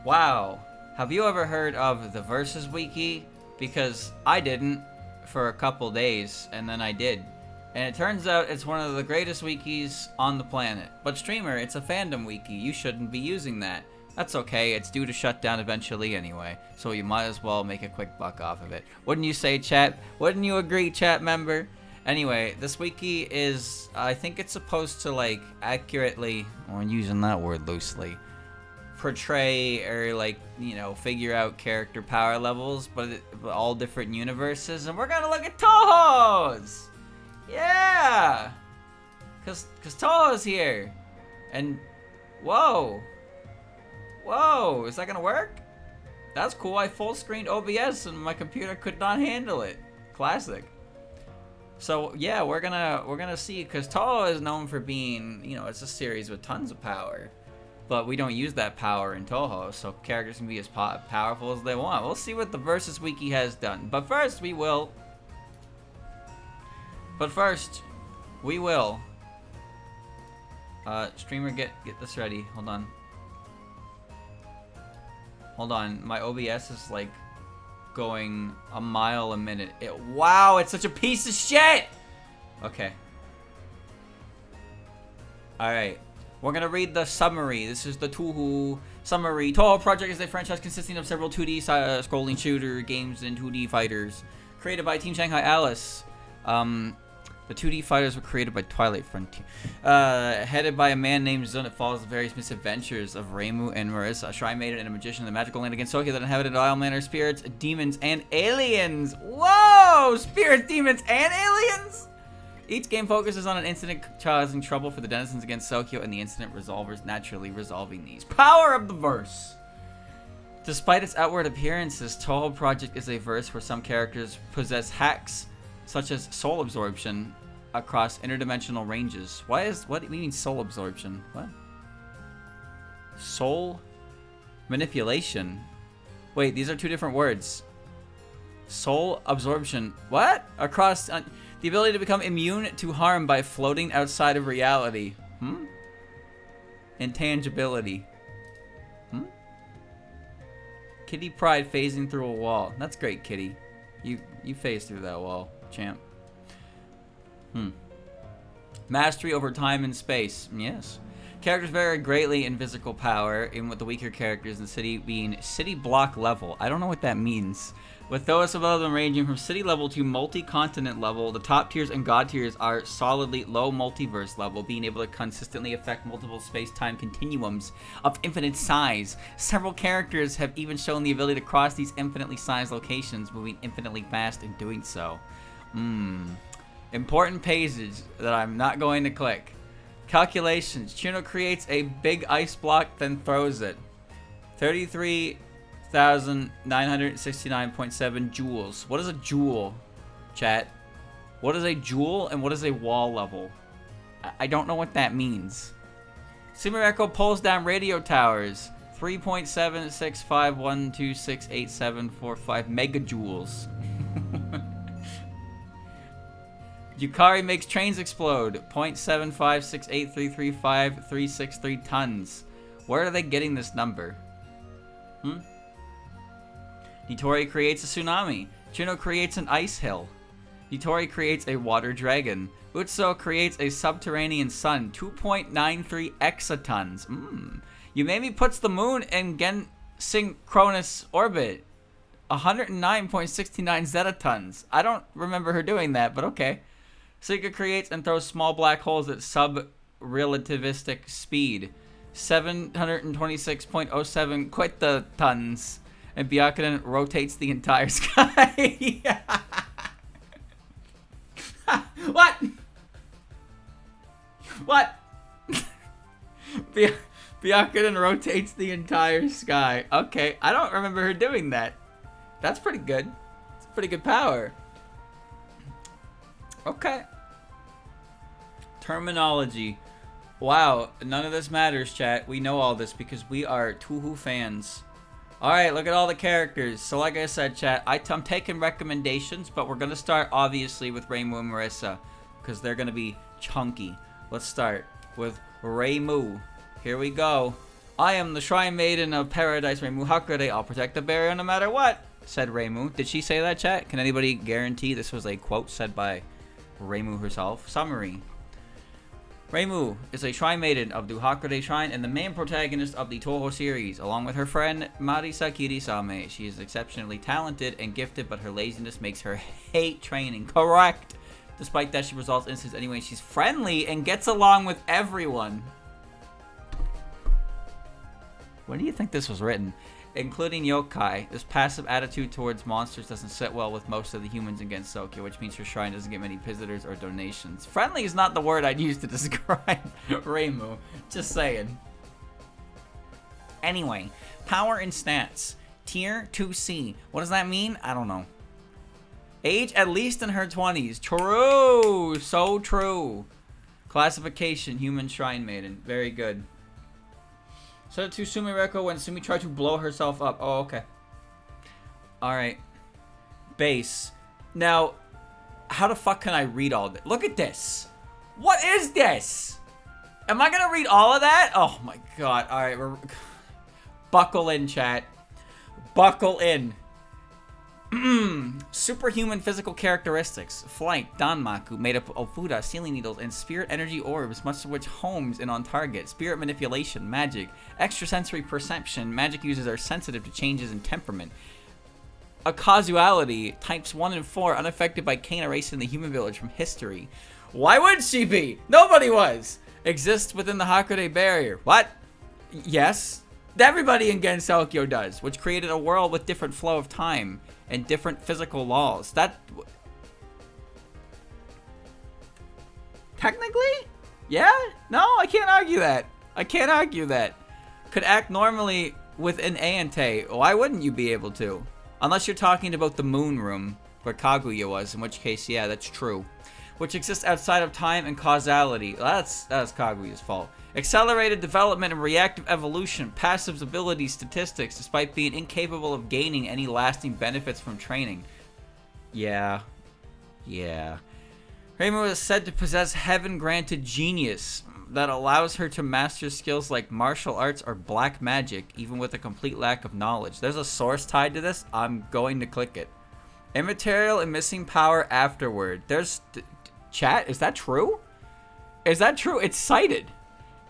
Wow. Have you ever heard of the Versus Wiki? Because I didn't for a couple days, and then I did. And it turns out it's one of the greatest wikis on the planet. But streamer, it's a fandom wiki. You shouldn't be using that. That's okay, it's due to shut down eventually anyway, so you might as well make a quick buck off of it. Wouldn't you say, chat? Wouldn't you agree, chat member? Anyway, this wiki is, I think it's supposed to, like, accurately, or using that word loosely, portray or, like, you know, figure out character power levels, but all different universes, and we're gonna look at Touhou's! Yeah! Cause Touhou's here! And, whoa! Whoa, is that gonna work? That's cool, I full screened OBS and my computer could not handle it. Classic. So yeah, we're gonna see, cause Touhou is known for being, you know, it's a series with tons of power. But we don't use that power in Touhou, so characters can be as powerful as they want. We'll see what the Versus Wiki has done. But first, we will... streamer, get this ready. Hold on. Hold on, my OBS is like going a mile a minute. Wow, it's such a piece of shit! Okay. Alright. We're gonna read the summary. This is the Touhou summary. Touhou Project is a franchise consisting of several 2D scrolling shooter games and 2D fighters. Created by Team Shanghai Alice. The 2D fighters were created by Twilight Frontier. Headed by a man named Zun, it follows the various misadventures of Reimu and Marisa, a shrine maiden and a magician in the magical land against Tokyo that inhabited all manner of spirits, demons, and aliens. Whoa! Spirits, demons, and aliens? Each game focuses on an incident causing trouble for the denizens against Tokyo and the incident resolvers naturally resolving these. Power of the verse! Despite its outward appearances, Touhou Project is a verse where some characters possess hacks such as soul absorption across interdimensional ranges. What do you mean soul absorption? What? Soul manipulation? Wait, these are two different words. Soul absorption. What? Across the ability to become immune to harm by floating outside of reality. Intangibility. Kitty pride phasing through a wall. That's great, Kitty. You phased through that wall, champ. Mastery over time and space. Yes. Characters vary greatly in physical power, in with the weaker characters in the city being city block level. I don't know what that means. With those above them ranging from city level to multi-continent level, the top tiers and god tiers are solidly low multiverse level, being able to consistently affect multiple space-time continuums of infinite size. Several characters have even shown the ability to cross these infinitely sized locations, moving infinitely fast in doing so. Important pages that I'm not going to click. Calculations. Cirno creates a big ice block, then throws it. 33,969.7 joules. What is a joule, chat? What is a joule and what is a wall level? I don't know what that means. Sumereco pulls down radio towers. 3.7651268745 megajoules. Yukari makes trains explode. 0.7568335,363 tons. Where are they getting this number? Nitori creates a tsunami. Cirno creates an ice hill. Nitori creates a water dragon. Utsu creates a subterranean sun. 2.93 exatons. Yumemi puts the moon in synchronous orbit. 109.69 zetatons. I don't remember her doing that, but okay. Suika creates and throws small black holes at sub-relativistic speed. 726.07 quitatons. And Byakuren rotates the entire sky. What? What? Byakuren rotates the entire sky. Okay, I don't remember her doing that. That's pretty good. It's pretty good power. Okay. Terminology. Wow, none of this matters, chat. We know all this because we are Touhou fans. Alright, look at all the characters. So like I said, chat, I'm taking recommendations, but we're going to start, obviously, with Reimu and Marisa, because they're going to be chunky. Let's start with Reimu. Here we go. I am the Shrine Maiden of Paradise, Reimu Hakurei. I'll protect the barrier no matter what, said Reimu. Did she say that, chat? Can anybody guarantee this was a quote said by Reimu herself? Summary. Reimu is a Shrine Maiden of the Hakurei Shrine and the main protagonist of the Touhou series. Along with her friend Marisa Kirisame, she is exceptionally talented and gifted, but her laziness makes her hate training. Correct! Despite that, she resolves incidents anyway. She's friendly and gets along with everyone. When do you think this was written? Including yokai. This passive attitude towards monsters doesn't sit well with most of the humans against Sakuya, which means her shrine doesn't get many visitors or donations. Friendly is not the word I'd use to describe Reimu. Just saying. Anyway, power and stats. Tier 2C. What does that mean? I don't know. Age at least in her 20s. True! So true. Classification, human shrine maiden. Very good. So to Sumireko when Sumi tried to blow herself up. Oh, okay. Alright. Base. Now, how the fuck can I read all this? Look at this. What is this? Am I gonna read all of that? Oh my god. Alright, we're... Buckle in, chat. Buckle in. Superhuman physical characteristics. Flight, Danmaku, made up of Fuda, sealing needles, and spirit energy orbs, much of which homes in on target. Spirit manipulation, magic. Extrasensory perception. Magic users are sensitive to changes in temperament. A causality. Types 1 and 4, unaffected by cane erased in the human village from history. Why would she be? Nobody was! Exists within the Hakurei barrier. What? Yes. Everybody in Gen Saokyo does, which created a world with different flow of time and different physical laws. That... Technically? Yeah? No, I can't argue that. I can't argue that. Could act normally with an Aante. Why wouldn't you be able to? Unless you're talking about the moon room, where Kaguya was, in which case, yeah, that's true. Which exists outside of time and causality. That's Kaguya's fault. Accelerated development and reactive evolution, passive ability statistics, despite being incapable of gaining any lasting benefits from training. Yeah. Yeah. Reimu is said to possess heaven-granted genius that allows her to master skills like martial arts or black magic, even with a complete lack of knowledge. There's a source tied to this. I'm going to click it. Immaterial and missing power afterward. There's... Chat, is that true? Is that true? It's cited.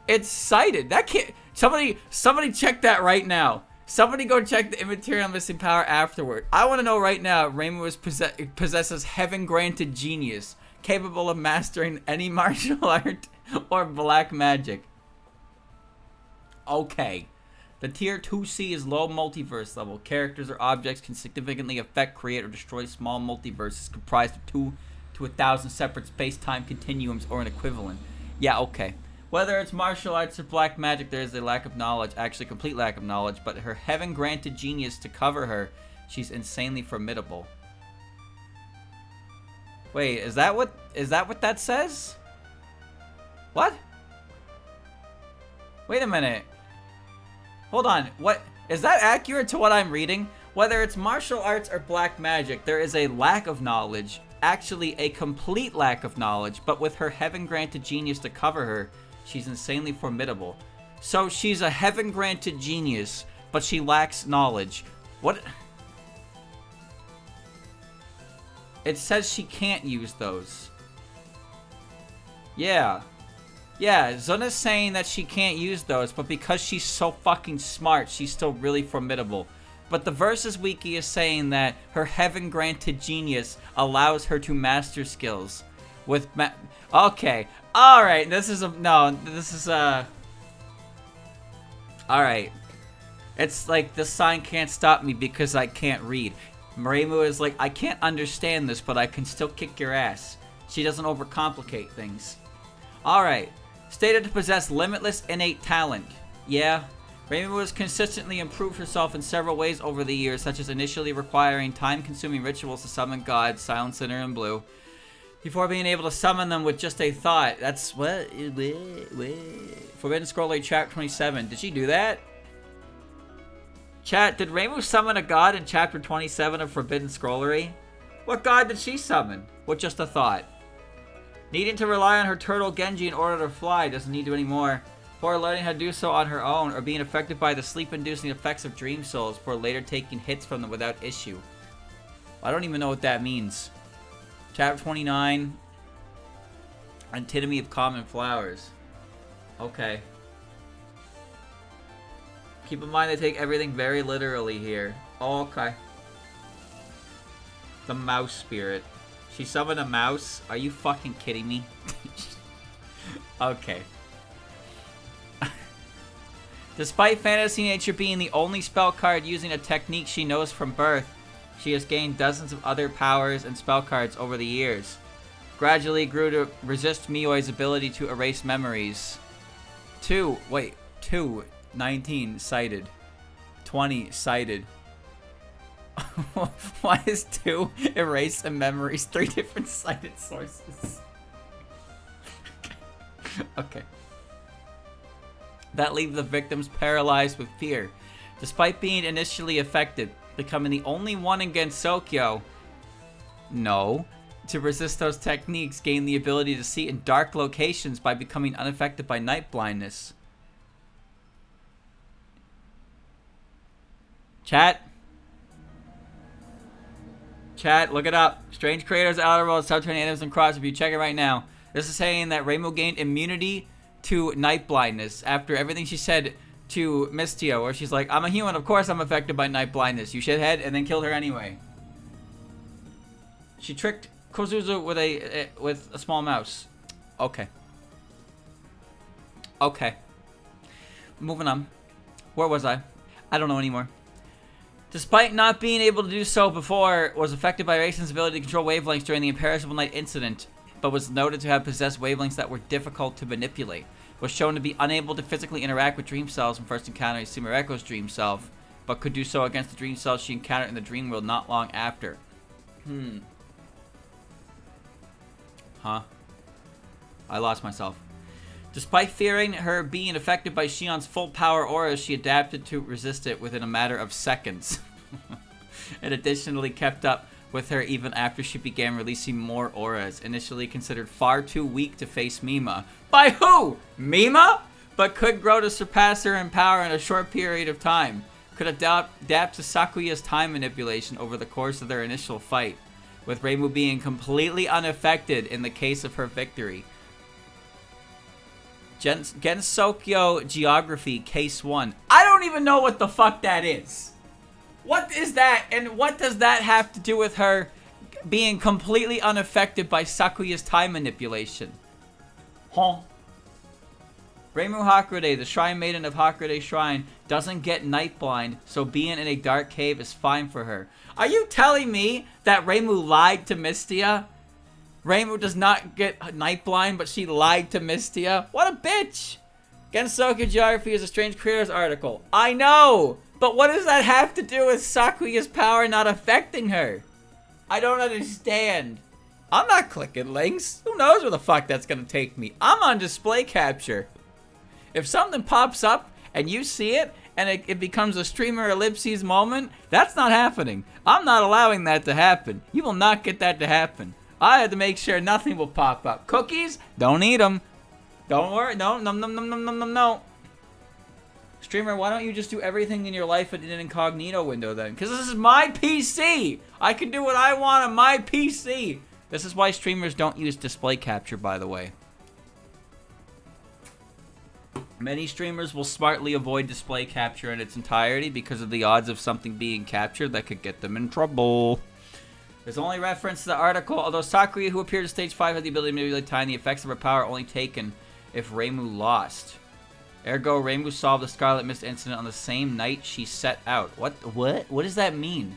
It's cited. That can't... Somebody check that right now. Somebody go check the immaterial missing power afterward. I want to know right now. Reimu possesses heaven-granted genius, capable of mastering any martial art or black magic. Okay. The tier 2C is low multiverse level. Characters or objects can significantly affect, create, or destroy small multiverses comprised of 2 to 1,000 separate space-time continuums or an equivalent. Yeah, okay. Whether it's martial arts or black magic, there is a lack of knowledge, actually complete lack of knowledge, but her heaven-granted genius to cover her, she's insanely formidable. Wait, is that what that says? What? Wait a minute. Hold on, what? Is that accurate to what I'm reading? Whether it's martial arts or black magic, there is a lack of knowledge, actually a complete lack of knowledge, but with her heaven-granted genius to cover her, she's insanely formidable. So she's a heaven-granted genius, but she lacks knowledge. What? It says she can't use those. Yeah. Yeah, Zuna's saying that she can't use those, but because she's so fucking smart, she's still really formidable. But the Versus Wiki is saying that her heaven-granted genius allows her to master skills with okay. Alright, alright. It's like the sign can't stop me because I can't read. Reimu is like, I can't understand this, but I can still kick your ass. She doesn't overcomplicate things. Alright. Stated to possess limitless innate talent. Yeah. Reimu has consistently improved herself in several ways over the years, such as initially requiring time-consuming rituals to summon gods, Silent Sinner and Blue, before being able to summon them with just a thought. That's what? Forbidden Scrollery Chapter 27. Did she do that? Chat, did Reimu summon a god in Chapter 27 of Forbidden Scrollery? What god did she summon? With just a thought. Needing to rely on her turtle Genji in order to fly. Doesn't need to anymore. before learning how to do so on her own, or being affected by the sleep-inducing effects of dream souls, before later taking hits from them without issue. I don't even know what that means. Chapter 29. Antinomy of common flowers. Okay. Keep in mind they take everything very literally here. Oh, okay. The mouse spirit. She summoned a mouse? Are you fucking kidding me? Okay. Despite Fantasy Nature being the only spell card using a technique she knows from birth, she has gained dozens of other powers and spell cards over the years. Gradually grew to resist Mioi's ability to erase memories. 19 cited. 20 cited. Why is 2 erase and memories 3 different cited sources? Okay. That leaves the victims paralyzed with fear. Despite being initially affected, becoming the only one against Sokyo, to resist those techniques, gain the ability to see in dark locations by becoming unaffected by night blindness. Chat, look it up. Strange Creators, Outer Worlds, Subterranean Items, and Cross Review. Check it right now. This is saying that Reimu gained immunity to night blindness after everything she said to Mistio, where she's like, I'm a human, of course I'm affected by night blindness, you shithead, and then killed her anyway. She tricked Kozuzu with a small mouse. Okay. Moving on. Where was I? I don't know anymore. Despite not being able to do so before, was affected by Raisin's ability to control wavelengths during the Imperishable Night incident, but was noted to have possessed wavelengths that were difficult to manipulate. Was shown to be unable to physically interact with dream cells when first encountering Sumereko's dream self, but could do so against the dream cells she encountered in the dream world not long after. Huh? I lost myself. Despite fearing her being affected by Shion's full power aura, she adapted to resist it within a matter of seconds. It additionally kept up with her even after she began releasing more auras, initially considered far too weak to face Mima. By who? Mima? But could grow to surpass her in power in a short period of time. Could adapt to Sakuya's time manipulation over the course of their initial fight, with Reimu being completely unaffected in the case of her victory. Gensokyo Geography, Case 1. I don't even know what the fuck that is. What is that, and what does that have to do with her being completely unaffected by Sakuya's time manipulation? Huh? Reimu Hakurei, the Shrine Maiden of Hakurei Shrine, doesn't get night blind, so being in a dark cave is fine for her. Are you telling me that Reimu lied to Mistia? Reimu does not get night blind, but she lied to Mistia? What a bitch! Gensokyo Geography is a Strange Creators article. I know! But what does that have to do with Sakuya's power not affecting her? I don't understand. I'm not clicking links. Who knows where the fuck that's gonna take me? I'm on display capture. If something pops up and you see it and it becomes a streamer ellipses moment, that's not happening. I'm not allowing that to happen. You will not get that to happen. I have to make sure nothing will pop up. Cookies? Don't eat them. Don't worry. No. Streamer, why don't you just do everything in your life in an incognito window then? Because this is my PC. I can do what I want on my PC. This is why streamers don't use display capture, by the way. Many streamers will smartly avoid display capture in its entirety because of the odds of something being captured that could get them in trouble. There's only reference to the article, although Sakuya, who appeared at stage 5, had the ability to manipulate time. The effects of her power only taken if Reimu lost. Ergo, Reimu solved the Scarlet Mist incident on the same night she set out. What? What does that mean?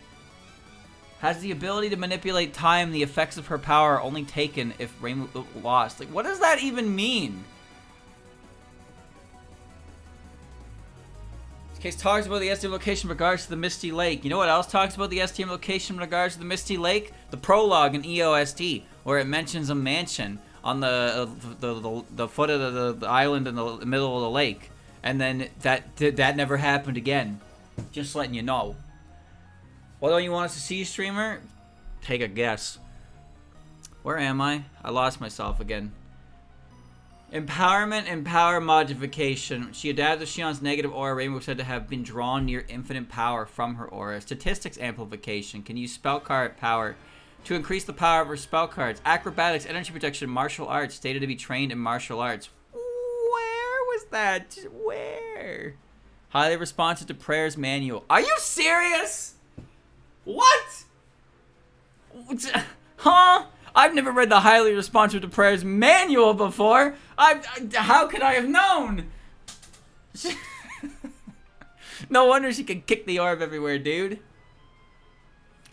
Has the ability to manipulate time. The effects of her power are only taken if Reimu lost. Like, what does that even mean? Case talks about the STM location in regards to the Misty Lake. You know what else talks about the STM location in regards to the Misty Lake? The prologue in EOSD, where it mentions a mansion on the foot of the island in the middle of the lake, and then that never happened again. Just letting you know. What don't you want us to see, streamer? Take a guess. Where am I? I lost myself again. Empowerment and power modification. She adapted Shion's negative aura. Reimu was said to have been drawn near infinite power from her aura. Statistics amplification. Can use spell card power to increase the power of her spell cards. Acrobatics, energy protection, martial arts. Stated to be trained in martial arts. Where was that? Where? Highly responsive to prayers manual. Are you serious? What? Huh? I've never read the highly responsive to prayers manual before. How could I have known? No wonder she can kick the orb everywhere, dude.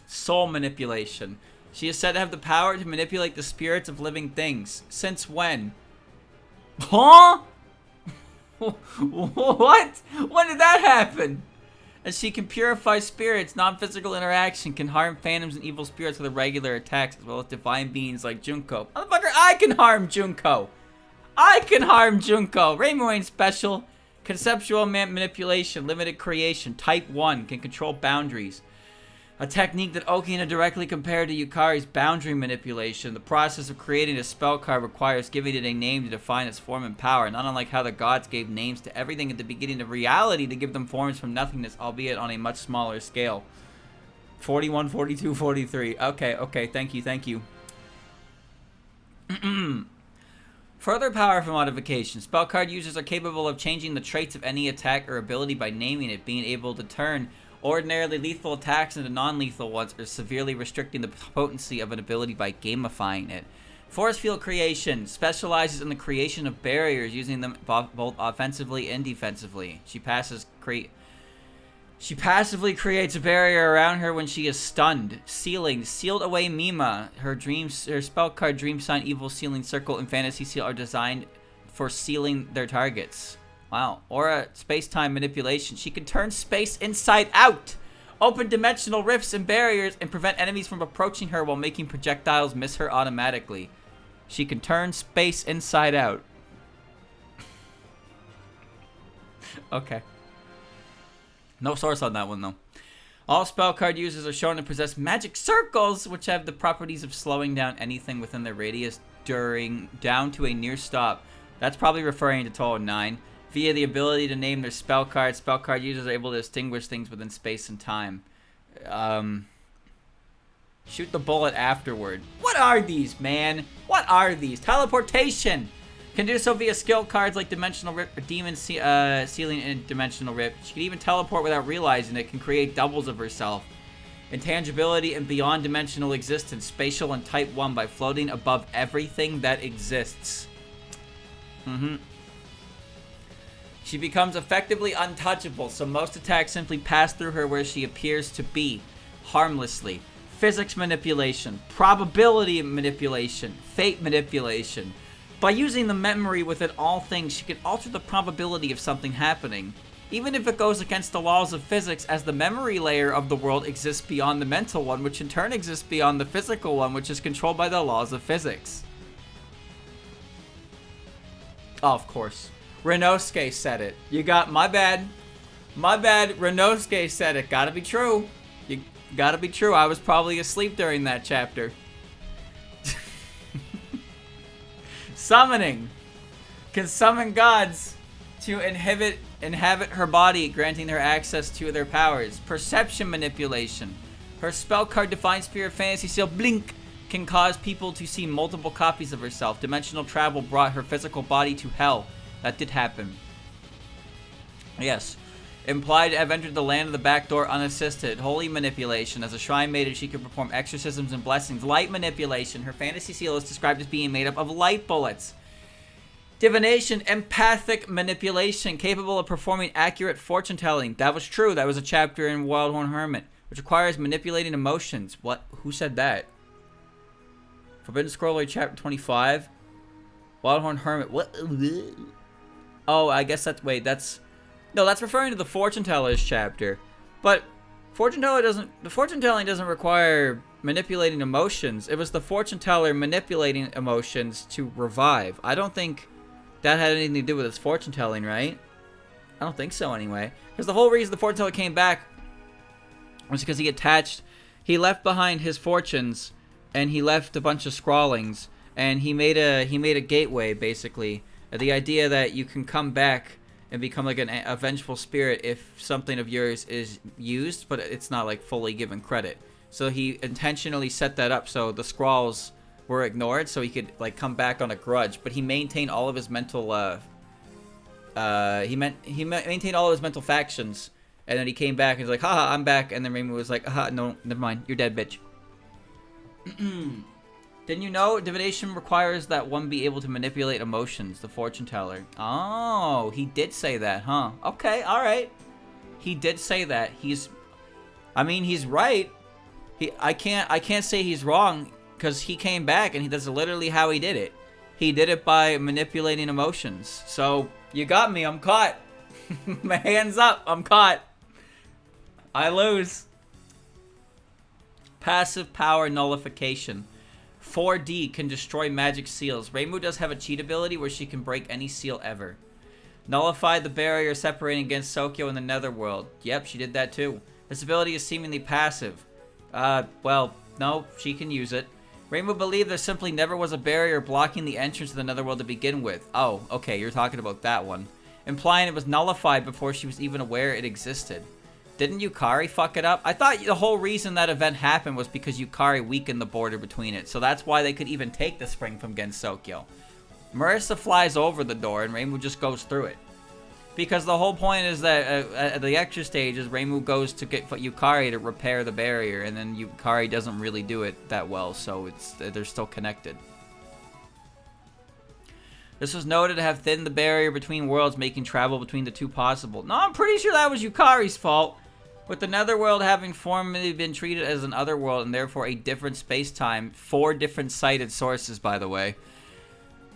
Soul manipulation. She is said to have the power to manipulate the spirits of living things. Since when? Huh? What? When did that happen? As she can purify spirits, non-physical interaction can harm phantoms and evil spirits with irregular attacks, as well as divine beings like Junko. Motherfucker, I can harm Junko! I can harm Junko! Reimu ain't special. Conceptual manipulation, limited creation, type 1, can control boundaries. A technique that Okina directly compared to Yukari's boundary manipulation. The process of creating a spell card requires giving it a name to define its form and power, not unlike how the gods gave names to everything at the beginning of reality to give them forms from nothingness, albeit on a much smaller scale. 41, 42, 43. Okay, thank you. Further powerful modification. Spell card users are capable of changing the traits of any attack or ability by naming it, being able to turn ordinarily lethal attacks into non-lethal ones, or severely restricting the potency of an ability by gamifying it. Force field creation specializes in the creation of barriers, using them both offensively and defensively. She passively creates a barrier around her when she is stunned. Sealing. Sealed away Mima. Her spell card Dream Sign, Evil Sealing Circle, and Fantasy Seal are designed for sealing their targets. Wow. Aura space-time manipulation. She can turn space inside out, open dimensional rifts and barriers, and prevent enemies from approaching her while making projectiles miss her automatically. She can turn space inside out. Okay. No source on that one, though. All spell card users are shown to possess magic circles, which have the properties of slowing down anything within their radius down to a near stop. That's probably referring to Touhou 9. Via the ability to name their spell cards, spell card users are able to distinguish things within space and time. Shoot the bullet afterward. What are these, man? What are these? Teleportation! Can do so via skill cards like Dimensional Rip or Demon Sealing and Dimensional Rip. She can even teleport without realizing it, can create doubles of herself. Intangibility and beyond dimensional existence, spatial and type 1 by floating above everything that exists. She becomes effectively untouchable, so most attacks simply pass through her where she appears to be, harmlessly. Physics manipulation, probability manipulation, fate manipulation. By using the memory within all things, she can alter the probability of something happening, even if it goes against the laws of physics, as the memory layer of the world exists beyond the mental one, which in turn exists beyond the physical one, which is controlled by the laws of physics. Oh, of course. Renosuke said it. You got, my bad. My bad, Renosuke said it. Gotta be true. You gotta be true. I was probably asleep during that chapter. Summoning. Can summon gods to inhabit her body, granting her access to their powers. Perception manipulation. Her spell card Divine Spirit Fantasy Seal Blink can cause people to see multiple copies of herself. Dimensional travel brought her physical body to hell. That did happen. Yes. Implied to have entered the land of the back door unassisted. Holy manipulation. As a shrine maiden, she can perform exorcisms and blessings. Light manipulation. Her fantasy seal is described as being made up of light bullets. Divination. Empathic manipulation. Capable of performing accurate fortune telling. That was true. That was a chapter in Wildhorn Hermit. Which requires manipulating emotions. What? Who said that? Forbidden Scroll chapter 25. Wildhorn Hermit. What? Oh, I guess that's... Wait, that's... No, that's referring to the fortune teller's chapter. But the fortune telling doesn't require manipulating emotions. It was the fortune teller manipulating emotions to revive. I don't think that had anything to do with his fortune telling, right? I don't think so anyway. Because the whole reason the fortune teller came back was because he left behind his fortunes, and he left a bunch of scrawlings, and he made a gateway basically The idea that you can come back and become like a vengeful spirit if something of yours is used, but it's not like fully given credit. So he intentionally set that up so the scrawls were ignored, so he could like come back on a grudge. But he maintained all of his mental maintained all of his mental factions, and then he came back and was like, haha, I'm back. And then Reimu was like, haha, no, never mind, you're dead, bitch. Didn't you know divination requires that one be able to manipulate emotions? The fortune teller. Oh, he did say that, huh? Okay, all right. He did say that. He's right. I can't say he's wrong, because he came back and that's literally how he did it. He did it by manipulating emotions. So you got me. I'm caught. My hands up. I'm caught. I lose. Passive power nullification. 4D can destroy magic seals. Reimu does have a cheat ability where she can break any seal ever. Nullify the barrier separating against Sokyo in the netherworld. Yep, she did that too. This ability is seemingly passive. Well, no, she can use it. Reimu believed there simply never was a barrier blocking the entrance to the netherworld to begin with. Oh, okay, you're talking about that one. Implying it was nullified before she was even aware it existed. Didn't Yukari fuck it up? I thought the whole reason that event happened was because Yukari weakened the border between it. So that's why they could even take the spring from Gensokyo. Marisa flies over the door and Reimu just goes through it. Because the whole point is that at the extra stages, Reimu goes to get Yukari to repair the barrier. And then Yukari doesn't really do it that well. So they're still connected. This was noted to have thinned the barrier between worlds, making travel between the two possible. No, I'm pretty sure that was Yukari's fault. With the netherworld having formerly been treated as an otherworld and therefore a different space-time, 4 different cited sources, by the way.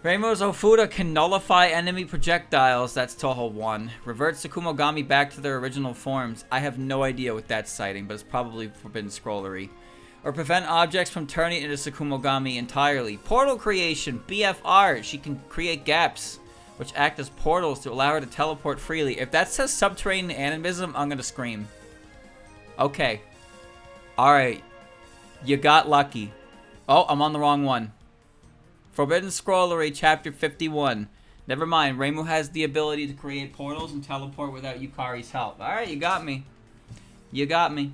Reimu's Ofuda can nullify enemy projectiles, that's Touhou 1. Reverts Tsukumogami back to their original forms. I have no idea what that's citing, but it's probably forbidden scrollery. Or prevent objects from turning into Tsukumogami entirely. Portal creation, BFR. She can create gaps, which act as portals to allow her to teleport freely. If that says subterranean animism, I'm gonna scream. Okay. Alright. You got lucky. Oh, I'm on the wrong one. Forbidden Scrollery, Chapter 51. Never mind, Reimu has the ability to create portals and teleport without Yukari's help. Alright, you got me. You got me.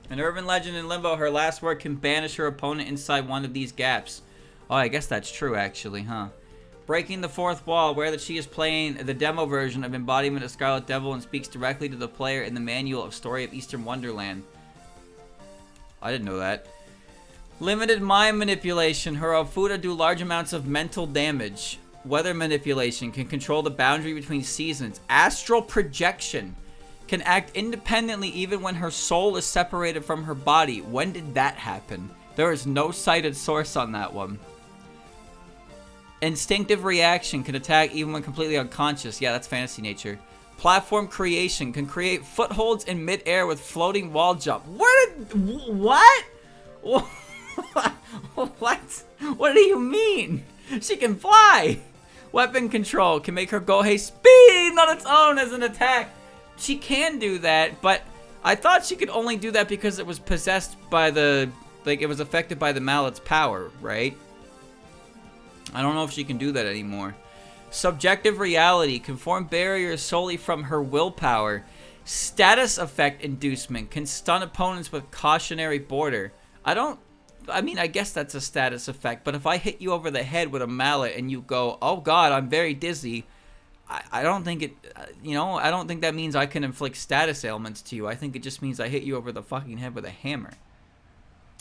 An urban legend in Limbo, her last word can banish her opponent inside one of these gaps. Oh, I guess that's true, actually, huh? Breaking the fourth wall, aware that she is playing the demo version of Embodiment of Scarlet Devil and speaks directly to the player in the manual of Story of Eastern Wonderland. I didn't know that. Limited mind manipulation. Her Ofuda do large amounts of mental damage. Weather manipulation can control the boundary between seasons. Astral projection can act independently even when her soul is separated from her body. When did that happen? There is no cited source on that one. Instinctive reaction can attack even when completely unconscious. Yeah, that's fantasy nature. Platform creation can create footholds in midair with floating wall jump. What? What? What do you mean? She can fly. Weapon control can make her Gohei speed on its own as an attack. She can do that, but I thought she could only do that because it was possessed by the... Like, it was affected by the mallet's power, right? I don't know if she can do that anymore. Subjective reality can form barriers solely from her willpower. Status effect inducement can stun opponents with cautionary border. I mean, I guess that's a status effect, but if I hit you over the head with a mallet and you go, oh god, I'm very dizzy, I don't think it, I don't think that means I can inflict status ailments to you. I think it just means I hit you over the fucking head with a hammer.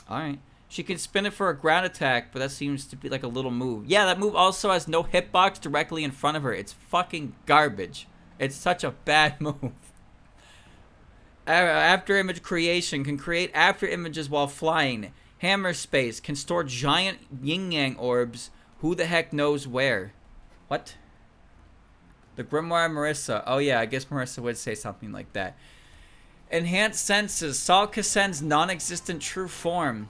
Alright. She can spin it for a ground attack, but that seems to be like a little move. Yeah, that move also has no hitbox directly in front of her. It's fucking garbage. It's such a bad move. After image creation can create after images while flying. Hammer space can store giant yin-yang orbs. Who the heck knows where? What? The Grimoire Marisa. Oh yeah, I guess Marisa would say something like that. Enhanced senses. Saw Kasen's non-existent true form.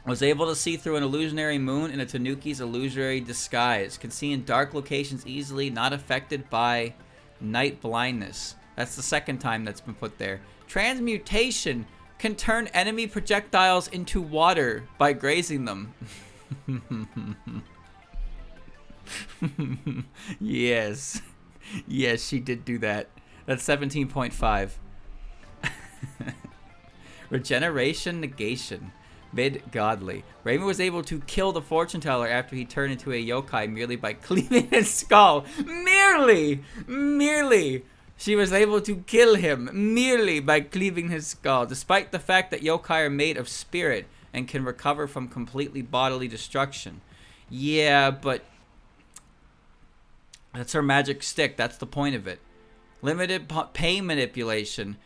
Was able to see through an illusionary moon in a Tanuki's illusory disguise. Can see in dark locations easily, not affected by night blindness. That's the second time that's been put there. Transmutation can turn enemy projectiles into water by grazing them. Yes. Yes, she did do that. That's 17.5. Regeneration negation. Mid-godly. Reimu was able to kill the fortune teller after he turned into a yokai merely by cleaving his skull. Merely! She was able to kill him merely by cleaving his skull, despite the fact that yokai are made of spirit and can recover from completely bodily destruction. Yeah, but that's her magic stick. That's the point of it. Limited pain manipulation.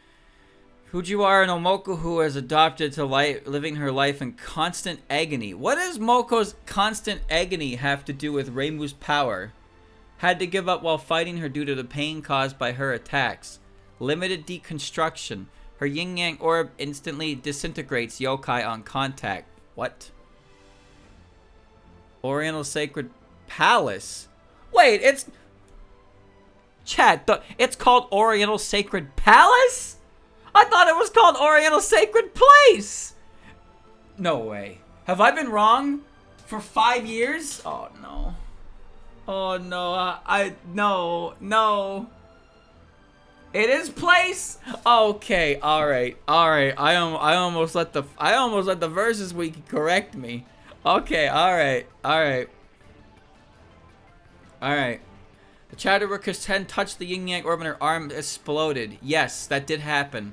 Fujiwara no Moko, who has adopted to living her life in constant agony. What does Moko's constant agony have to do with Reimu's power? Had to give up while fighting her due to the pain caused by her attacks. Limited deconstruction. Her yin-yang orb instantly disintegrates yokai on contact. What? Oriental Sacred Palace? Wait, it's... Chat, it's called Oriental Sacred Palace? I thought it was called Oriental Sacred Place! No way. Have I been wrong? For 5 years? Oh, no. Oh, no. No. It is place? Okay, alright. I almost let the Versus Wiki correct me. Okay, alright. The chatter where Kisen touched the yin-yang orb and her arm exploded. Yes, that did happen.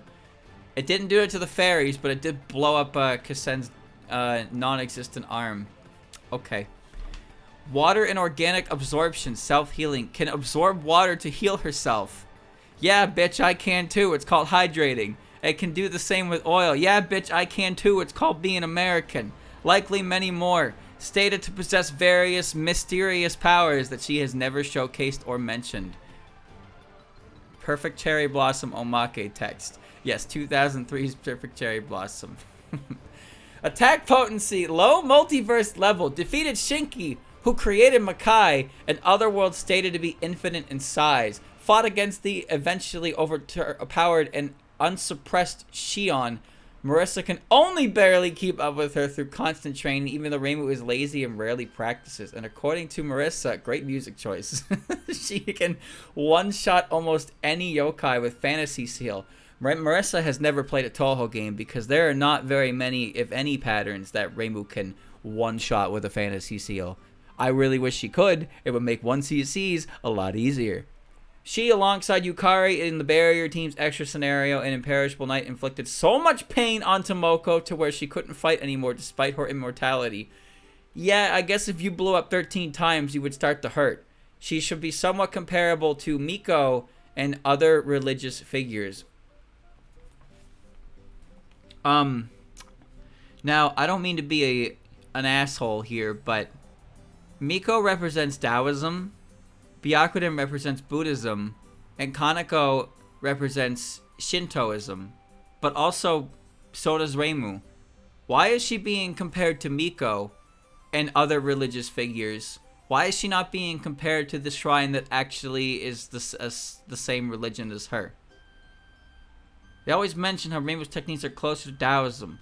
It didn't do it to the fairies, but it did blow up Kisen's non-existent arm. Okay. Water and organic absorption, self-healing. Can absorb water to heal herself. Yeah, bitch, I can too. It's called hydrating. It can do the same with oil. Yeah, bitch, I can too. It's called being American. Likely many more. Stated to possess various mysterious powers that she has never showcased or mentioned. Perfect Cherry Blossom Omake text. Yes, 2003's Perfect Cherry Blossom. Attack potency, low multiverse level. Defeated Shinki, who created Makai, an otherworld stated to be infinite in size. Fought against the eventually overpowered and unsuppressed Shion. Marisa can only barely keep up with her through constant training, even though Reimu is lazy and rarely practices. And according to Marisa, great music choice. She can one-shot almost any yokai with Fantasy Seal. Marisa has never played a Touhou game because there are not very many, if any, patterns that Reimu can one-shot with a Fantasy Seal. I really wish she could. It would make 1CCs a lot easier. She, alongside Yukari in the Barrier Team's extra scenario and Imperishable Night, inflicted so much pain onto Moko to where she couldn't fight anymore despite her immortality. Yeah, I guess if you blew up 13 times, you would start to hurt. She should be somewhat comparable to Miko and other religious figures. Now, I don't mean to be an asshole here, but Miko represents Taoism, Byakuden represents Buddhism, and Kaneko represents Shintoism. But also, so does Reimu. Why is she being compared to Miko and other religious figures? Why is she not being compared to the shrine that actually is the same religion as her? They always mention how Reimu's techniques are closer to Taoism.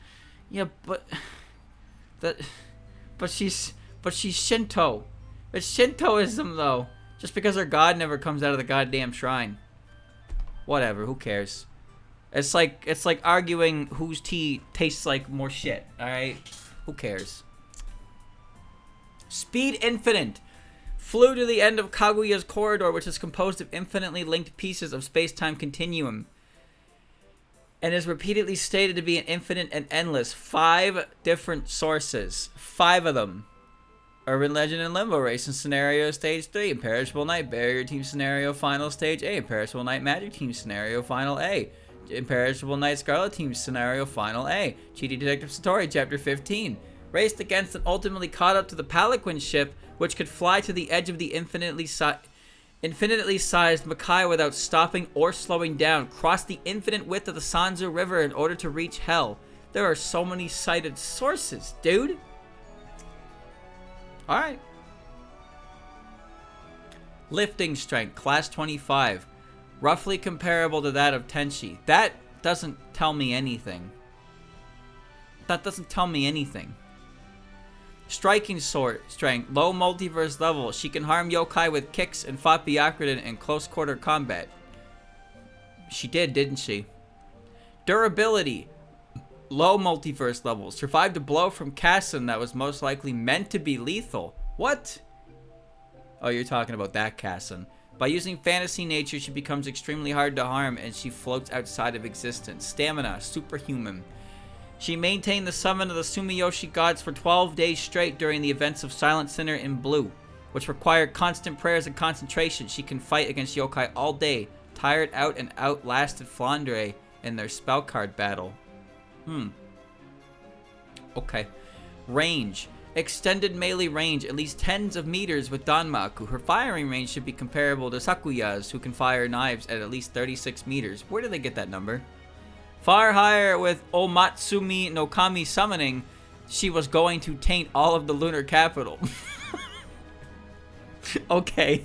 Yeah, but she's Shinto. It's Shintoism though. Just because her god never comes out of the goddamn shrine. Whatever, who cares? It's like arguing whose tea tastes like more shit, alright? Who cares? Speed Infinite. Flew to the end of Kaguya's corridor, which is composed of infinitely linked pieces of space-time continuum. And is repeatedly stated to be an infinite and endless. 5 different sources. 5 of them. Urban Legend and Limbo Racing Scenario Stage 3, Imperishable Night Barrier Team Scenario Final Stage A, Imperishable Night Magic Team Scenario Final A, Imperishable Night Scarlet Team Scenario Final A, GD Detective Satori Chapter 15. Raced against and ultimately caught up to the Pelican ship, which could fly to the edge of the infinitely sized Makai without stopping or slowing down, crossed the infinite width of the Sanzu River in order to reach Hell. There are so many cited sources, dude. Alright. Lifting strength, class 25. Roughly comparable to that of Tenshi. That doesn't tell me anything. That doesn't tell me anything. Striking strength, low multiverse level. She can harm yokai with kicks and fought Byakuren in close quarter combat. She did, didn't she? Durability, low multiverse level. Survived a blow from Kassen that was most likely meant to be lethal. What? Oh, you're talking about that Kassen. By using fantasy nature, she becomes extremely hard to harm and she floats outside of existence. Stamina, superhuman. She maintained the summon of the Sumiyoshi gods for 12 days straight during the events of Silent Sinner in Blue, which required constant prayers and concentration. She can fight against yokai all day, tired out and outlasted Flandre in their spell card battle. Okay. Range. Extended melee range, at least tens of meters with Danmaku. Her firing range should be comparable to Sakuya's, who can fire knives at least 36 meters. Where did they get that number? Far higher with Omatsumi no Kami summoning. She was going to taint all of the lunar capital. Okay.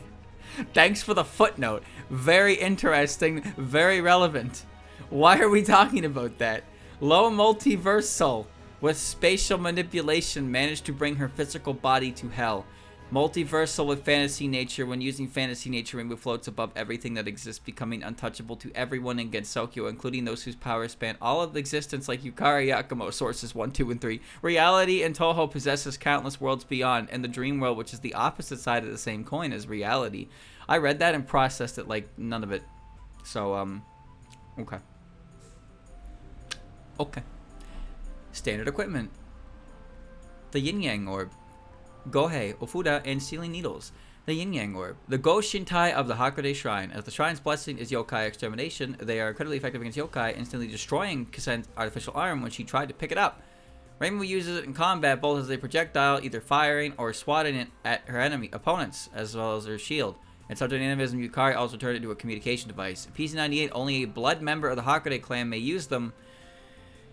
Thanks for the footnote. Very interesting, very relevant. Why are we talking about that? Low multiversal with spatial manipulation managed to bring her physical body to hell. Multiversal with fantasy nature. When using fantasy nature, Reimu floats above everything that exists, becoming untouchable to everyone in Gensokyo, including those whose powers span all of existence like Yukari Yakumo, sources 1, 2, and 3. Reality in Touhou possesses countless worlds beyond, and the dream world, which is the opposite side of the same coin as reality. I read that and processed it like none of it. So, okay. Okay. Standard equipment. The Yin Yang Orb. Gohei, Ofuda, and Sealing Needles. The Yin Yang Orb. The Go Shintai of the Hakurei Shrine. As the Shrine's blessing is yokai extermination, they are incredibly effective against yokai, instantly destroying Kassen's artificial arm when she tried to pick it up. Reimu uses it in combat both as a projectile, either firing or swatting it at her opponents, as well as her shield. In subject animism, Yukari also turned it into a communication device. PC-98, only a blood member of the Hakurei clan may use them.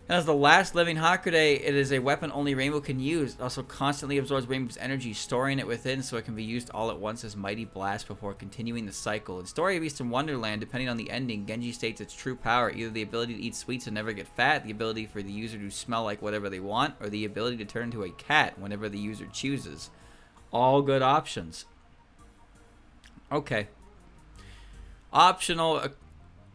As the last living Hakurei, it is a weapon only Reimu can use. It also constantly absorbs Reimu's energy, storing it within so it can be used all at once as Mighty Blast before continuing the cycle. In Story Beast in Wonderland, depending on the ending, Genji states its true power, either the ability to eat sweets and never get fat, the ability for the user to smell like whatever they want, or the ability to turn into a cat whenever the user chooses. All good options. Okay. Optional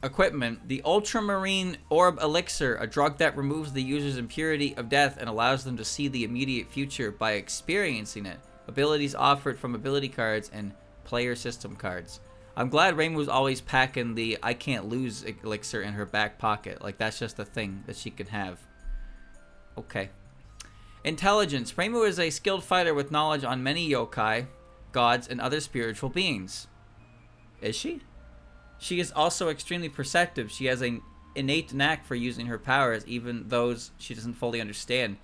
equipment. The Ultramarine Orb Elixir, a drug that removes the user's impurity of death and allows them to see the immediate future by experiencing it. Abilities offered from ability cards and player system cards. I'm glad Reimu's always packing the I can't lose elixir in her back pocket. Like, that's just a thing that she can have. Okay. Intelligence. Reimu is a skilled fighter with knowledge on many yokai, gods, and other spiritual beings. Is she? She is also extremely perceptive. She has an innate knack for using her powers, even those she doesn't fully understand,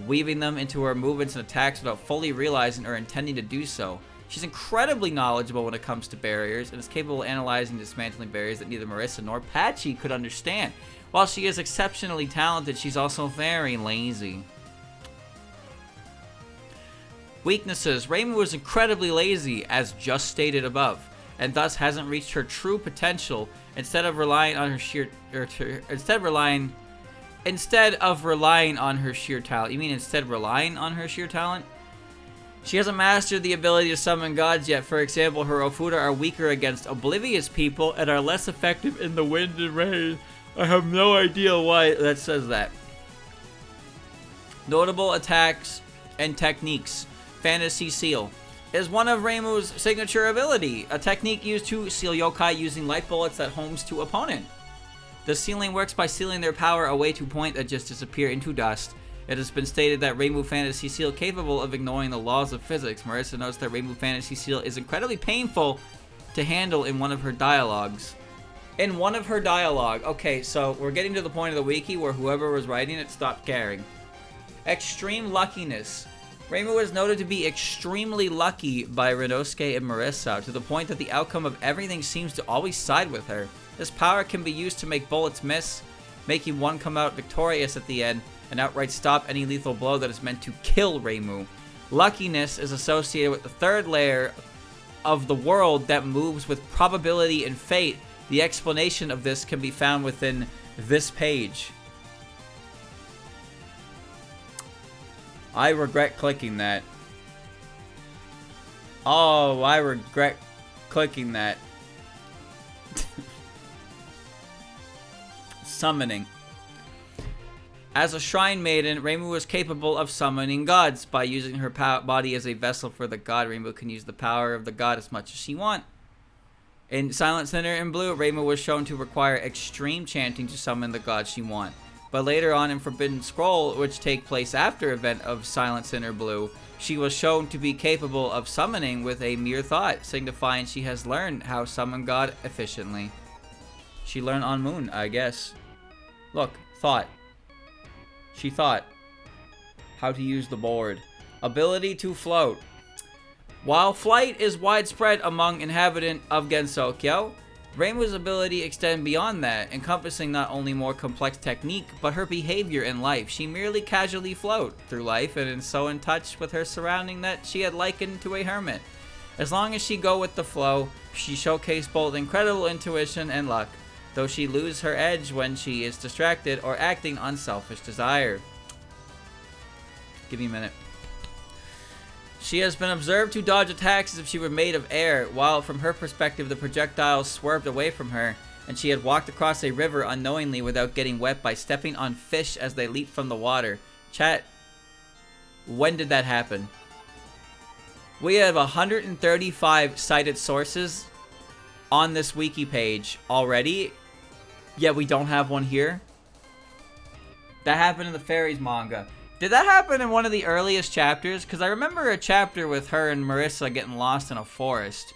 weaving them into her movements and attacks without fully realizing or intending to do so. She's incredibly knowledgeable when it comes to barriers, and is capable of analyzing and dismantling barriers that neither Marisa nor Patchy could understand. While she is exceptionally talented, she's also very lazy. Weaknesses. Reimu is incredibly lazy, as just stated above, and thus hasn't reached her true potential. Instead of relying on her sheer talent? She hasn't mastered the ability to summon gods yet. For example, her Ofuda are weaker against oblivious people and are less effective in the wind and rain. I have no idea why that says that. Notable attacks and techniques. Fantasy Seal is one of Reimu's signature ability, a technique used to seal yokai using light bullets that homes to opponent. The sealing works by sealing their power away to a point that just disappear into dust. It has been stated that Reimu Fantasy Seal capable of ignoring the laws of physics. Marisa notes that Reimu Fantasy Seal is incredibly painful to handle in one of her dialogues. Okay, so we're getting to the point of the wiki where whoever was writing it stopped caring. Extreme luckiness. Reimu is noted to be extremely lucky by Rinosuke and Marisa, to the point that the outcome of everything seems to always side with her. This power can be used to make bullets miss, making one come out victorious at the end, and outright stop any lethal blow that is meant to kill Reimu. Luckiness is associated with the third layer of the world that moves with probability and fate. The explanation of this can be found within this page. I regret clicking that. Oh, I regret clicking that. Summoning. As a shrine maiden, Reimu was capable of summoning gods. By using her body as a vessel for the god, Reimu can use the power of the god as much as she wants. In Silent Sinner in Blue, Reimu was shown to require extreme chanting to summon the god she wants. But later on in Forbidden Scroll, which take place after event of Silent Sinner Blue, she was shown to be capable of summoning with a mere thought, signifying she has learned how to summon god efficiently. She learned on Moon, I guess. Look, thought. She thought how to use the board. Ability to float. While flight is widespread among inhabitants of Gensokyo, Reimu's ability extends beyond that, encompassing not only more complex technique, but her behavior in life. She merely casually float through life and is so in touch with her surrounding that she had likened to a hermit. As long as she go with the flow, she showcased both incredible intuition and luck, though she loses her edge when she is distracted or acting on selfish desire. Give me a minute. She has been observed to dodge attacks as if she were made of air, while from her perspective the projectiles swerved away from her, and she had walked across a river unknowingly without getting wet by stepping on fish as they leaped from the water. Chat, when did that happen? We have 135 cited sources on this wiki page already, yet we don't have one here. That happened in the Fairies manga. Did that happen in one of the earliest chapters? Because I remember a chapter with her and Marisa getting lost in a forest.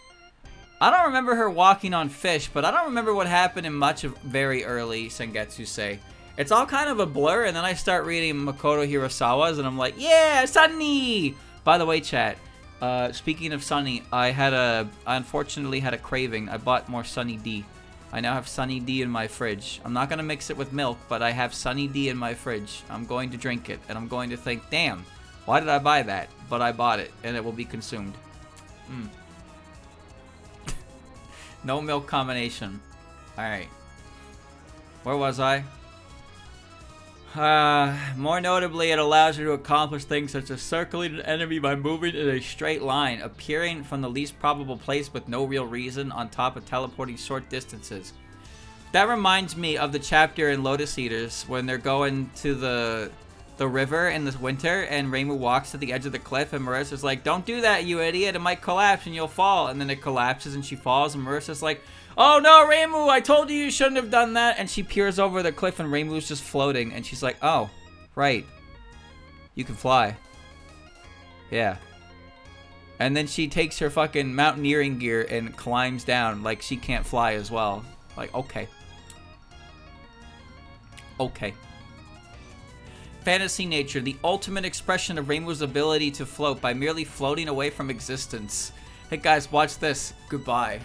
I don't remember her walking on fish, but I don't remember what happened in much of very early Sengetsu-sei. It's all kind of a blur, and then I start reading Makoto Hirasawa's, and I'm like, yeah, Sunny! By the way, chat, speaking of Sunny, I unfortunately had a craving. I bought more Sunny D. I now have Sunny D in my fridge. I'm not going to mix it with milk, but I have Sunny D in my fridge. I'm going to drink it, and I'm going to think, damn, why did I buy that? But I bought it, and it will be consumed. No milk combination. Alright. Where was I? More notably, it allows you to accomplish things such as circling an enemy by moving in a straight line, appearing from the least probable place with no real reason, on top of teleporting short distances. That reminds me of the chapter in Lotus Eaters when they're going to the river in this winter, and Reimu walks to the edge of the cliff, and Marisa's like, don't do that, you idiot, it might collapse and you'll fall. And then it collapses and she falls, and Marisa's like, oh no, Reimu, I told you shouldn't have done that. And she peers over the cliff and Reimu's just floating, and she's like, oh, right, you can fly. Yeah. And then she takes her fucking mountaineering gear and climbs down like she can't fly as well. Like, okay. Okay. Fantasy nature, the ultimate expression of Reimu's ability to float by merely floating away from existence. Hey guys, watch this. Goodbye.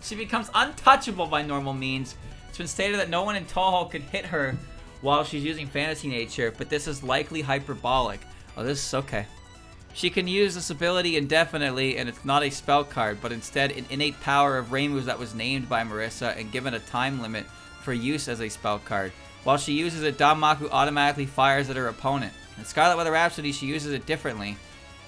She becomes untouchable by normal means. It's been stated that no one in Touhou could hit her while she's using fantasy nature, but this is likely hyperbolic. Oh, this is okay. She can use this ability indefinitely, and it's not a spell card, but instead an innate power of Reimu's that was named by Marisa and given a time limit for use as a spell card. While she uses it, Danmaku automatically fires at her opponent. In Scarlet Weather Rhapsody, she uses it differently.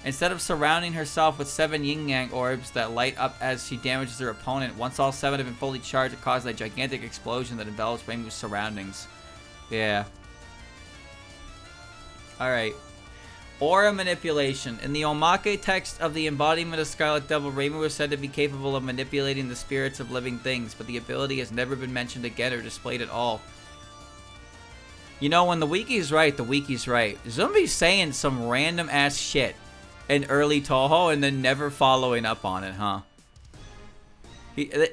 Instead of surrounding herself with 7 yin-yang orbs that light up as she damages her opponent, once all 7 have been fully charged, it causes a gigantic explosion that envelops Reimu's surroundings. Yeah. Alright. Aura manipulation. In the Omake text of the embodiment of Scarlet Devil, Reimu is said to be capable of manipulating the spirits of living things, but the ability has never been mentioned again or displayed at all. You know, when the wiki's right, the wiki's right. Zumbi's saying some random ass shit in early Touhou and then never following up on it, huh?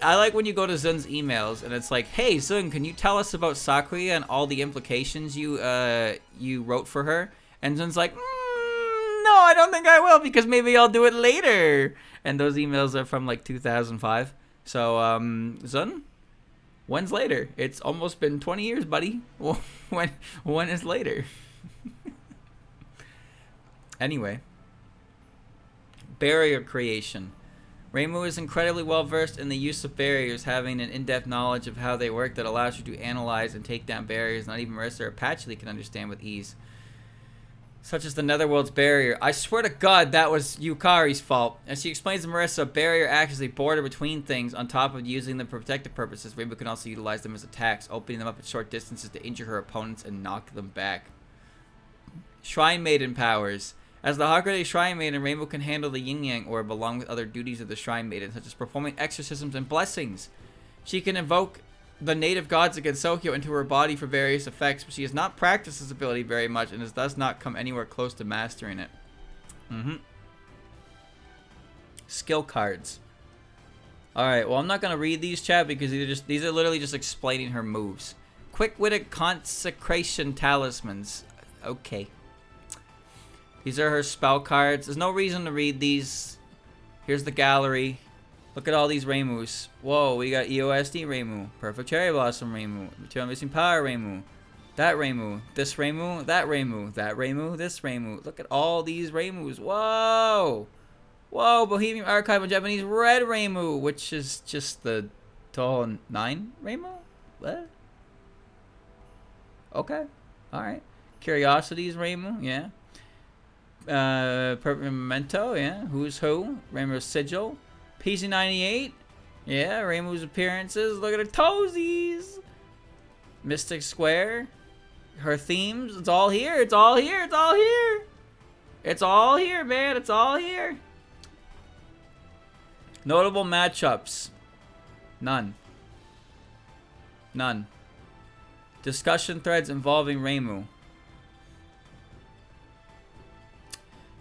I like when you go to Zun's emails and it's like, hey Zun, can you tell us about Sakuya and all the implications you wrote for her? And Zun's like, no, I don't think I will, because maybe I'll do it later. And those emails are from like 2005. So, Zun, when's later? It's almost been 20 years, buddy. When is later? Anyway. Barrier creation. Reimu is incredibly well versed in the use of barriers, having an in-depth knowledge of how they work that allows you to analyze and take down barriers not even Marisa or Patchley can understand with ease. such as the Netherworld's barrier. I swear to God that was Yukari's fault. As she explains to Marisa, a barrier acts as a border between things. On top of using them for protective purposes, Reimu can also utilize them as attacks, opening them up at short distances to injure her opponents and knock them back. Shrine Maiden powers. As the Hakurei Shrine Maiden, Reimu can handle the Yin-Yang Orb along with other duties of the Shrine Maiden, such as performing exorcisms and blessings. She can invoke the native gods of Gensokyo into her body for various effects, but she has not practiced this ability very much and has thus not come anywhere close to mastering it. Skill cards. Alright, well I'm not going to read these, chat, because these are literally just explaining her moves. Quick-witted consecration talismans. Okay. These are her spell cards. There's no reason to read these. Here's the gallery. Look at all these Reimus. Whoa, we got EOSD Reimu. Perfect Cherry Blossom Reimu. Material Missing Power Reimu. That Reimu. This Reimu. That Reimu. That Reimu. This Reimu. Look at all these Reimus. Whoa! Whoa, Bohemian Archive of Japanese Red Reimu, which is just the Touhou 9 Reimu? What? Okay. Alright. Curiosities Reimu, yeah. Perfect Memento, yeah. Who's Who? Reimu's Sigil. PC98. Yeah, Reimu's appearances. Look at her toesies. Mystic Square. Her themes. It's all here. It's all here. It's all here. It's all here, man. It's all here. Notable matchups. None. None. Discussion threads involving Reimu.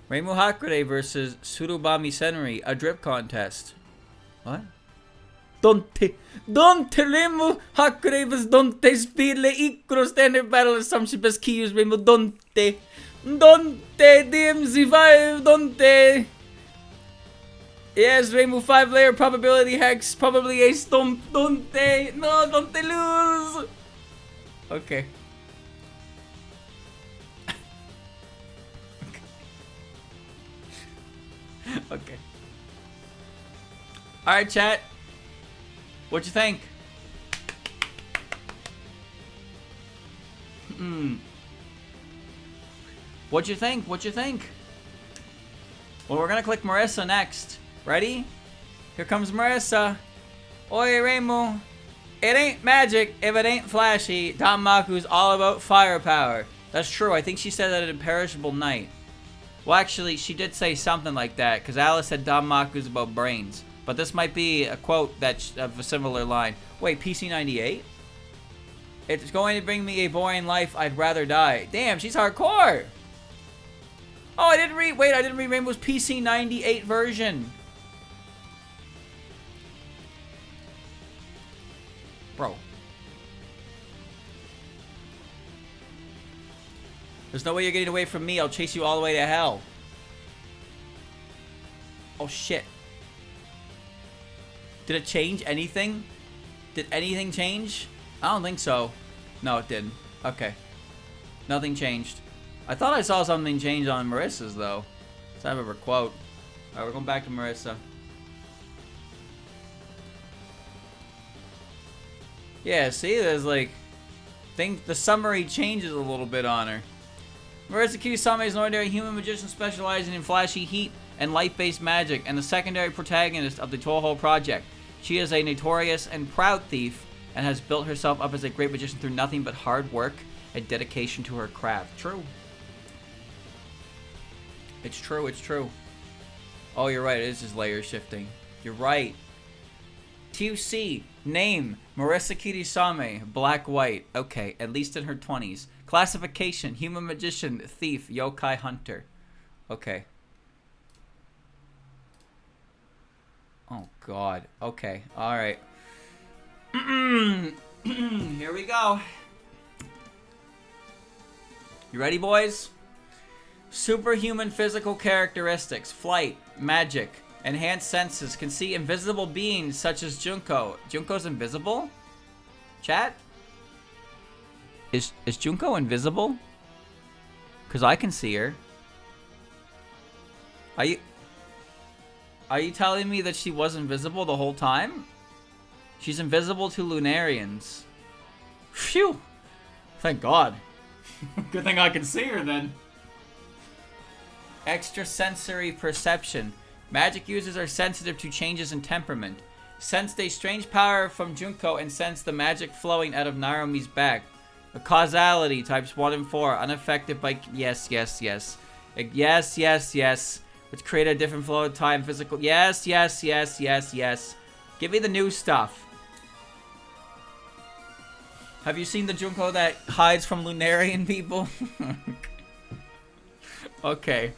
Reimu Hakurei versus Surubami Senri, a drip contest. What? Donte Reimu Hakurei vs Donte Spirle Ikuro standard battle assumption best key use Reimu Donte DMZ5 Donte. Yes, Reimu 5-layer probability hex, probably a stomp Donte. No, Donte lose. Okay. Okay. Alright, chat. What'd you think? What'd you think? What'd you think? Well, we're gonna click Marisa next. Ready? Here comes Marisa. Oi, Reimu. It ain't magic if it ain't flashy. Danmaku's all about firepower. That's true. I think she said that in Imperishable Night. Well, actually, she did say something like that, because Alice said Danmaku's about brains. But this might be a quote that's of a similar line. Wait, PC98? It's going to bring me a boring life, I'd rather die. Damn, she's hardcore! Oh, I didn't read Reimu's PC98 version. Bro. There's no way you're getting away from me. I'll chase you all the way to hell. Oh, shit. Did it change anything? Did anything change? I don't think so. No, it didn't. Okay. Nothing changed. I thought I saw something change on Marisa's, though. Let's have her quote. Alright, we're going back to Marisa. Yeah, see, there's like... the summary changes a little bit on her. Marisa Kirisame is an ordinary human magician specializing in flashy heat and light-based magic, and the secondary protagonist of the Touhou project. She is a notorious and proud thief, and has built herself up as a great magician through nothing but hard work and dedication to her craft. True. It's true, it's true. Oh, you're right, it is just layer shifting. You're right. TUC, name, Marisa Kirisame, black-white. Okay, at least in her 20s. Classification, human magician, thief, yokai hunter. Okay. Oh, God. Okay, alright. Here we go. You ready, boys? Superhuman physical characteristics, flight, magic, enhanced senses, can see invisible beings such as Junko. Junko's invisible? Chat? Is Junko invisible? Because I can see her. Are you telling me that she was invisible the whole time? She's invisible to Lunarians. Phew! Thank God. Good thing I can see her then. Extrasensory perception. Magic users are sensitive to changes in temperament. Sensed a strange power from Junko and sensed the magic flowing out of Narumi's back. A causality, types 1 and 4, unaffected by... Yes. Which create a different flow of time, physical... Yes. Give me the new stuff. Have you seen the Junko that hides from Lunarian people? Okay.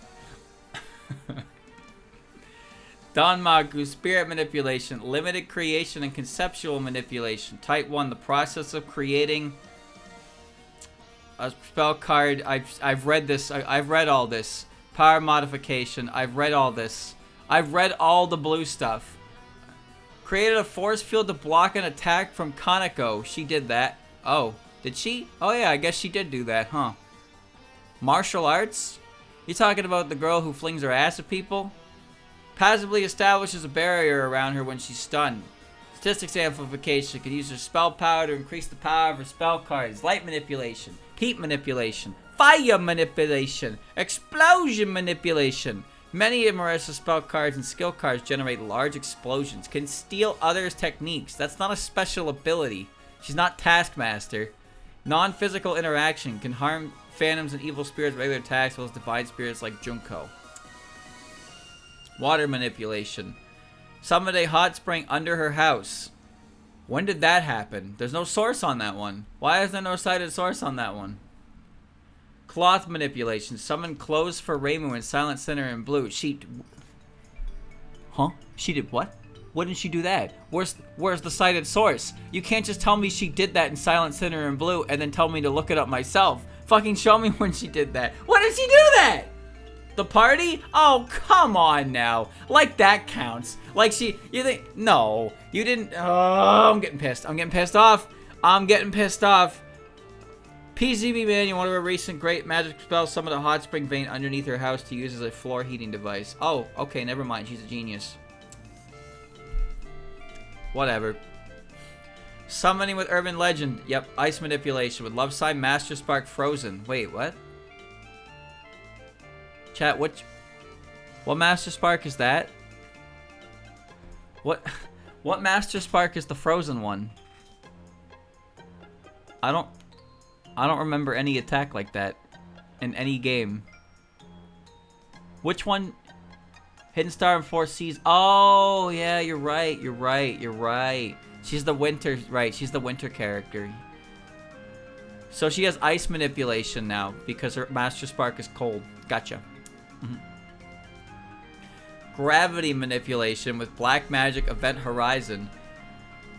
Danmaku, spirit manipulation, limited creation and conceptual manipulation. Type 1, the process of creating a spell card. I've read this. I've read all this. Power modification. I've read all this. I've read all the blue stuff. Created a force field to block an attack from Kaneko. She did that. Oh, did she? Oh yeah, I guess she did do that, huh? Martial arts? You talking about the girl who flings her ass at people? Passively establishes a barrier around her when she's stunned. Statistics amplification. Can use her spell power to increase the power of her spell cards. Light manipulation. Heat manipulation. Fire manipulation. Explosion manipulation. Many of Marisa's spell cards and skill cards generate large explosions. Can steal others' techniques. That's not a special ability. She's not Taskmaster. Non-physical interaction. Can harm phantoms and evil spirits with regular attacks, as well as divine spirits like Junko. Water manipulation. Summoned a hot spring under her house. When did that happen? There's no source on that one. Why is there no cited source on that one? Cloth manipulation. Summoned clothes for Reimu in Silent Center in blue. She... Huh? She did what? When did she do that? Where's the cited source? You can't just tell me she did that in Silent Center in blue and then tell me to look it up myself. Fucking show me when she did that. When did she do that? The party? Oh, come on now. Like that counts. Like you think, no, you didn't. Oh, I'm getting pissed. I'm getting pissed off. PCB Man, one of her recent great magic spells, summoned a hot spring vein underneath her house to use as a floor heating device. Oh, okay, never mind. She's a genius. Whatever. Summoning with Urban Legend. Yep, ice manipulation with Love Sign Master Spark Frozen. Wait, what? Chat, what Master Spark is that? What Master Spark is the frozen one? I don't remember any attack like that in any game. Which one? Hidden Star and Four Seas. Oh, yeah, you're right. She's the winter, right? She's the winter character. So she has ice manipulation now because her Master Spark is cold. Gotcha. Gravity manipulation with Black Magic Event Horizon.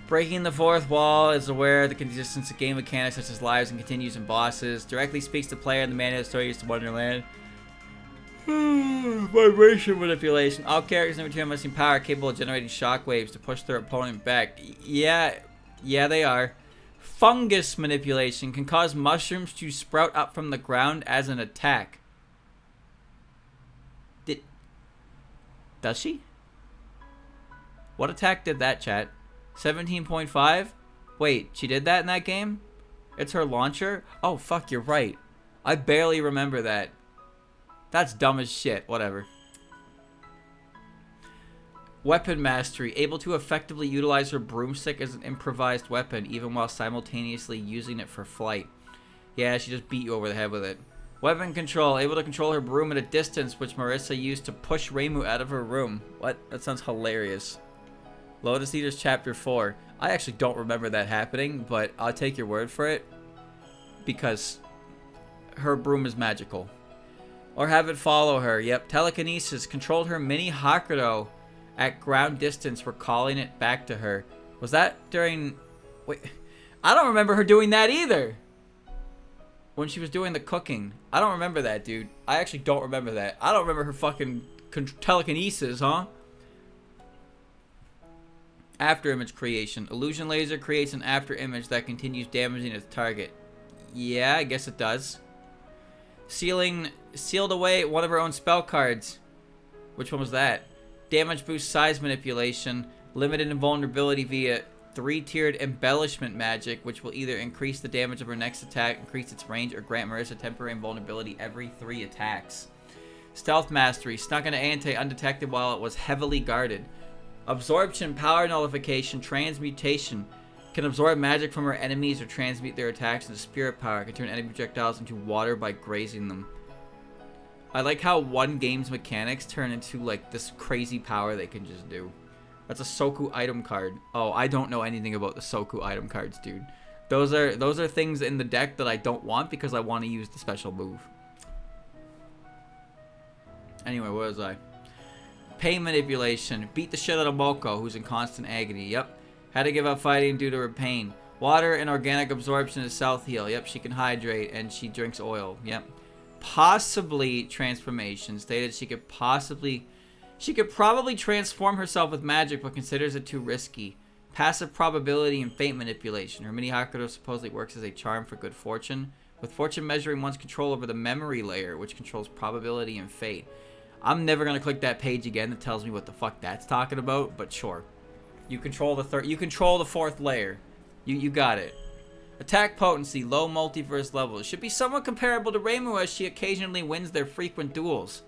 Breaking the fourth wall is aware of the consistence of game mechanics such as lives and continues and bosses. Directly speaks to player in the manual story used to Wonderland. Vibration manipulation. All characters in return must have power capable of generating shockwaves to push their opponent back. Yeah, they are. Fungus manipulation can cause mushrooms to sprout up from the ground as an attack. Does she? What attack did that, chat? 17.5? Wait, she did that in that game? It's her launcher? Oh, fuck, you're right. I barely remember that. That's dumb as shit. Whatever. Weapon mastery. Able to effectively utilize her broomstick as an improvised weapon, even while simultaneously using it for flight. Yeah, she just beat you over the head with it. Weapon control. Able to control her broom at a distance, which Marisa used to push Reimu out of her room. What? That sounds hilarious. Lotus Eaters Chapter 4. I actually don't remember that happening, but I'll take your word for it. Because her broom is magical. Or have it follow her. Yep. Telekinesis. Controlled her mini Hakurei at ground distance, recalling it back to her. Was that during... Wait. I don't remember her doing that either. When she was doing the cooking. I don't remember that, dude. I actually don't remember that. I don't remember her fucking telekinesis, huh? After image creation. Illusion laser creates an after image that continues damaging its target. Yeah, I guess it does. Sealed away one of her own spell cards. Which one was that? Damage boost size manipulation. Limited invulnerability via 3-tiered embellishment magic, which will either increase the damage of her next attack, increase its range, or grant Marisa temporary invulnerability every 3 attacks. Stealth Mastery, snuck into Ante undetected while it was heavily guarded. Absorption, Power Nullification, Transmutation. Can absorb magic from her enemies or transmute their attacks into spirit power. Can turn enemy projectiles into water by grazing them. I like how one game's mechanics turn into like this crazy power they can just do. That's a Soku item card. Oh, I don't know anything about the Soku item cards, dude. Those are things in the deck that I don't want because I want to use the special move. Anyway, where was I? Pain Manipulation. Beat the shit out of Moko, who's in constant agony. Yep. Had to give up fighting due to her pain. Water and Organic Absorption is South Heal. Yep, she can hydrate and she drinks oil. Yep. Possibly Transformation. Stated she could probably transform herself with magic, but considers it too risky. Passive Probability and Fate Manipulation. Her Mini Hakurei supposedly works as a charm for good fortune, with fortune measuring one's control over the memory layer, which controls probability and fate. I'm never gonna click that page again that tells me what the fuck that's talking about, but sure. You control the fourth layer. You got it. Attack Potency, low multiverse levels. Should be somewhat comparable to Reimu as she occasionally wins their frequent duels.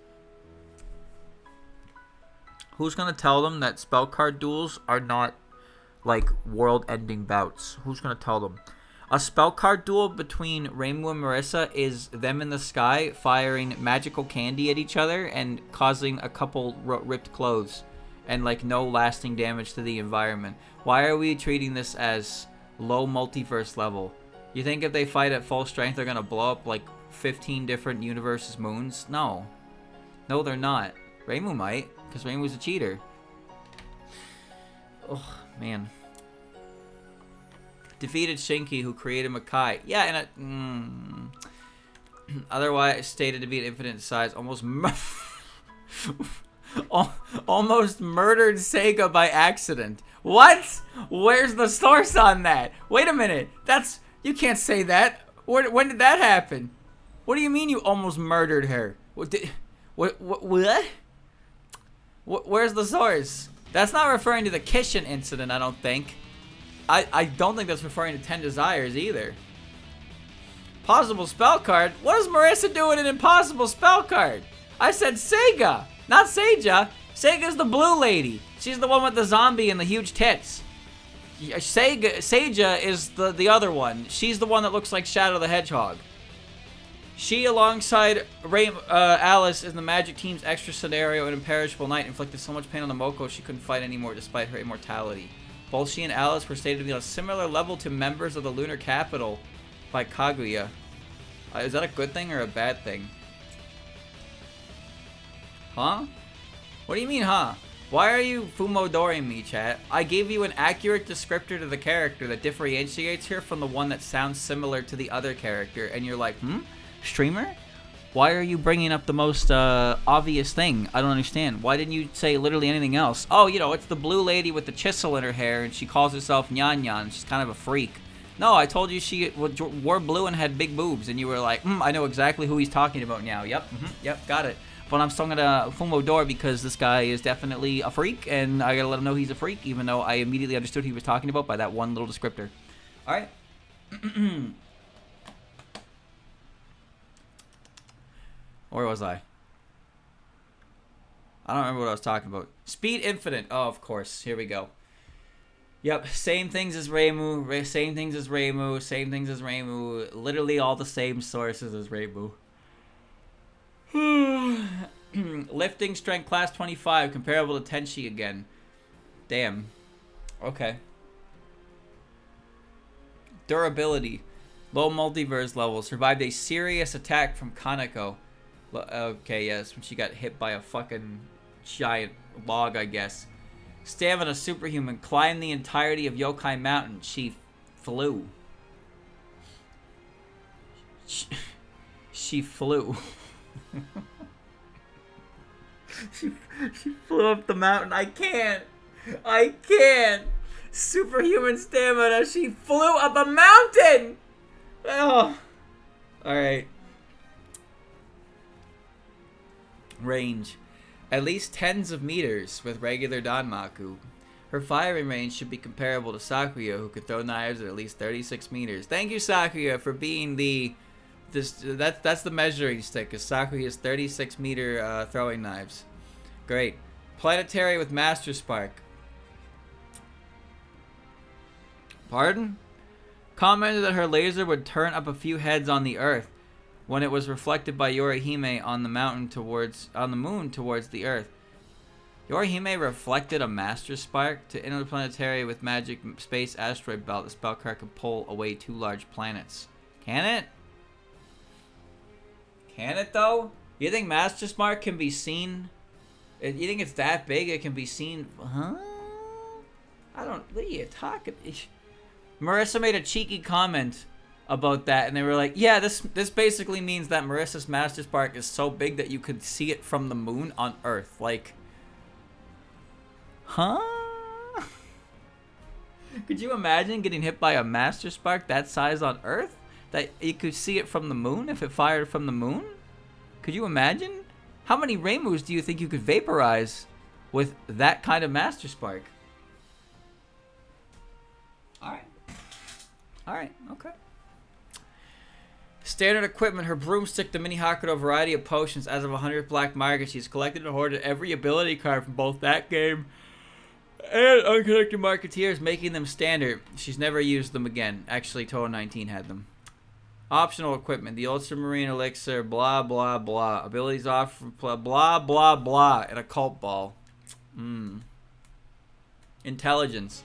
Who's gonna tell them that spell card duels are not like world-ending bouts? Who's gonna tell them? A spell card duel between Reimu and Marisa is them in the sky firing magical candy at each other and causing a couple ripped clothes and like no lasting damage to the environment. Why are we treating this as low multiverse level? You think if they fight at full strength they're gonna blow up like 15 different universes' moons? No, they're not. Reimu might, because Reimu's a cheater. Oh man. Defeated Shinki, who created Makai. Yeah, and otherwise stated to be an infinite size. Almost murdered Sega by accident. What? Where's the source on that? Wait a minute. You can't say that. When did that happen? What do you mean you almost murdered her? What? Where's the source? That's not referring to the Kishin incident, I don't think. I don't think that's referring to 10 Desires either. Possible spell card? What is Marisa doing an impossible spell card? I said Sega, not Seija. Sega's the blue lady. She's the one with the zombie and the huge tits. Seija is the other one. She's the one that looks like Shadow the Hedgehog. She, alongside Alice, is the Magic Team's extra scenario and Imperishable Knight, inflicted so much pain on the Moko she couldn't fight anymore despite her immortality. Both she and Alice were stated to be on a similar level to members of the Lunar Capital by Kaguya. Is that a good thing or a bad thing? Huh? What do you mean, huh? Why are you fumodoring me, chat? I gave you an accurate descriptor to the character that differentiates her from the one that sounds similar to the other character, and you're like, streamer? Why are you bringing up the most obvious thing? I don't understand. Why didn't you say literally anything else? Oh, it's the blue lady with the chisel in her hair, and she calls herself Nyan Nyan. She's kind of a freak. No, I told you she wore blue and had big boobs, and you were like, I know exactly who he's talking about now. Yep, yep, got it. But I'm still gonna Fumodor because this guy is definitely a freak, and I gotta let him know he's a freak, even though I immediately understood who he was talking about by that one little descriptor. Alright. Where was I? I don't remember what I was talking about. Speed Infinite. Oh, of course. Here we go. Yep. Same things as Reimu. Same things as Reimu. Same things as Reimu. Literally all the same sources as Reimu. Lifting Strength Class 25. Comparable to Tenshi again. Damn. Okay. Durability. Low multiverse level. Survived a serious attack from Kaneko. Okay, yes, when she got hit by a fucking giant log, I guess. Stamina superhuman. Climbed the entirety of Yokai Mountain. She flew. She flew. she flew up the mountain. I can't. Superhuman stamina. She flew up a mountain. Oh. Alright. Range. At least tens of meters with regular Danmaku. Her firing range should be comparable to Sakuya, who could throw knives at least 36 meters. Thank you, Sakuya, for being the That's the measuring stick. Because Sakuya's 36-meter throwing knives. Great. Planetary with Master Spark. Pardon? Commented that her laser would turn up a few heads on the Earth when it was reflected by Yorihime on the moon towards the Earth. Yorihime reflected a Master Spark to interplanetary with magic space asteroid belt. The spell card can pull away 2 large planets. Can it? Can it though? You think Master Spark can be seen? You think it's that big? It can be seen? Huh? I don't. What are you talking? Marisa made a cheeky comment about that, and they were like, "Yeah, this basically means that Marissa's Master Spark is so big that you could see it from the moon on Earth." Like, huh? Could you imagine getting hit by a Master Spark that size on Earth? That you could see it from the moon if it fired from the moon? Could you imagine? How many Reimus do you think you could vaporize with that kind of Master Spark? Alright, okay. Standard equipment, her broomstick, the mini Hakurei, variety of potions. As of 100th black market, she's collected and hoarded every ability card from both that game and Unconnected Marketeers, making them standard. She's never used them again. Actually, Touhou 19 had them. Optional equipment, the Ultramarine Elixir, blah, blah, blah. Abilities offer, blah, blah, blah, and a cult ball. Intelligence.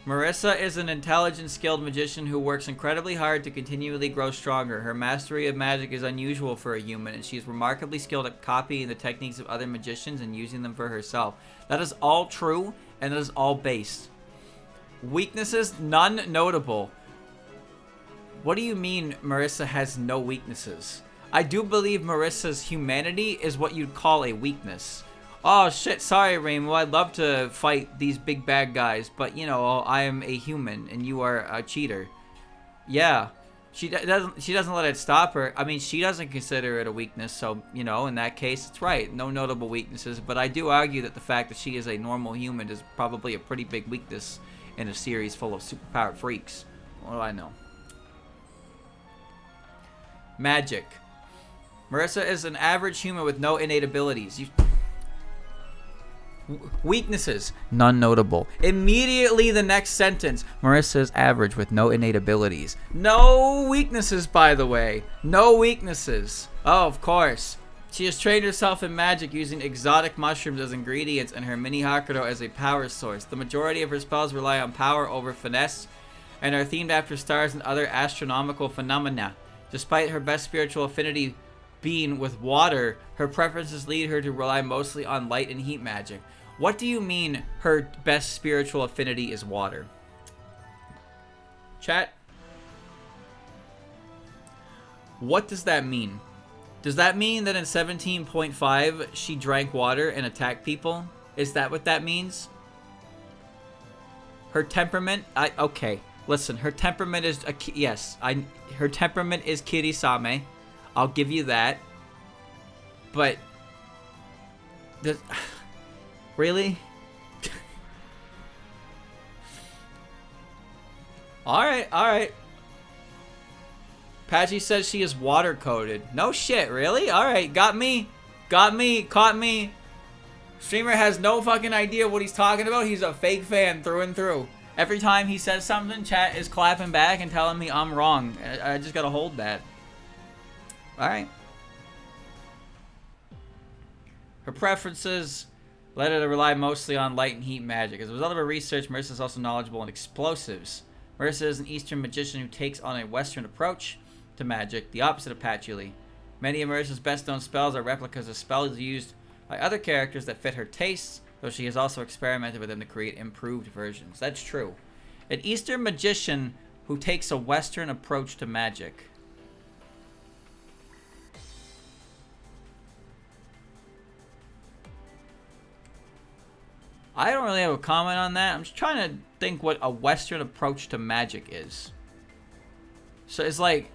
Marisa is an intelligent, skilled magician who works incredibly hard to continually grow stronger. Her mastery of magic is unusual for a human, and she is remarkably skilled at copying the techniques of other magicians and using them for herself. That is all true, and that is all based. Weaknesses, none notable. What do you mean Marisa has no weaknesses? I do believe Marissa's humanity is what you'd call a weakness. Oh shit, sorry Reimu, I'd love to fight these big bad guys, but you know, I am a human and you are a cheater. Yeah, she doesn't let it stop her. I mean, she doesn't consider it a weakness, so, you know, in that case, it's right. No notable weaknesses, but I do argue that the fact that she is a normal human is probably a pretty big weakness in a series full of superpowered freaks. What do I know? Magic. Marisa is an average human with no innate abilities. Weaknesses, none notable. Immediately the next sentence, Marisa is average with no innate abilities. No weaknesses, by the way. No weaknesses. Oh, of course. She has trained herself in magic using exotic mushrooms as ingredients and her mini Hakurei as a power source. The majority of her spells rely on power over finesse and are themed after stars and other astronomical phenomena. Despite her best spiritual affinity being with water, her preferences lead her to rely mostly on light and heat magic. What do you mean her best spiritual affinity is water? Chat? What does that mean? Does that mean that in 17.5 she drank water and attacked people? Is that what that means? Her temperament? Okay, listen, her temperament is... her temperament is Kirisame. I'll give you that. But... Really? Alright. Patchy says she is water-coated. No shit, really? Alright, got me, caught me. Streamer has no fucking idea what he's talking about. He's a fake fan through and through. Every time he says something, chat is clapping back and telling me I'm wrong. I just gotta hold that. Alright. Her preferences led her to rely mostly on light and heat magic. As a result of her research, Marisa is also knowledgeable in explosives. Marisa is an Eastern magician who takes on a Western approach to magic, the opposite of Patchouli. Many of Marisa's best-known spells are replicas of spells used by other characters that fit her tastes, though she has also experimented with them to create improved versions. That's true. An Eastern magician who takes a Western approach to magic. I don't really have a comment on that. I'm just trying to think what a Western approach to magic is. So it's like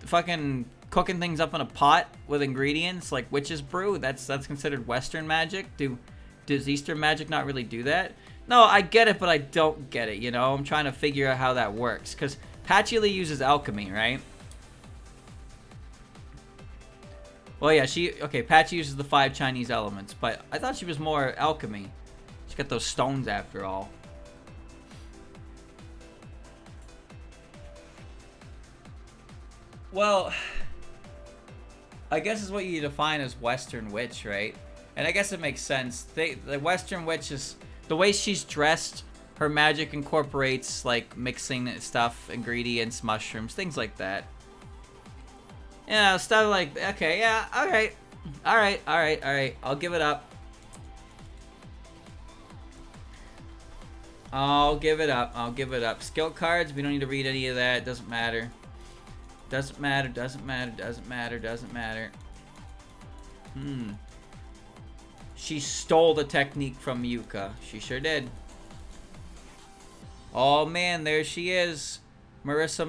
fucking cooking things up in a pot with ingredients like witch's brew. That's considered Western magic. Does Eastern magic not really do that? No, I get it, but I don't get it. You know, I'm trying to figure out how that works because Patchouli uses alchemy, right? Well, yeah, okay, Patchy uses the 5 Chinese elements, but I thought she was more alchemy. She's got those stones after all. Well, I guess is what you define as Western witch, right? And I guess it makes sense. The Western witch is the way she's dressed. Her magic incorporates like mixing stuff, ingredients, mushrooms, things like that. Yeah, stuff like, okay, yeah, alright. Alright. I'll give it up. I'll give it up. Skill cards, we don't need to read any of that. Doesn't matter. Doesn't matter. She stole the technique from Yuka. She sure did. Oh man, there she is. Marisa.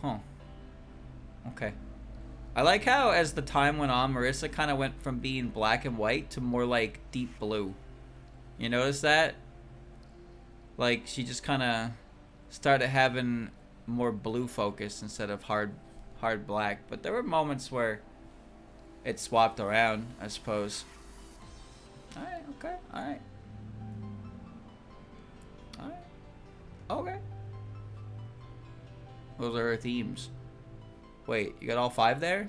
Huh. Okay. I like how as the time went on, Marisa kind of went from being black and white to more like deep blue. You notice that? Like she just kind of started having more blue focus instead of hard black. But there were moments where it swapped around, I suppose. Alright, okay, alright. Okay. Those are her themes. Wait, you got all 5 there?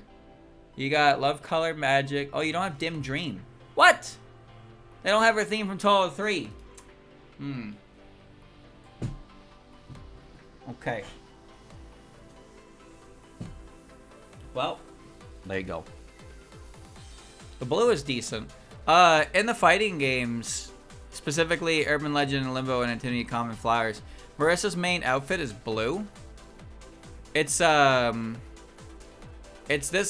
You got Love, Color, Magic. Oh, you don't have Dim Dream. What? They don't have her theme from Touhou 3. Okay. Well, there you go. The blue is decent. In the fighting games, specifically Urban Legend and Limbo and Infinity Common Flowers, Marisa's main outfit is blue. It's this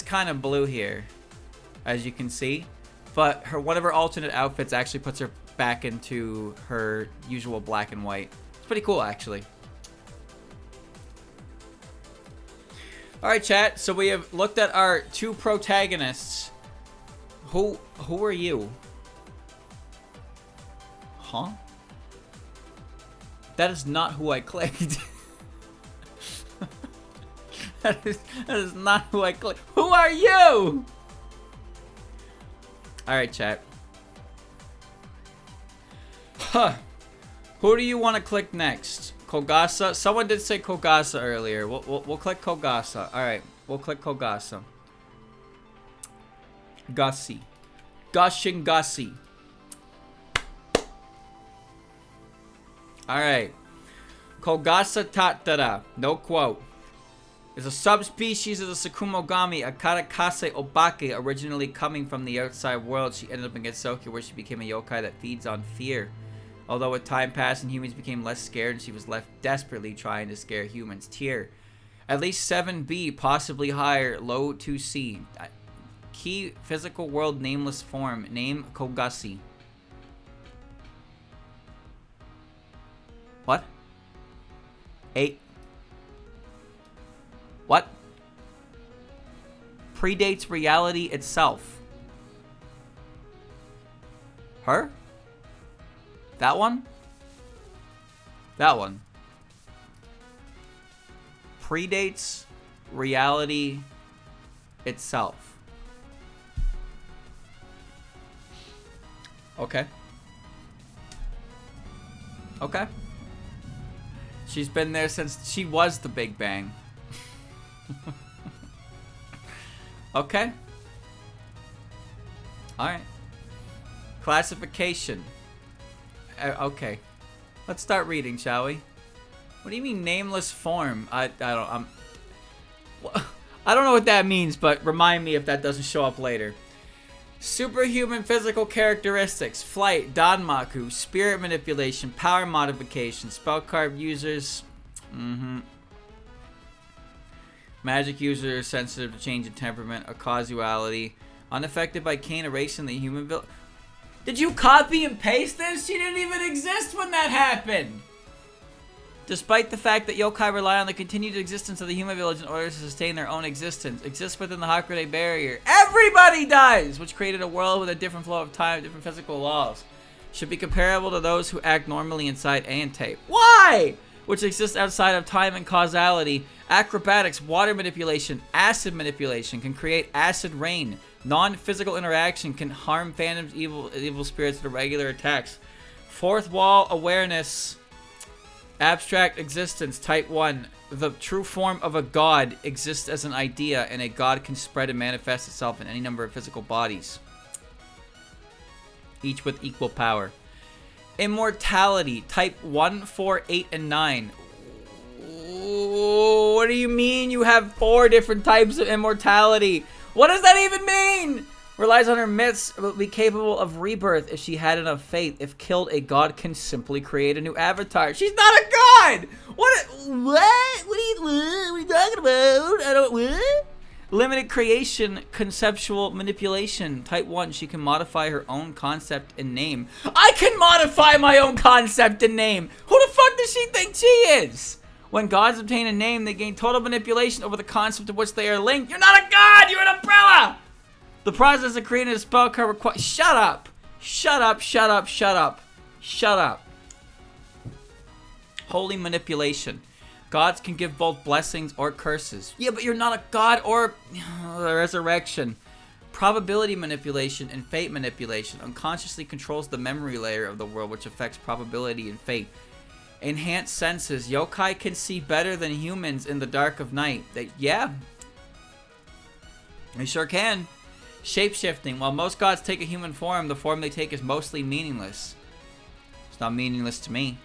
kind of blue here, as you can see. But one of her alternate outfits actually puts her back into her usual black and white. It's pretty cool, actually. Alright, chat. So we have looked at our 2 protagonists. Who are you? Huh? That is not who I clicked. That is not who I clicked. Who are you? Alright, chat. Huh. Who do you want to click next? Kogasa? Someone did say Kogasa earlier. We'll click Kogasa. Alright, we'll click Kogasa. Gussy. Gushin Gussy. Alright. Kogasa Tatara. No quote. Is a subspecies of the Sakumogami, a Karakase Obake, originally coming from the outside world. She ended up in Getsuki, where she became a yokai that feeds on fear. Although with time passed and humans became less scared, and she was left desperately trying to scare humans. Tier. At least 7B, possibly higher, low 2C. Key physical world nameless form. Name Kogussy. What? 8. What? Predates reality itself. Her? That one? That one. Predates reality itself. Okay. Okay. She's been there since she was the Big Bang. Okay. Alright. Classification. Okay. Let's start reading, shall we? What do you mean nameless form? I don't know what that means, but remind me if that doesn't show up later. Superhuman physical characteristics. Flight, Danmaku, spirit manipulation, power modification, spell card users. Magic user sensitive to change in temperament, a causality, unaffected by cane erasing the human village. Did you copy and paste this? She didn't even exist when that happened! Despite the fact that yokai rely on the continued existence of the human village in order to sustain their own existence, exists within the Hakurei barrier. Everybody dies! Which created a world with a different flow of time, different physical laws. Should be comparable to those who act normally inside Antape. Why? Which exists outside of time and causality, Acrobatics, water manipulation, acid manipulation, can create acid rain. Non-physical interaction can harm phantoms, evil spirits with regular attacks. Fourth wall awareness, abstract existence, type 1. The true form of a god exists as an idea, and a god can spread and manifest itself in any number of physical bodies, each with equal power. Immortality, type 1, 4, 8, and 9. Ooh, what do you mean you have 4 different types of immortality? What does that even mean? Relies on her myths, but be capable of rebirth if she had enough faith. If killed, a god can simply create a new avatar. She's not a god! What? What are you talking about? I don't, what? Limited creation, conceptual manipulation. Type 1, she can modify her own concept and name. I can modify my own concept and name! Who the fuck does she think she is? When gods obtain a name, they gain total manipulation over the concept of which they are linked. You're not a god! You're an umbrella! The process of creating a spell card requires... Shut up! Shut up, shut up, shut up. Shut up. Holy manipulation. Gods can give both blessings or curses. Yeah, but you're not a god or... the resurrection. Probability manipulation and fate manipulation unconsciously controls the memory layer of the world, which affects probability and fate. Enhanced senses. Yokai can see better than humans in the dark of night. Yeah. They sure can. Shape-shifting. While most gods take a human form, the form they take is mostly meaningless. It's not meaningless to me.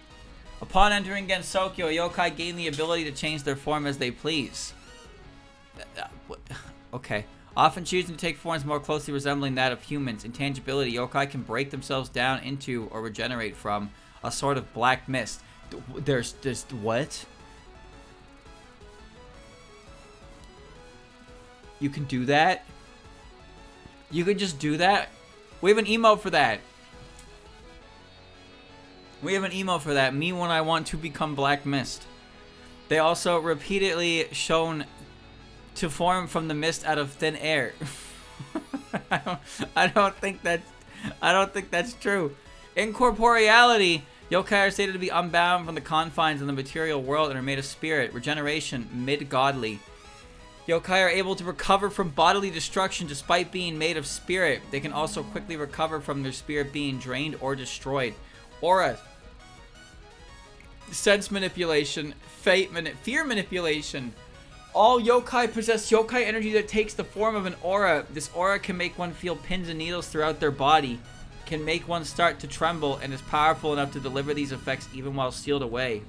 Upon entering Gensokyo, yokai gain the ability to change their form as they please. Okay. Often choosing to take forms more closely resembling that of humans. Intangibility. Yokai can break themselves down into or regenerate from a sort of black mist. There's what? You can do that? You could just do that? We have an emote for that. We have an emote for that. Me when I want to become Black Mist. They also repeatedly shown to form from the mist out of thin air. I don't think that's true. Incorporeality. Yokai are stated to be unbound from the confines of the material world and are made of spirit. Regeneration, mid-godly. Yokai are able to recover from bodily destruction despite being made of spirit. They can also quickly recover from their spirit being drained or destroyed. Aura. Sense manipulation, fear manipulation. All yokai possess yokai energy that takes the form of an aura. This aura can make one feel pins and needles throughout their body, can make one start to tremble, and is powerful enough to deliver these effects even while sealed away.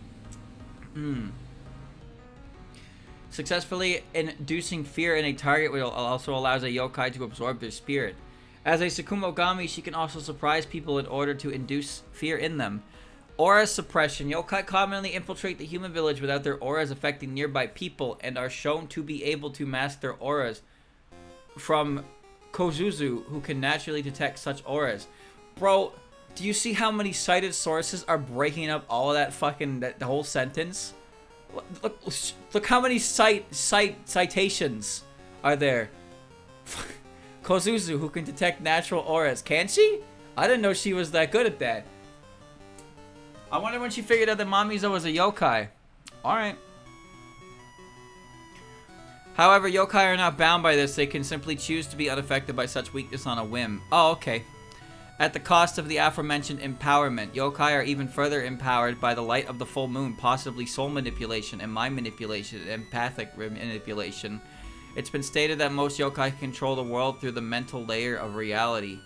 Successfully inducing fear in a target will also allows a yokai to absorb their spirit. As a Sakumogami, she can also surprise people in order to induce fear in them. Aura suppression. Yokai commonly infiltrate the human village without their auras affecting nearby people and are shown to be able to mask their auras from Kozuzu, who can naturally detect such auras. Bro, do you see how many cited sources are breaking up all of that fucking the whole sentence? Look how many citations are there. Kozuzu, who can detect natural auras. Can she? I didn't know she was that good at that. I wonder when she figured out that Mamizo was a yokai. Alright. However, yokai are not bound by this. They can simply choose to be unaffected by such weakness on a whim. Oh, okay. At the cost of the aforementioned empowerment, yokai are even further empowered by the light of the full moon, possibly soul manipulation and mind manipulation and empathic manipulation. It's been stated that most yokai control the world through the mental layer of reality,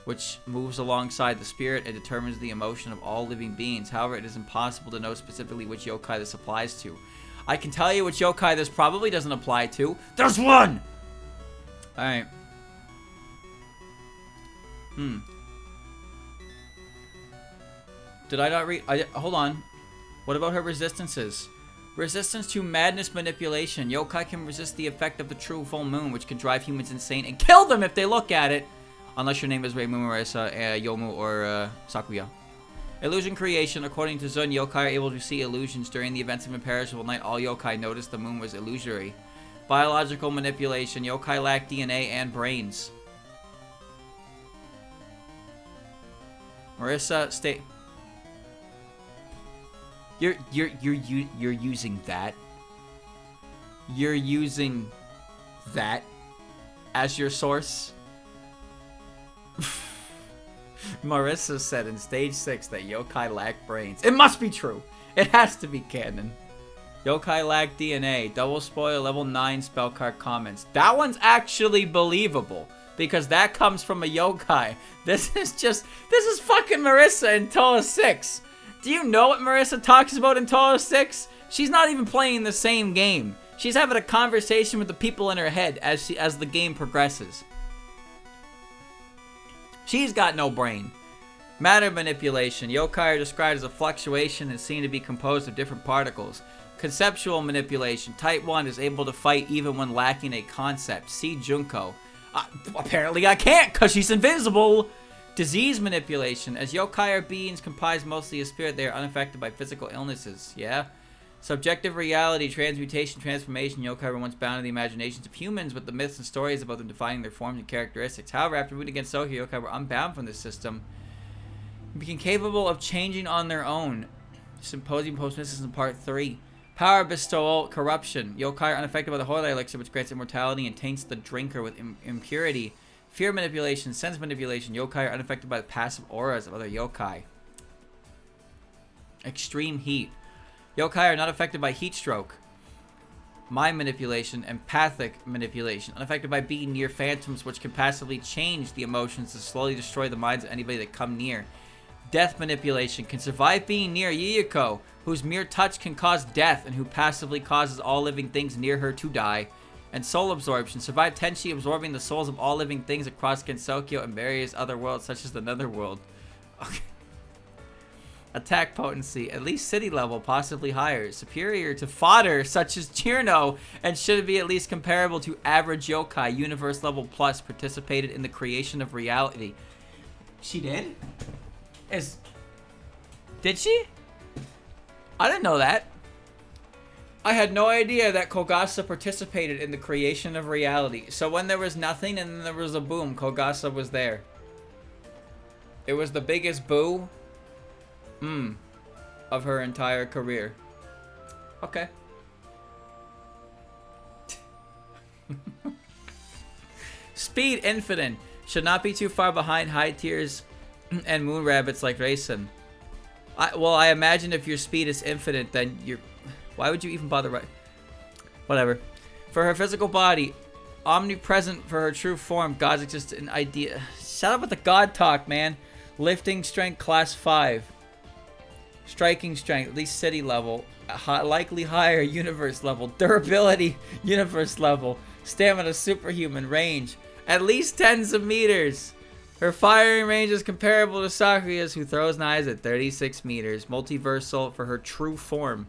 which moves alongside the spirit and determines the emotion of all living beings. However, it is impossible to know specifically which yokai this applies to. I can tell you which yokai this probably doesn't apply to. There's one! Alright. Did I not read? Hold on. What about her resistances? Resistance to madness manipulation. Yokai can resist the effect of the true full moon, which can drive humans insane and kill them if they look at it. Unless your name is Reimu, Marisa, Youmu, or Sakuya. Illusion creation. According to Zun, yokai are able to see illusions. During the events of Imperishable Night, all yokai noticed the moon was illusory. Biological manipulation. Yokai lack DNA and brains. Marisa, stay... You're using that. you're using that as your source? Marisa said in stage 6 that yokai lack brains. It must be true. It has to be canon. Yokai lack DNA. Double spoiler level 9 spell card comments. That one's actually believable because that comes from a yokai. This is fucking Marisa in Touhou 6. Do you know what Marisa talks about in Touhou 6? She's not even playing the same game. She's having a conversation with the people in her head as the game progresses. She's got no brain. Matter manipulation. Yokai are described as a fluctuation and seen to be composed of different particles. Conceptual manipulation. Type 1 is able to fight even when lacking a concept. See Junko. Apparently I can't because she's invisible. Disease manipulation. As yokai are beings comprised mostly of spirit, they are unaffected by physical illnesses. Yeah? Subjective reality, transmutation, transformation. Yokai were once bound in the imaginations of humans with the myths and stories about them defining their forms and characteristics. However, after rooting against Sohi, yokai were unbound from this system and became capable of changing on their own. Symposium Post-Mysticism Part 3. Power bestowal, corruption. Yokai are unaffected by the Holy Elixir, which grants immortality and taints the drinker with impurity. Fear manipulation, sense manipulation. Yokai are unaffected by the passive auras of other yokai. Extreme heat. Yokai are not affected by heat stroke. Mind manipulation, empathic manipulation. Unaffected by being near phantoms, which can passively change the emotions to slowly destroy the minds of anybody that come near. Death manipulation. Can survive being near Yuyuko, whose mere touch can cause death and who passively causes all living things near her to die. And soul absorption. Survive Tenshi absorbing the souls of all living things across Gensokyo and various other worlds, such as the Netherworld. Okay. Attack potency. At least city level, possibly higher. Superior to fodder, such as Cirno, and should be at least comparable to average yokai. Universe level plus. Participated in the creation of reality. She did? Did she? I didn't know that. I had no idea that Kogasa participated in the creation of reality. So when there was nothing and then there was a boom, Kogasa was there. It was the biggest boo of her entire career. Okay. Speed infinite. Should not be too far behind high tiers and moon rabbits like Raisin. Well, I imagine if your speed is infinite, then you're... Why would you even bother right? Whatever. For her physical body, omnipresent for her true form, God's exist an idea. Shut up with the God talk, man. Lifting strength, class 5. Striking strength, at least city level. Likely higher, universe level. Durability, universe level. Stamina, superhuman. Range, at least tens of meters. Her firing range is comparable to Sakuya's, who throws knives at 36 meters. Multiversal for her true form.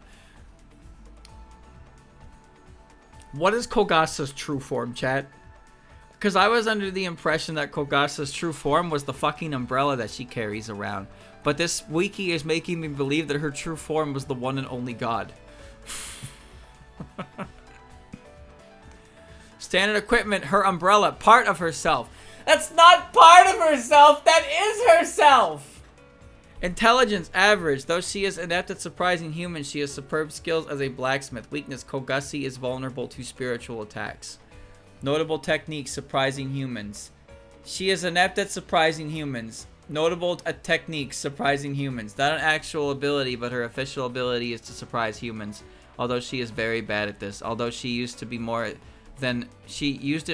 What is Kogasa's true form, chat? Because I was under the impression that Kogasa's true form was the fucking umbrella that she carries around. But this wiki is making me believe that her true form was the one and only God. Standard equipment, her umbrella, part of herself. That's not part of herself, that is herself! Intelligence, average. Though she is adept at surprising humans, she has superb skills as a blacksmith. Weakness, Kogussy is vulnerable to spiritual attacks. Notable techniques, surprising humans. She is adept at surprising humans. Notable techniques, surprising humans. Not an actual ability, but her official ability is to surprise humans. Although she is very bad at this. Although she used it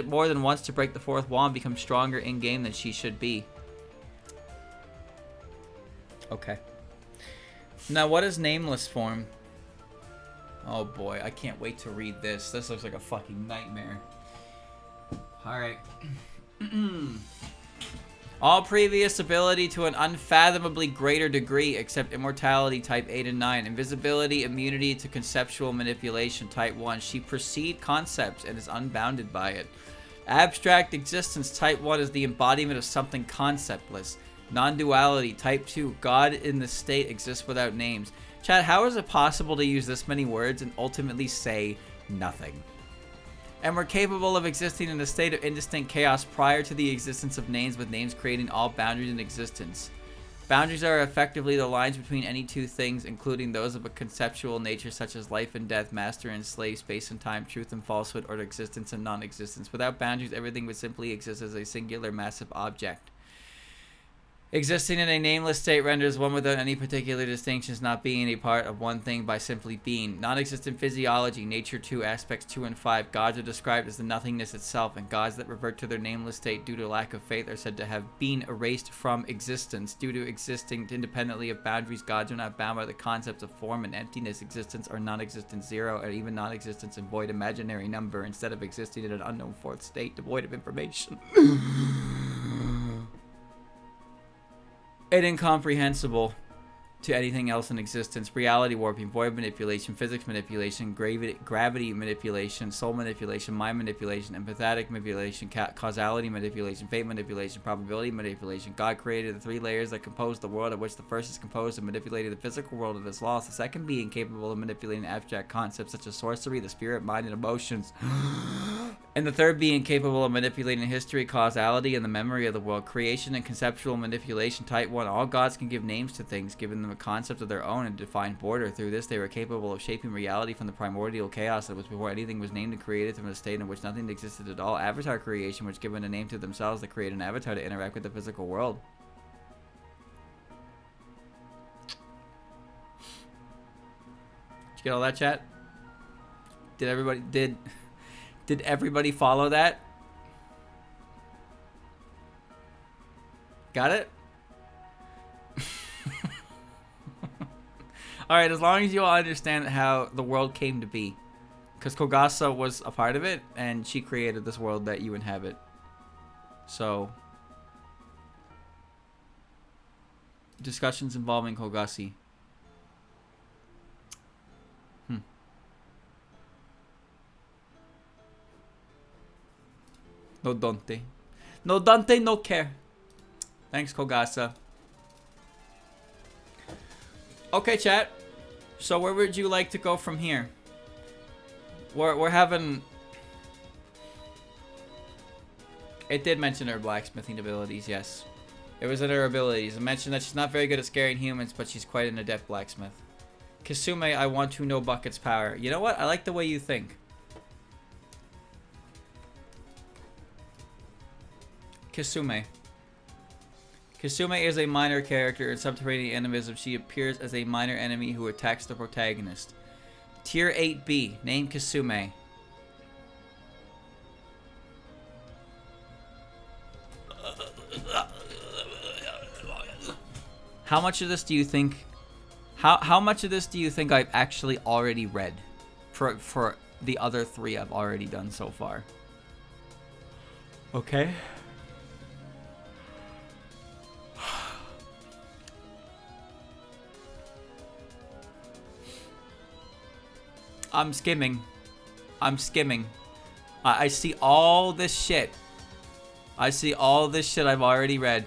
more than once to break the fourth wall and become stronger in-game than she should be. Okay. Now, what is nameless form? Oh boy, I can't wait to read this. This looks like a fucking nightmare. Alright. All previous ability to an unfathomably greater degree except immortality type 8 and 9. Invisibility, immunity to conceptual manipulation type 1. She perceived concepts and is unbounded by it. Abstract existence type 1 is the embodiment of something conceptless. Non-duality type 2. God in the state exists without names. Chat, how is it possible to use this many words and ultimately say nothing? And we're capable of existing in a state of indistinct chaos prior to the existence of names, with names creating all boundaries in existence. Boundaries are effectively the lines between any two things, including those of a conceptual nature such as life and death, master and slave, space and time, truth and falsehood, or existence and non-existence. Without boundaries, everything would simply exist as a singular massive object. Existing in a nameless state renders one without any particular distinctions not being a part of one thing by simply being. Non-existent physiology, nature 2, aspects 2 and 5. Gods are described as the nothingness itself, and gods that revert to their nameless state due to lack of faith are said to have been erased from existence. Due to existing independently of boundaries, gods are not bound by the concepts of form and emptiness, existence or non-existence, zero, or even non-existence and void imaginary number, instead of existing in an unknown fourth state devoid of information. And incomprehensible to anything else in existence. Reality warping, void manipulation, physics manipulation, gravity manipulation, soul manipulation, mind manipulation, empathetic manipulation, causality manipulation, fate manipulation, probability manipulation. God created the three layers that compose the world, of which the first is composed of manipulating the physical world of its laws, the second being capable of manipulating abstract concepts such as sorcery, the spirit, mind, and emotions, and the third being capable of manipulating history, causality, and the memory of the world. Creation and conceptual manipulation. Type 1. All gods can give names to things, giving them a concept of their own and defined border. Through this, they were capable of shaping reality from the primordial chaos that was before anything was named and created, from a state in which nothing existed at all. Avatar creation, which given a name to themselves, they create an avatar to interact with the physical world. Did you get all that, chat? Did everybody follow that? Got it? Alright, as long as you all understand how the world came to be. Because Kogasa was a part of it, and she created this world that you inhabit. So, discussions involving Kogussy. No Dante. No Dante, no care. Thanks, Kogasa. Okay, chat. So where would you like to go from here? We're having... It did mention her blacksmithing abilities, yes. It was in her abilities. It mentioned that she's not very good at scaring humans, but she's quite an adept blacksmith. Kisume, I want to know Bucket's power. You know what? I like the way you think. Kisume. Kisume is a minor character in Subterranean Animism. She appears as a minor enemy who attacks the protagonist. Tier 8B. Name Kisume. How much of this do you think... How much of this do you think I've actually already read? For the other three I've already done so far. Okay. I'm skimming. I'm skimming. I see all this shit. I see all this shit I've already read.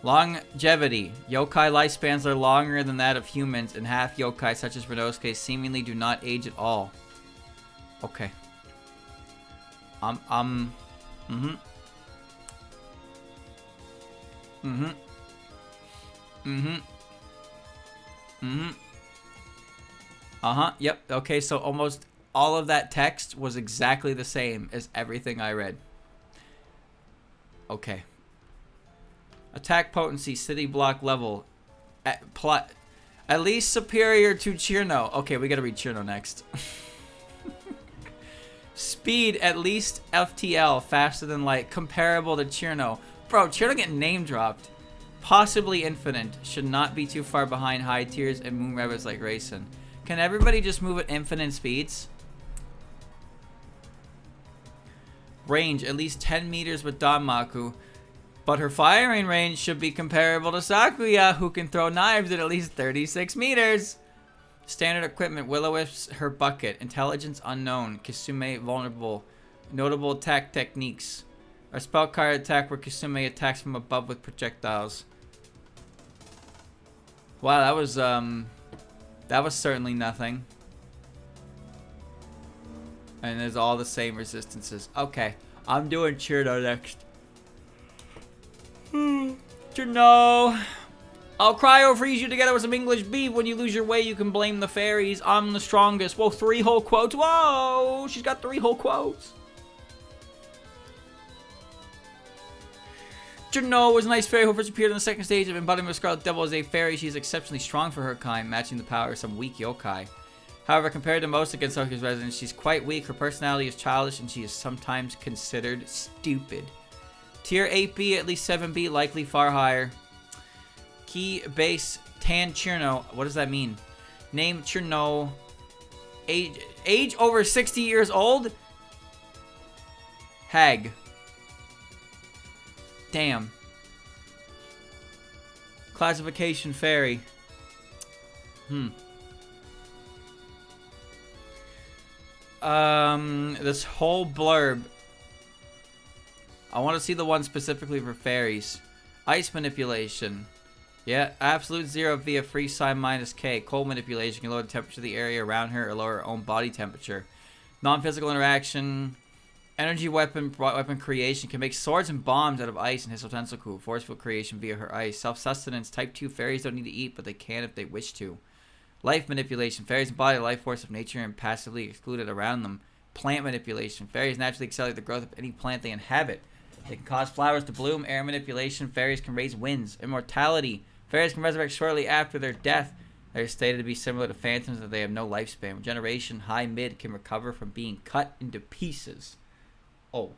Longevity. Yokai lifespans are longer than that of humans, and half yokai, such as Renosuke, seemingly do not age at all. Okay. Mm-hmm. Mm-hmm. Mm-hmm. Mm-hmm. Uh-huh. Yep. Okay, so almost all of that text was exactly the same as everything I read. Okay. Attack potency, city block level. At least superior to Cirno. Okay, we gotta read Cirno next. Speed, at least FTL, faster than light, comparable to Cirno. Bro, Cirno getting name dropped. Possibly infinite. Should not be too far behind high tiers and moon rabbits like Raisin. Can everybody just move at infinite speeds? Range, at least 10 meters with Danmaku. But her firing range should be comparable to Sakuya, who can throw knives at least 36 meters. Standard equipment, Will-O-Wisps, her bucket. Intelligence unknown. Kisume vulnerable. Notable attack techniques. A spell card attack where Kisume attacks from above with projectiles. Wow, that was certainly nothing. And there's all the same resistances. Okay, I'm doing Cirno next. No. I'll cryo freeze you together with some English beef. When you lose your way, you can blame the fairies. I'm the strongest. Whoa, 3 whole quotes. Whoa, she's got 3 whole quotes. Cirno was a nice fairy who first appeared on the second stage of Embodiment of Scarlet Devil as a fairy. She is exceptionally strong for her kind, matching the power of some weak yokai. However, compared to most against Tokyo's residents, she's quite weak. Her personality is childish, and she is sometimes considered stupid. Tier 8B, at least 7B, likely far higher. Key base Tan Cirno. What does that mean? Name Cirno. Age over 60 years old? Hag. Damn. Classification fairy. This whole blurb. I want to see the one specifically for fairies. Ice manipulation. Yeah, absolute 0 via freeze sign -K. Cold manipulation can lower the temperature of the area around her or lower her own body temperature. Non-physical interaction. Energy weapon creation can make swords and bombs out of ice and his utensil. Forceful creation via her ice. Self-sustenance. Type 2 fairies don't need to eat, but they can if they wish to. Life manipulation. Fairies embody the life force of nature and passively excluded around them. Plant manipulation. Fairies naturally accelerate the growth of any plant they inhabit. They can cause flowers to bloom. Air manipulation. Fairies can raise winds. Immortality. Fairies can resurrect shortly after their death. They are stated to be similar to phantoms that they have no lifespan. Regeneration. High mid can recover from being cut into pieces. Oh.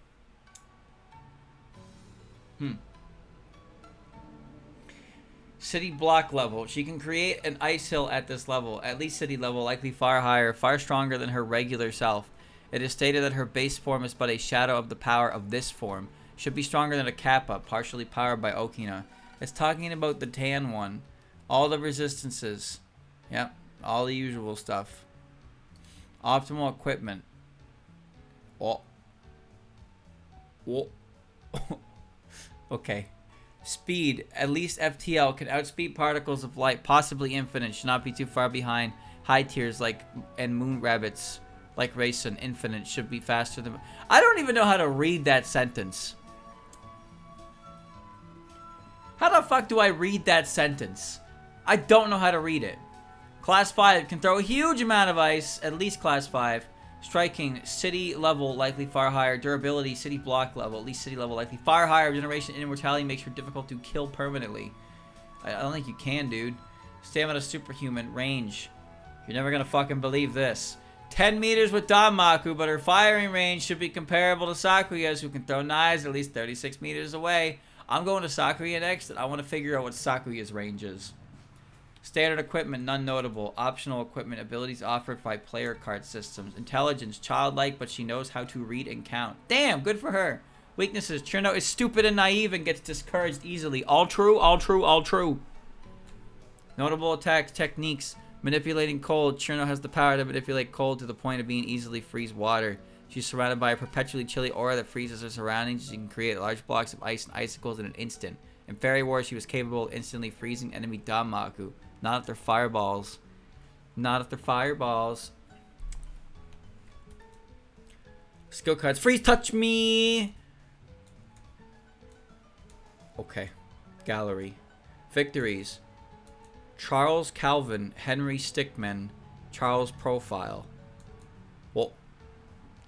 City block level. She can create an ice hill at this level. At least city level, likely far higher, far stronger than her regular self. It is stated that her base form is but a shadow of the power of this form. Should be stronger than a Kappa, partially powered by Okina. It's talking about the tan one. All the resistances. Yep. All the usual stuff. Optimal equipment. Oh. Okay. Speed. At least FTL can outspeed particles of light, possibly infinite. Should not be too far behind high tiers like and moon rabbits like Raisin. Infinite should be faster than. I don't even know how to read that sentence. How the fuck do I read that sentence? I don't know how to read it. Class 5 can throw a huge amount of ice, at least class 5. Striking, city level, likely far higher. Durability, city block level, at least city level, likely far higher. Regeneration and immortality makes her difficult to kill permanently. I don't think you can, dude. Stamina superhuman. Range. You're never gonna fucking believe this. 10 meters with Danmaku, but her firing range should be comparable to Sakuya's, who can throw knives at least 36 meters away. I'm going to Sakuya next, and I want to figure out what Sakuya's range is. Standard equipment, none notable. Optional equipment, abilities offered by player card systems. Intelligence, childlike, but she knows how to read and count. Damn, good for her. Weaknesses, Cirno is stupid and naive and gets discouraged easily. All true, all true, all true. Notable attack techniques. Manipulating cold. Cirno has the power to manipulate cold to the point of being easily freeze water. She's surrounded by a perpetually chilly aura that freezes her surroundings. She can create large blocks of ice and icicles in an instant. In Fairy War, she was capable of instantly freezing enemy Danmaku. Not if they're fireballs. Not if they're fireballs. Skill cards. Freeze touch me! Okay. Gallery. Victories. Charles Calvin. Henry Stickman. Charles Profile. Well.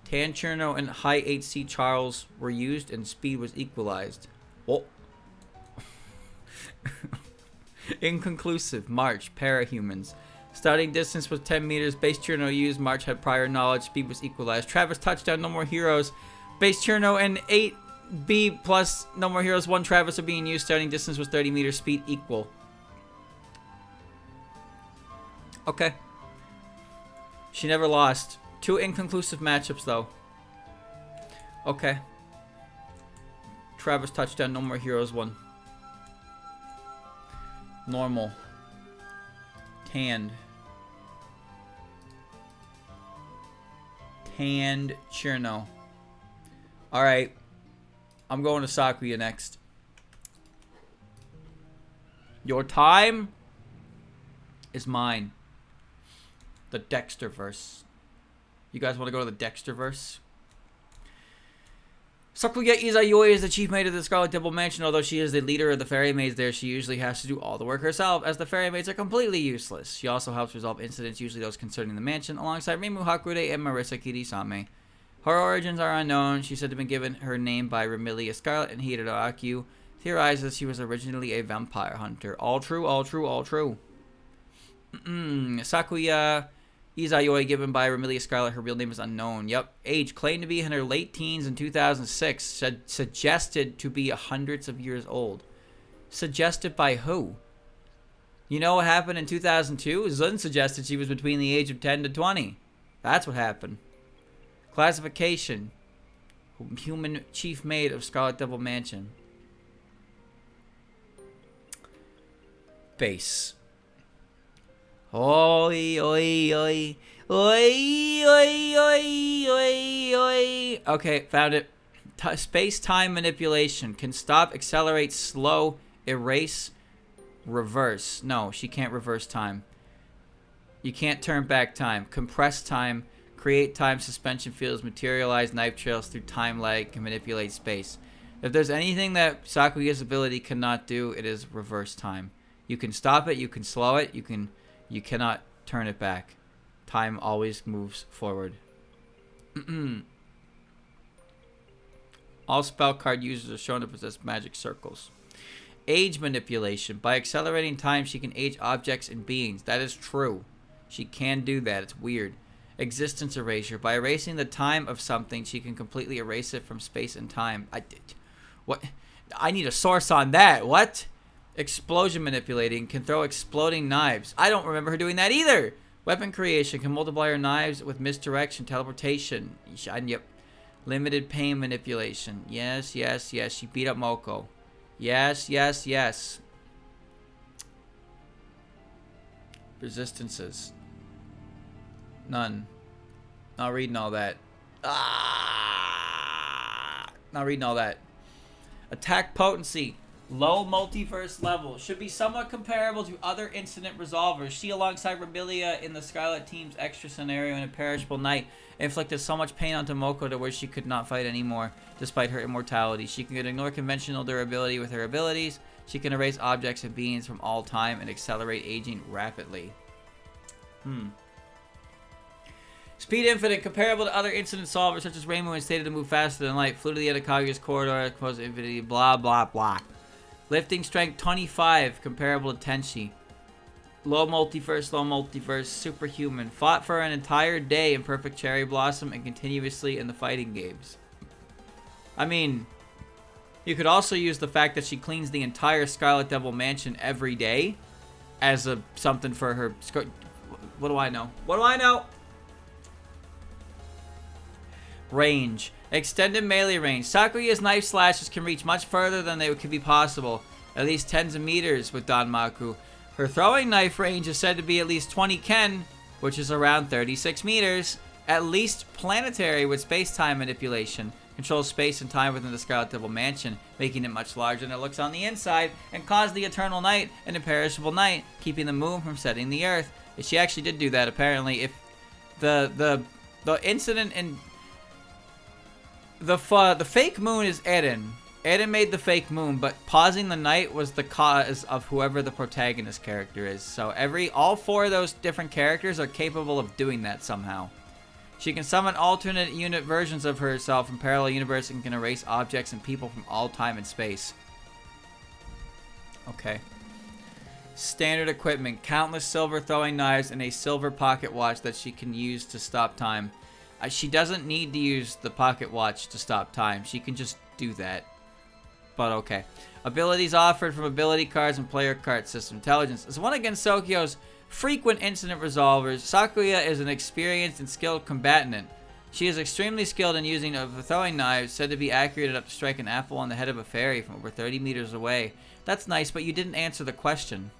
Tan Cirno and High 8C Charles were used and speed was equalized. Well. Inconclusive. March. Parahumans. Starting distance was 10 meters. Base Cirno used. March had prior knowledge. Speed was equalized. Travis touchdown. No more heroes. Base Cirno and 8B plus no more heroes. 1 Travis are being used. Starting distance was 30 meters. Speed equal. Okay. She never lost. 2 inconclusive matchups though. Okay. Travis touchdown. No more heroes. 1. Normal. Tanned. Tanned Cirno. Alright. I'm going to Sakuya next. Your time is mine. The Dexterverse. You guys want to go to the Dexterverse? Sakuya Izayoi is the chief maid of the Scarlet Temple Mansion. Although she is the leader of the fairy maids there, she usually has to do all the work herself, as the fairy maids are completely useless. She also helps resolve incidents, usually those concerning the mansion, alongside Reimu Hakurei and Marisa Kirisame. Her origins are unknown. She's said to have been given her name by Remilia Scarlet, and Hieda Akyuu theorizes she was originally a vampire hunter. All true, all true, all true. Sakuya Izayoi, given by Remilia Scarlet. Her real name is unknown. Yep. Age, claimed to be in her late teens in 2006. Suggested to be hundreds of years old. Suggested by who? You know what happened in 2002? Zun suggested she was between the age of 10 to 20. That's what happened. Classification. Human chief maid of Scarlet Devil Mansion. Base. Oi, oi, oi. Oi, oi, oi, oi, oi. Okay, found it. Space-time manipulation. Can stop, accelerate, slow, erase, reverse. No, she can't reverse time. You can't turn back time. Compress time. Create time suspension fields, materialize knife trails through time lag, can manipulate space. If there's anything that Sakuya's ability cannot do, it is reverse time. You can stop it, you can slow it, you cannot turn it back. Time always moves forward. All spell card users are shown to possess magic circles. Age manipulation. By accelerating time, she can age objects and beings. That is true. She can do that. It's weird. Existence erasure. By erasing the time of something, she can completely erase it from space and time. What? I need a source on that. What? Explosion manipulating. Can throw exploding knives. I don't remember her doing that either. Weapon creation. Can multiply her knives with misdirection. Teleportation. Yep. Limited pain manipulation. Yes, yes, yes. She beat up Moko. Yes, yes, yes. Resistances. None. Not reading all that. Not reading all that. Attack potency. Low multiverse level. Should be somewhat comparable to other incident resolvers. She, alongside Remilia in the Scarlet Team's extra scenario in Imperishable Night, inflicted so much pain onto Moko to where she could not fight anymore, despite her immortality. She can ignore conventional durability with her abilities. She can erase objects and beings from all time and accelerate aging rapidly. Speed infinite, comparable to other incident solvers such as Reimu, and stated to move faster than light. Flew to the end of Kaguya's corridor, close infinity, blah, blah, blah. Lifting strength 25, comparable to Tenshi. Low multiverse, superhuman. Fought for an entire day in Perfect Cherry Blossom and continuously in the fighting games. I mean, you could also use the fact that she cleans the entire Scarlet Devil Mansion every day as something for her. What do I know? What do I know? Range. Extended melee range. Sakuya's knife slashes can reach much further than they could be possible. At least tens of meters with Danmaku. Her throwing knife range is said to be at least 20 ken, which is around 36 meters. At least planetary with space-time manipulation. Controls space and time within the Scarlet Devil Mansion, making it much larger than it looks on the inside, and caused the eternal night and imperishable night, keeping the moon from setting the earth. If she actually did do that, apparently. If the incident in the fake moon is Eren. Eren made the fake moon, but pausing the night was the cause of whoever the protagonist character is. So all four of those different characters are capable of doing that somehow. She can summon alternate unit versions of herself from parallel universe and can erase objects and people from all time and space. Okay. Standard equipment. Countless silver throwing knives and a silver pocket watch that she can use to stop time. She doesn't need to use the pocket watch to stop time. She can just do that. But okay. Abilities offered from ability cards and player card system. Intelligence. As one against Sokyo's frequent incident resolvers, Sakuya is an experienced and skilled combatant. She is extremely skilled in using of the throwing knives, said to be accurate enough to strike an apple on the head of a fairy from over 30 meters away. That's nice, but you didn't answer the question.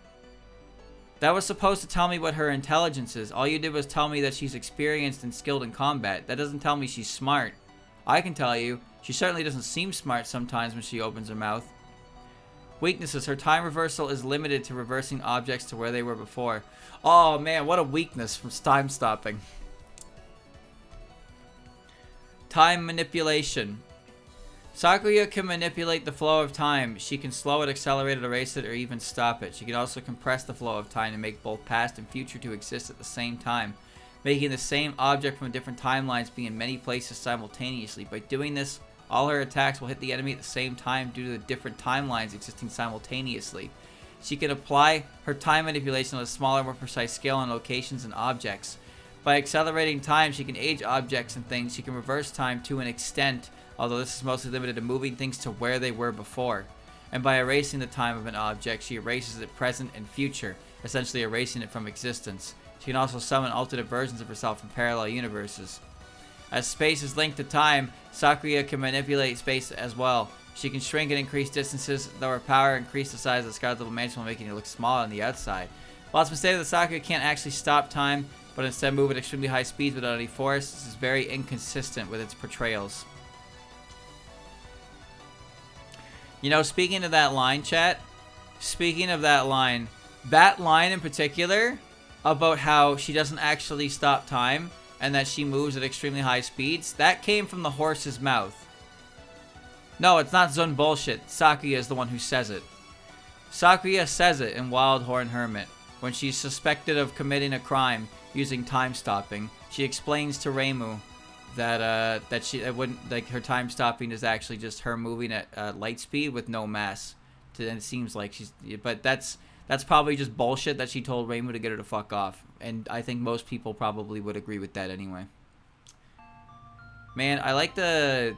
That was supposed to tell me what her intelligence is. All you did was tell me that she's experienced and skilled in combat. That doesn't tell me she's smart. I can tell you, she certainly doesn't seem smart sometimes when she opens her mouth. Weaknesses. Her time reversal is limited to reversing objects to where they were before. Oh man, what a weakness from time stopping. Time manipulation. Sakuya can manipulate the flow of time. She can slow it, accelerate it, erase it, or even stop it. She can also compress the flow of time to make both past and future to exist at the same time, making the same object from different timelines be in many places simultaneously. By doing this, all her attacks will hit the enemy at the same time due to the different timelines existing simultaneously. She can apply her time manipulation on a smaller, more precise scale on locations and objects. By accelerating time, she can age objects and things. She can reverse time to an extent, although this is mostly limited to moving things to where they were before. And by erasing the time of an object, she erases it present and future, essentially erasing it from existence. She can also summon alternate versions of herself from parallel universes. As space is linked to time, Sakuya can manipulate space as well. She can shrink and increase distances, though her power increase the size of the Scarlet Double Mansion while making it look small on the outside. While it's been stated that Sakuya can't actually stop time, but instead move at extremely high speeds without any force, this is very inconsistent with its portrayals. You know, speaking of that line, chat, that line in particular, about how she doesn't actually stop time, and that she moves at extremely high speeds, that came from the horse's mouth. No, it's not Zun bullshit. Sakuya is the one who says it. Sakuya says it in Wild Horn Hermit. When she's suspected of committing a crime using time stopping, she explains to Reimu that her time stopping is actually just her moving at light speed with no mass. And it seems like but that's probably just bullshit that she told Reimu to get her to fuck off. And I think most people probably would agree with that anyway. Man, I like the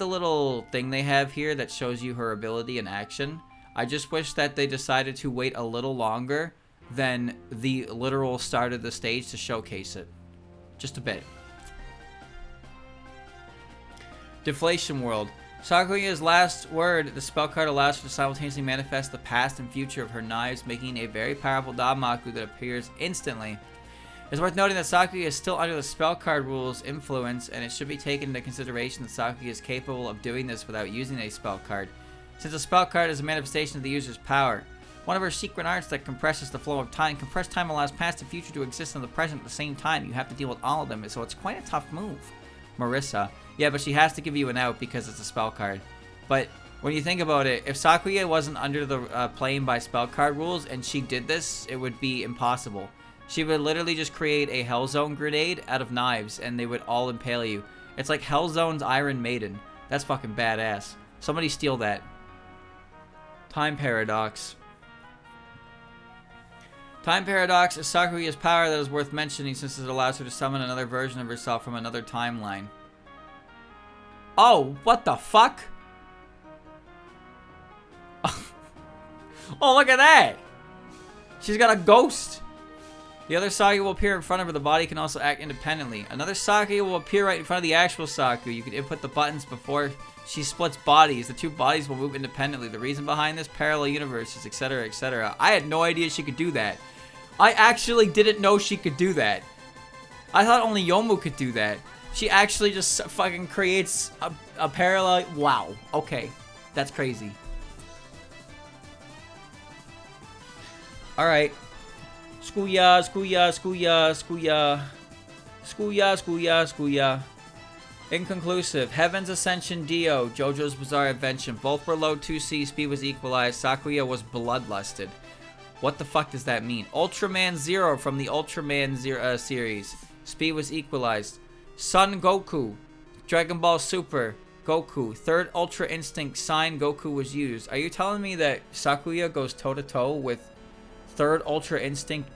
little thing they have here that shows you her ability in action. I just wish that they decided to wait a little longer than the literal start of the stage to showcase it. Just a bit. Deflation World. Sakuya's last word, the spell card allows her to simultaneously manifest the past and future of her knives, making a very powerful Danmaku that appears instantly. It's worth noting that Sakuya is still under the spell card rule's influence, and it should be taken into consideration that Sakuya is capable of doing this without using a spell card, since a spell card is a manifestation of the user's power. One of her secret arts that compresses the flow of time. Compressed time allows past and future to exist in the present at the same time. You have to deal with all of them, so it's quite a tough move. Marisa. Yeah, but she has to give you an out because it's a spell card. But when you think about it, if Sakuya wasn't under the playing by spell card rules and she did this, it would be impossible. She would literally just create a Hellzone grenade out of knives and they would all impale you. It's like Hellzone's Iron Maiden. That's fucking badass. Somebody steal that. Time Paradox. Time Paradox is Sakuya's power that is worth mentioning since it allows her to summon another version of herself from another timeline. Oh, what the fuck? Oh, look at that! She's got a ghost! The other Sakuya will appear in front of her. The body can also act independently. Another Sakuya will appear right in front of the actual Sakuya. You can input the buttons before she splits bodies. The two bodies will move independently. The reason behind this? Parallel universes, etc., etc. I had no idea she could do that. I actually didn't know she could do that. I thought only Youmu could do that. She actually just fucking creates a parallel... Wow. Okay. That's crazy. Alright. Sakuya, Sakuya, Sakuya, Sakuya. Sakuya, Sakuya, Sakuya. Inconclusive. Heaven's Ascension Dio. JoJo's Bizarre Adventure. Both were low 2C. Speed was equalized. Sakuya was bloodlusted. What the fuck does that mean? Ultraman Zero from the Ultraman Zero series. Speed was equalized. Son Goku. Dragon Ball Super. Goku. Third Ultra Instinct Sign Goku was used. Are you telling me that Sakuya goes toe-to-toe with Third Ultra Instinct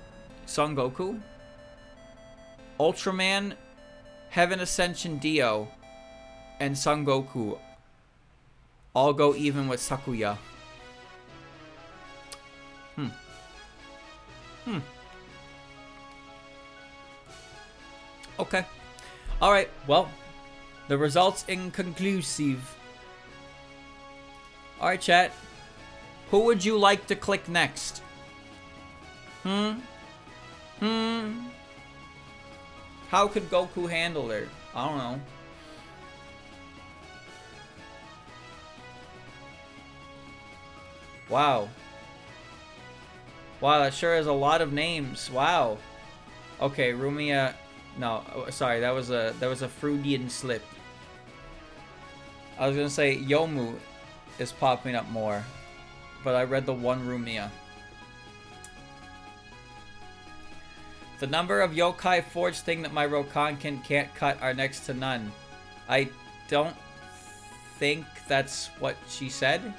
Son Goku? Ultraman, Heaven Ascension Dio, and Son Goku all go even with Sakuya. Okay. Alright, well, the results inconclusive. Alright, chat. Who would you like to click next? How could Goku handle her? I don't know. Wow. Wow, that sure is a lot of names. Wow. Okay, Rumia. No, sorry, that was a Freudian slip. I was gonna say Youmu is popping up more, but I read the one Rumia. The number of yokai forged thing that my Rokanken can't cut are next to none. I don't think that's what she said.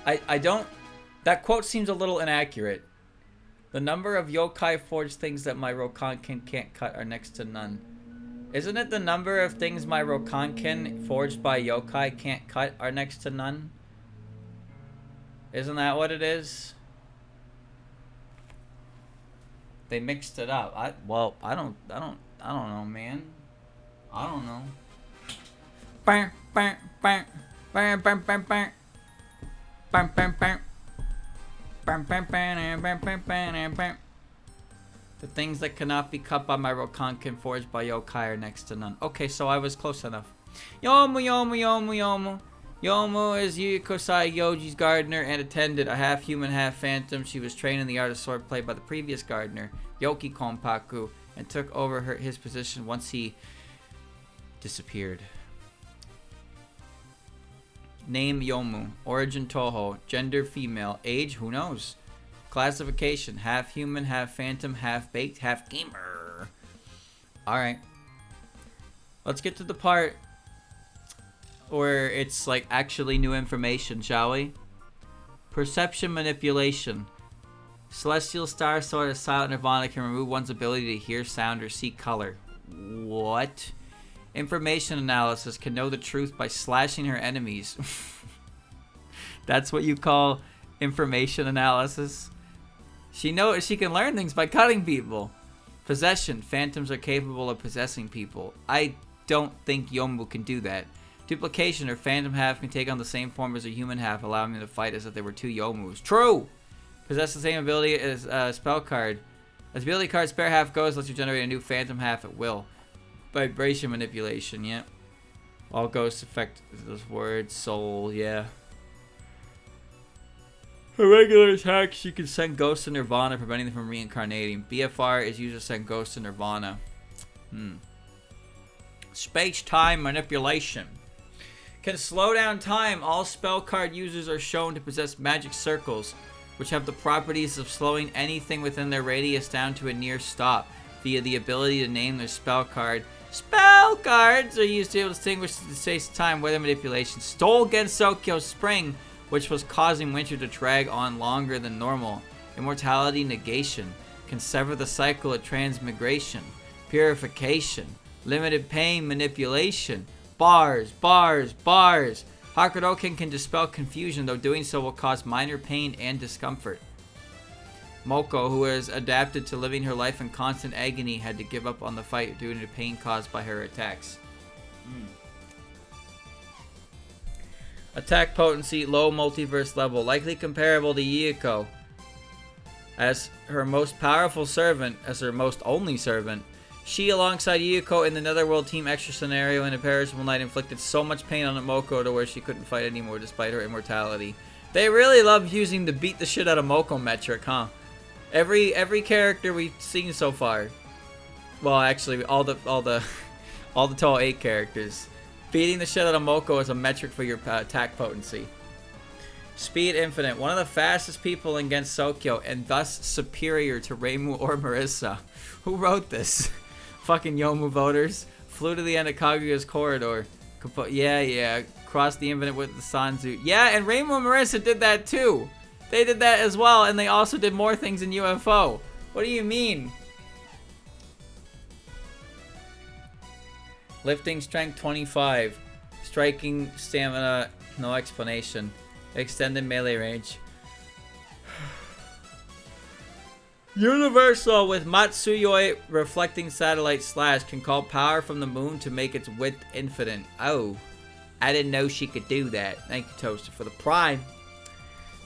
I don't... That quote seems a little inaccurate. The number of yokai forged things that my Rokanken can't cut are next to none. Isn't it the number of things my Rokanken forged by yokai can't cut are next to none? Isn't that what it is? They mixed it up. I don't know, man. I don't know. The things that cannot be cut by my Rokanken forged by yokai are next to none. Okay, so I was close enough. Youmu. Youmu is Yukosai Yoji's gardener and attendant, a half-human, half-phantom. She was trained in the art of swordplay by the previous gardener, Youmu Konpaku, and took over his position once he disappeared. Name Youmu. Origin Touhou. Gender female. Age who knows. Classification half-human, half-phantom, half-baked, half-gamer. Alright. Let's get to the part where it's like actually new information, shall we? Perception manipulation. Celestial Star Sword of Silent Nirvana can remove one's ability to hear sound or see color. What? Information analysis can know the truth by slashing her enemies. That's what you call information analysis? She knows she can learn things by cutting people. Possession. Phantoms are capable of possessing people. I don't think Youmu can do that. Duplication. Her phantom half can take on the same form as a human half, allowing them to fight as if they were two Youmus. True! Possess the same ability as a spell card. As ability card spare half goes, lets you generate a new phantom half at will. Vibration manipulation, yeah. All ghosts affect those words. Soul, yeah. For regular attacks, she can send ghosts to Nirvana, preventing them from reincarnating. BFR is used to send ghosts to Nirvana. Space-time manipulation. Can slow down time. All spell card users are shown to possess magic circles, which have the properties of slowing anything within their radius down to a near stop via the ability to name their spell card. Spell cards are used to be able to distinguish the space-time weather manipulation. Stole Gensokyo's spring, which was causing winter to drag on longer than normal. Immortality negation. Can sever the cycle of transmigration. Purification. Limited pain manipulation. Bars. Hakuroken can dispel confusion, though doing so will cause minor pain and discomfort. Moko, who has adapted to living her life in constant agony, had to give up on the fight due to pain caused by her attacks. Attack potency, low multiverse level, likely comparable to Yuko. As her most powerful servant, as her most only servant, she, alongside Yuko in the Netherworld Team Extra scenario in A Perishable Night, inflicted so much pain on Moko to where she couldn't fight anymore despite her immortality. They really love using the beat the shit out of Moko metric, huh? Every character we've seen so far. Well, actually, all the Touhou 8 characters. Beating the shit out of Moko is a metric for your attack potency. Speed infinite. One of the fastest people against Sokyo, and thus superior to Reimu or Marisa. Who wrote this? Fucking Youmu voters. Flew to the end of Kaguya's corridor. Yeah. Crossed the infinite with the Sanzu. Yeah, and Reimu and Marisa did that too. They did that as well, and they also did more things in UFO. What do you mean? Lifting strength 25. Striking stamina, no explanation. Extended melee range. Universal with Matsuyoi reflecting satellite slash can call power from the moon to make its width infinite. Oh, I didn't know she could do that. Thank you, Toaster, for the prime.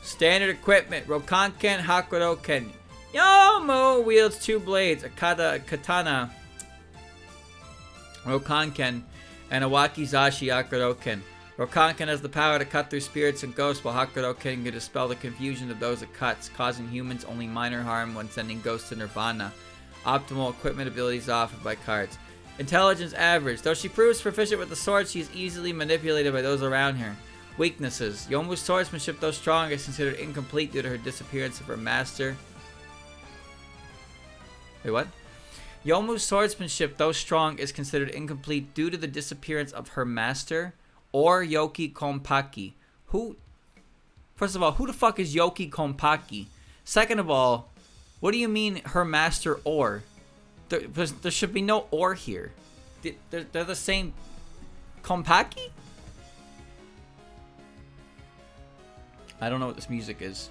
Standard equipment. Rokanken, Hakuroken. Youmu wields 2 blades, a katana, Rokanken, and a wakizashi Hakuroken. Rokanken has the power to cut through spirits and ghosts, while Hakuroken can dispel the confusion of those it cuts, causing humans only minor harm when sending ghosts to Nirvana. Optimal equipment abilities offered by cards. Intelligence average. Though she proves proficient with the sword, she is easily manipulated by those around her. Weaknesses. Youmu's swordsmanship, though strong, is considered incomplete due to her disappearance of her master. Wait, what? Youmu's swordsmanship, though strong, is considered incomplete due to the disappearance of her master, or Youmu Konpaku. First of all, who the fuck is Youmu Konpaku? Second of all, what do you mean her master or? There should be no or here. They're the same. Konpaku? I don't know what this music is.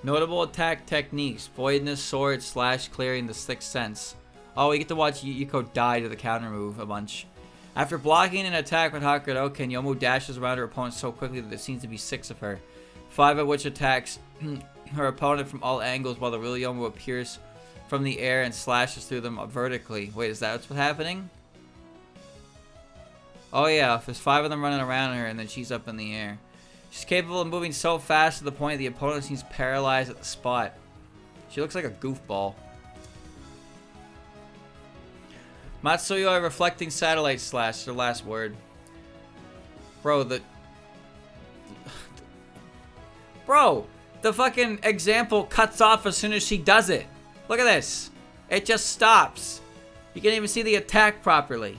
Notable attack techniques. Voidness, sword, slash, clearing, the sixth sense. Oh, we get to watch Yuko die to the counter move a bunch. After blocking an attack with Hakuroken, Youmu dashes around her opponent so quickly that there seems to be 6 of her. 5 of which attacks her opponent from all angles while the real Youmu appears from the air and slashes through them vertically. Wait, is that what's happening? Oh yeah, there's 5 of them running around her and then she's up in the air. She's capable of moving so fast to the point that the opponent seems paralyzed at the spot. She looks like a goofball. Matsuyoi reflecting satellite slash, their last word. Bro, the fucking example cuts off as soon as she does it. Look at this. It just stops. You can't even see the attack properly.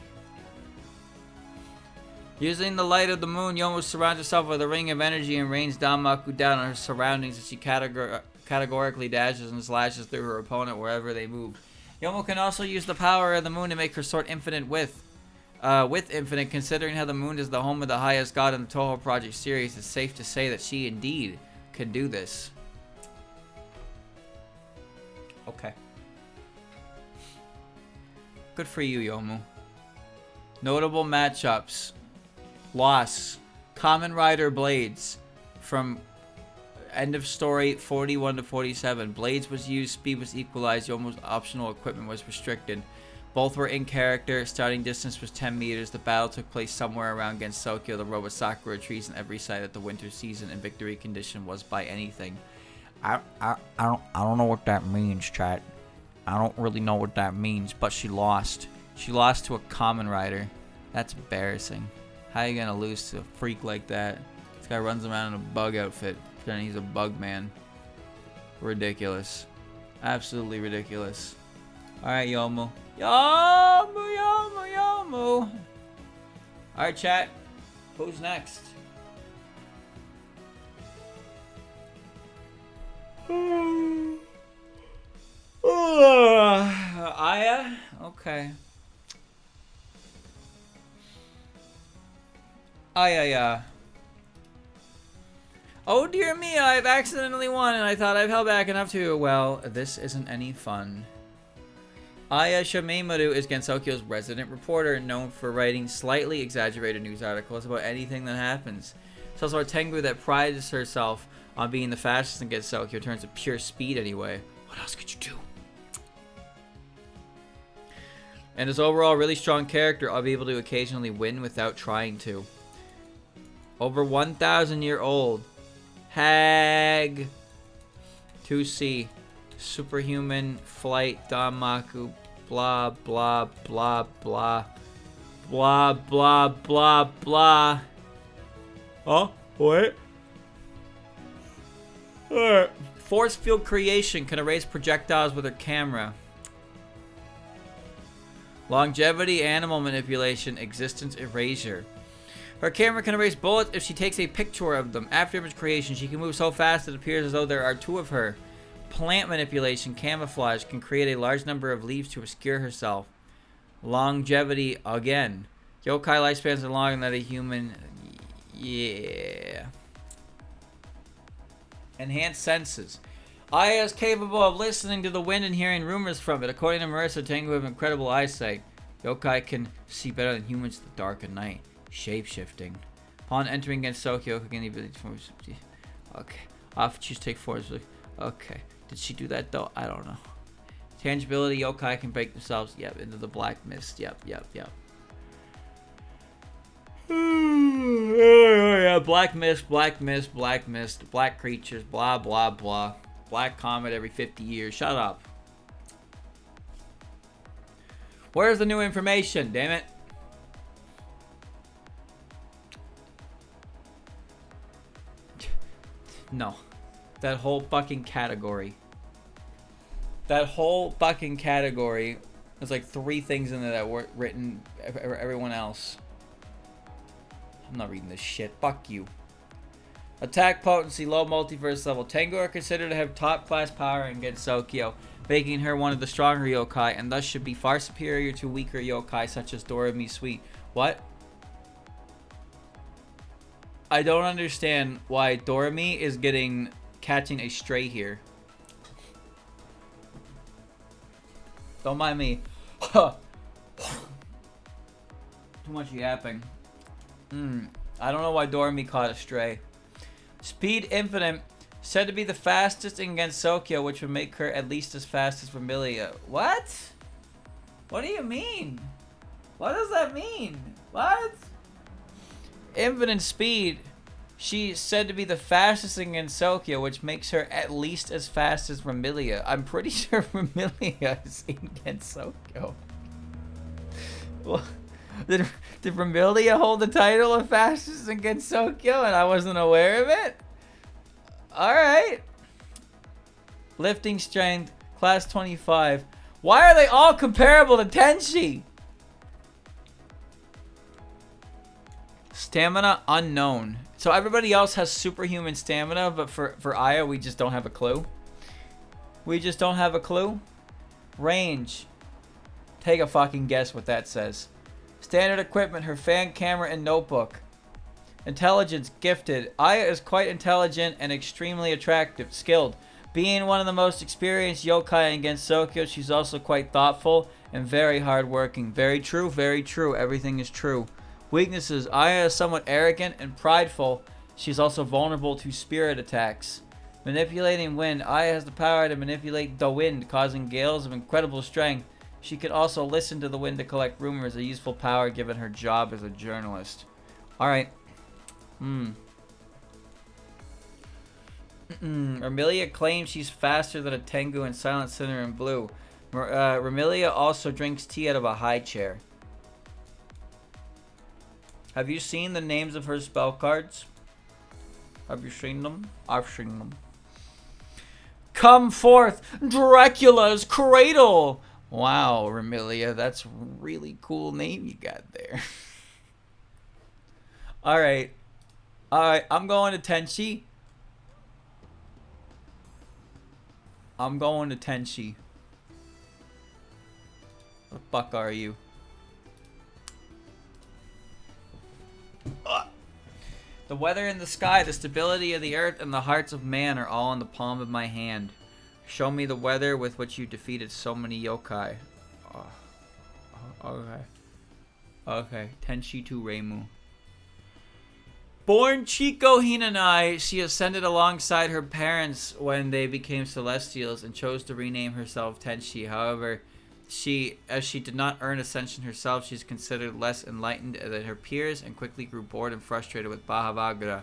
Using the light of the moon, Youmu surrounds herself with a ring of energy and rains Danmaku down on her surroundings as she categorically dashes and slashes through her opponent wherever they move. Youmu can also use the power of the moon to make her sword infinite with infinite. Considering how the moon is the home of the highest god in the Touhou Project series, it's safe to say that she indeed can do this. Okay. Good for you, Youmu. Notable matchups. Loss. Kamen Rider Blades. From end of story 41 to 47. Blades was used, speed was equalized, Yomu's optional equipment was restricted. Both were in character, starting distance was 10 meters. The battle took place somewhere around Gensokyo. The row of sakura trees on every side at the winter season, and victory condition was by anything. I don't know what that means, chat. I don't really know what that means, but she lost. She lost to a Kamen Rider. That's embarrassing. How are you gonna lose to a freak like that? This guy runs around in a bug outfit, pretending he's a bug man. Ridiculous. Absolutely ridiculous. Alright, Youmu. Youmu! Alright, chat. Who's next? Aya? Okay. Aya. Oh dear me, I've accidentally won and I thought I've held back enough to. Well, this isn't any fun. Aya Shameimaru is Gensokyo's resident reporter, known for writing slightly exaggerated news articles about anything that happens. It's also a Tengu that prides herself on being the fastest in Gensokyo in terms of pure speed anyway. What else could you do? And his overall really strong character, I'll be able to occasionally win without trying to. Over 1,000 year old. Hag. 2C. Superhuman flight Danmaku. Blah, blah, blah, blah. Blah, blah, blah, blah. Oh, wait. Alright. Force field creation can erase projectiles with her camera. Longevity, animal manipulation, existence erasure. Her camera can erase bullets if she takes a picture of them. After image creation, she can move so fast it appears as though there are 2 of her. Plant manipulation, camouflage, can create a large number of leaves to obscure herself. Longevity, again. Yokai lifespans are longer than a human. Yeah. Enhanced senses. Aya is capable of listening to the wind and hearing rumors from it. According to Marisa, Tengu have incredible eyesight. Yokai can see better than humans in the dark at night. Shape-shifting. Upon entering Gensokyo, can even... Okay. Off choose take force. Okay. Did she do that though? I don't know. Tangibility, yokai can break themselves. Yep, into the black mist. Yep. Yeah, black mist, black creatures, blah, blah, blah. Black comet every 50 years. Shut up. Where's the new information? Damn it. No. That whole fucking category. That whole fucking category. There's like 3 things in there that were written everyone else. I'm not reading this shit. Fuck you. Attack potency, low multiverse level. Tengu are considered to have top class power against Sokyo, making her one of the stronger yokai, and thus should be far superior to weaker yokai such as Doremi Sweet. What? I don't understand why Doremi is catching a stray here. Don't mind me. Too much yapping. I don't know why Doremi caught a stray. Speed Infinite, said to be the fastest against Sokyo, which would make her at least as fast as Remilia. What? What do you mean? What does that mean? What? Infinite speed. She's said to be the fastest against Sokyo, which makes her at least as fast as Remilia. I'm pretty sure Remilia is against Sokyo. Well, did Remilia hold the title of fastest against Sokyo and I wasn't aware of it? Alright. Lifting strength, class 25. Why are they all comparable to Tenshi? Stamina unknown. So everybody else has superhuman stamina, but for Aya, we just don't have a clue. We just don't have a clue. Range. Take a fucking guess what that says. Standard equipment, her fan camera and notebook. Intelligence, gifted. Aya is quite intelligent and extremely attractive. Skilled. Being one of the most experienced yokai against Sokyo, she's also quite thoughtful and very hardworking. Very true, very true. Everything is true. Weaknesses. Aya is somewhat arrogant and prideful. She's also vulnerable to spirit attacks. Manipulating wind. Aya has the power to manipulate the wind, causing gales of incredible strength. She could also listen to the wind to collect rumors, a useful power given her job as a journalist. Alright. Remilia claims she's faster than a Tengu in Silent Sinner in Blue. Remilia also drinks tea out of a high chair. Have you seen the names of her spell cards? Have you seen them? I've seen them. Come forth, Dracula's cradle! Wow, Remilia, that's a really cool name you got there. Alright. Alright, I'm going to Tenshi. I'm going to Tenshi. What the fuck are you? The weather in the sky, the stability of the earth, and the hearts of man are all in the palm of my hand. Show me the weather with which you defeated so many yokai. Okay. Okay. Tenshi to Reimu. Born Chiko Hinanawi, she ascended alongside her parents when they became celestials and chose to rename herself Tenshi. However, as she did not earn ascension herself, she's considered less enlightened than her peers and quickly grew bored and frustrated with Bahavagara.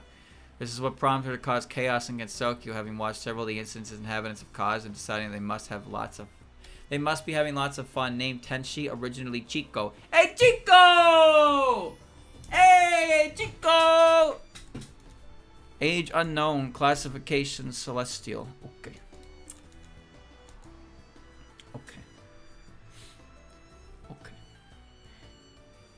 This is what prompted her to cause chaos against Sokyo, having watched several of the incidents inhabitants have caused and deciding they must be having lots of fun. Named Tenshi, originally Chico. Hey Chico! Hey Chico! Age unknown, classification celestial. Okay.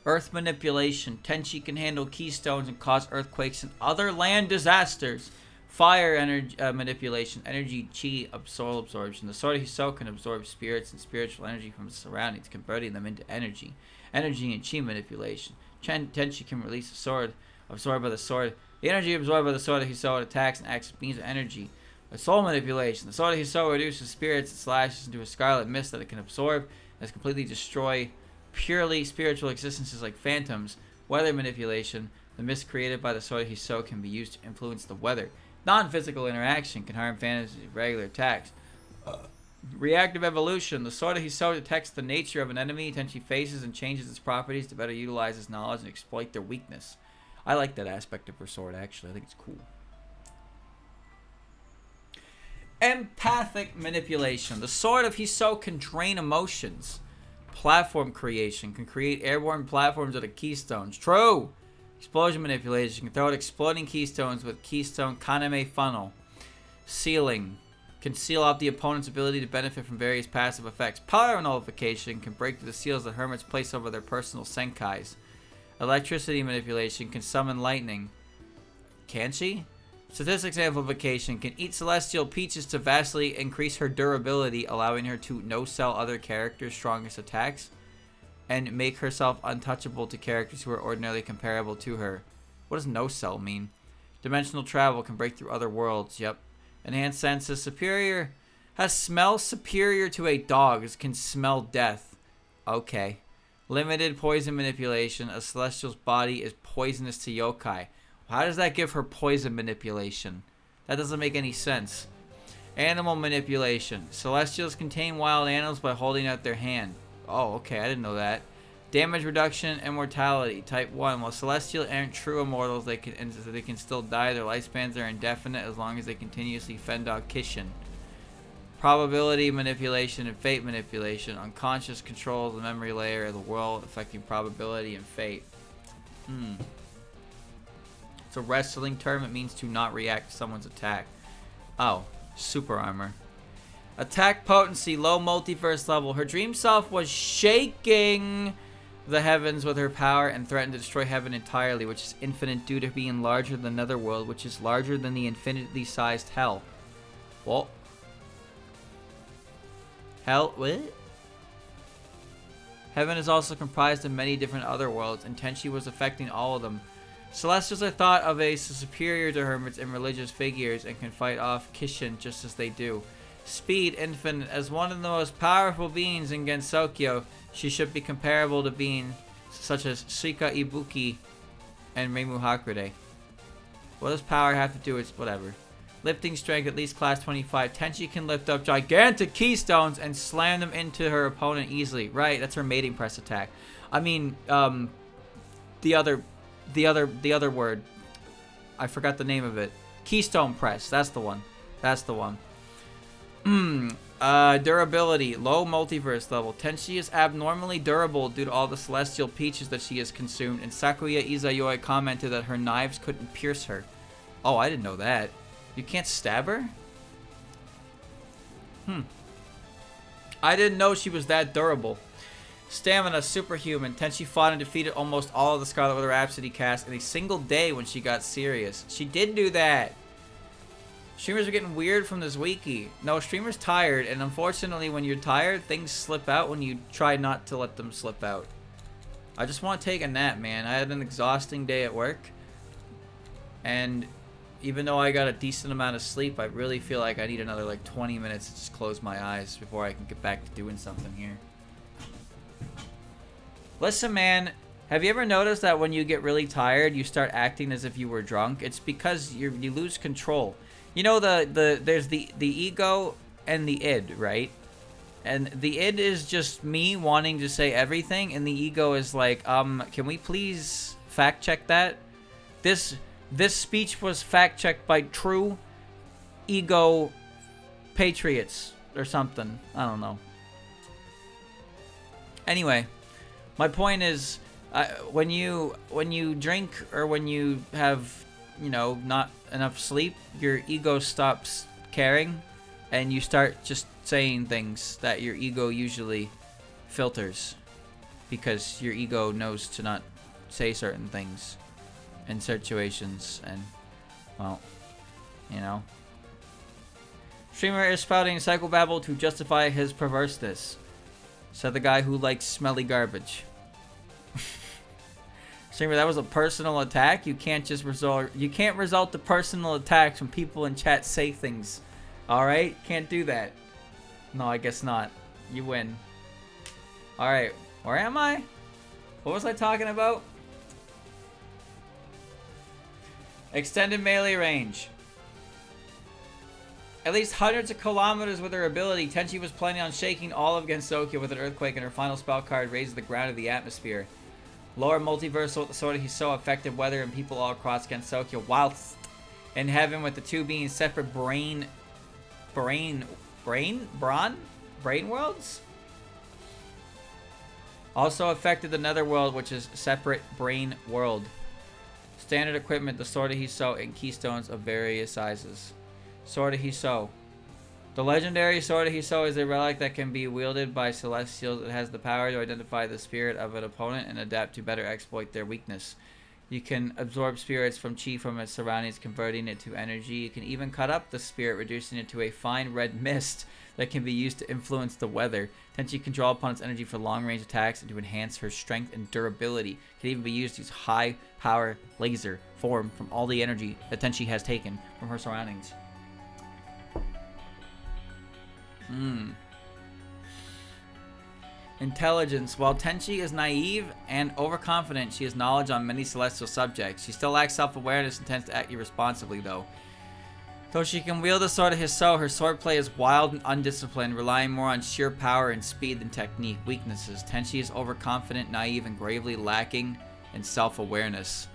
Earth manipulation. Tenshi can handle keystones and cause earthquakes and other land disasters. Fire energy manipulation. Energy chi soul absorption. The sword of Hiso can absorb spirits and spiritual energy from its surroundings, converting them into energy. Energy and chi manipulation. Tenshi can release a sword absorbed by the sword. The energy absorbed by the sword of Hiso attacks and acts as beams of energy. Soul manipulation. The sword of Hiso reduces spirits and slashes into a scarlet mist that it can absorb and completely destroy purely spiritual existences like phantoms. Weather manipulation. The mist created by the sword of Hiso can be used to influence the weather. Non-physical interaction can harm fantasy regular attacks. Reactive evolution. The sword of Hiso detects the nature of an enemy Tenshi faces and changes its properties to better utilize its knowledge and exploit their weakness. I like that aspect of her sword, actually. I think it's cool. Empathic manipulation. The sword of Hiso can drain emotions. platform creation. Can create airborne platforms out of keystones. True! Explosion manipulation. Can throw out exploding keystones with keystone kaname funnel. Sealing. Can seal off the opponent's ability to benefit from various passive effects. Power nullification. Can break through the seals that hermits place over their personal senkais. Electricity manipulation. Can summon lightning. Can she? Statistics amplification. Can eat celestial peaches to vastly increase her durability, allowing her to no-sell other characters' strongest attacks, and make herself untouchable to characters who are ordinarily comparable to her. What does no-sell mean? Dimensional travel. Can break through other worlds. Yep. Enhanced senses. Superior. Has smell superior to a dog's. Can smell death. Okay. Limited poison manipulation. A celestial's body is poisonous to yokai. How does that give her poison manipulation? That doesn't make any sense. Animal manipulation. Celestials contain wild animals by holding out their hand. Oh, okay. I didn't know that. Damage reduction and mortality. Type 1. While Celestial aren't true immortals, they can still die. Their lifespans are indefinite as long as they continuously fend off Kishin. Probability manipulation and fate manipulation. Unconscious controls the memory layer of the world, affecting probability and fate. It's a wrestling term. It means to not react to someone's attack. Oh, super armor. Attack potency, low multiverse level. Her dream self was shaking the heavens with her power and threatened to destroy heaven entirely, which is infinite due to being larger than the netherworld, which is larger than the infinitely sized hell. What? Hell? What? Heaven is also comprised of many different other worlds, and Tenshi was affecting all of them. Celestials are thought of as superior to hermits and religious figures and can fight off Kishin just as they do. Speed infinite. As one of the most powerful beings in Gensokyo, she should be comparable to beings such as Suika Ibuki and Reimu Hakurei. What does power have to do with whatever? Lifting strength, at least class 25. Tenshi can lift up gigantic keystones and slam them into her opponent easily. Right, that's her mating press attack. I mean, the other word. I forgot the name of it. Keystone press. That's the one. That's the one. Durability. Low multiverse level. Tenshi is abnormally durable due to all the celestial peaches that she has consumed, and Sakuya Izayoi commented that her knives couldn't pierce her. Oh, I didn't know that. You can't stab her? I didn't know she was that durable. Stamina, superhuman. Tenshi fought and defeated almost all of the Scarlet Weather Rhapsody cast in a single day when she got serious. She did do that. Streamers are getting weird from this wiki. No, streamers tired, and unfortunately when you're tired, things slip out when you try not to let them slip out. I just want to take a nap, man. I had an exhausting day at work, and even though I got a decent amount of sleep, I really feel like I need another like 20 minutes to just close my eyes before I can get back to doing something here. Listen, man, have you ever noticed that when you get really tired, you start acting as if you were drunk? It's because you lose control. You know, there's the ego and the id, right? And the id is just me wanting to say everything, and the ego is like, can we please fact check that? This speech was fact checked by true ego patriots or something. I don't know. Anyway, my point is, when you drink or when you have, you know, not enough sleep, your ego stops caring, and you start just saying things that your ego usually filters, because your ego knows to not say certain things in situations, and, well, you know. Streamer is spouting psychobabble to justify his perverseness, said the guy who likes smelly garbage. Streamer, that was a personal attack. You can't just resort to personal attacks when people in chat say things. Alright? Can't do that. No, I guess not. You win. Alright. Where am I? What was I talking about? Extended melee range. At least hundreds of kilometers with her ability, Tenshi was planning on shaking all of Gensokyo with an earthquake, and her final spell card raises the ground of the atmosphere. Lower multiversal with the sword of Hiso affected weather and people all across Gensokyo, whilst in heaven with the two being separate brain worlds? Also affected the netherworld, which is separate brain world. Standard equipment, the Sword of Hiso and keystones of various sizes. Sword of Hiso. The legendary Sword of Hiso is a relic that can be wielded by celestials. It has the power to identify the spirit of an opponent and adapt to better exploit their weakness. You can absorb spirits from chi from its surroundings, converting it to energy. You can even cut up the spirit, reducing it to a fine red mist that can be used to influence the weather. Tenshi can draw upon its energy for long-range attacks and to enhance her strength and durability. It can even be used to use high-power laser formed from all the energy that Tenshi has taken from her surroundings. Intelligence. While Tenshi is naive and overconfident, she has knowledge on many celestial subjects. She still lacks self-awareness and tends to act irresponsibly, though. Though she can wield the Sword of Hiso, her swordplay is wild and undisciplined, relying more on sheer power and speed than technique. Weaknesses. Tenshi is overconfident, naive, and gravely lacking in self-awareness.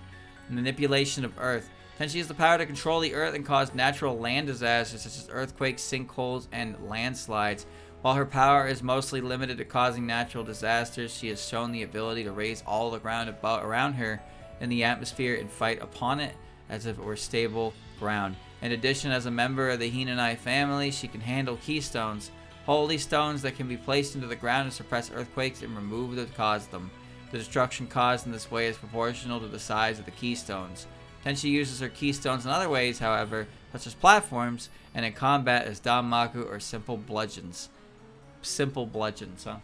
Manipulation of Earth. Tenshi has the power to control the Earth and cause natural land disasters such as earthquakes, sinkholes, and landslides. While her power is mostly limited to causing natural disasters, she has shown the ability to raise all the ground around her in the atmosphere and fight upon it as if it were stable ground. In addition, as a member of the Hinanawi family, she can handle keystones, holy stones that can be placed into the ground to suppress earthquakes and remove the cause of them. The destruction caused in this way is proportional to the size of the keystones. Tenshi uses her keystones in other ways, however, such as platforms, and in combat as danmaku or simple bludgeons. Simple bludgeons, huh?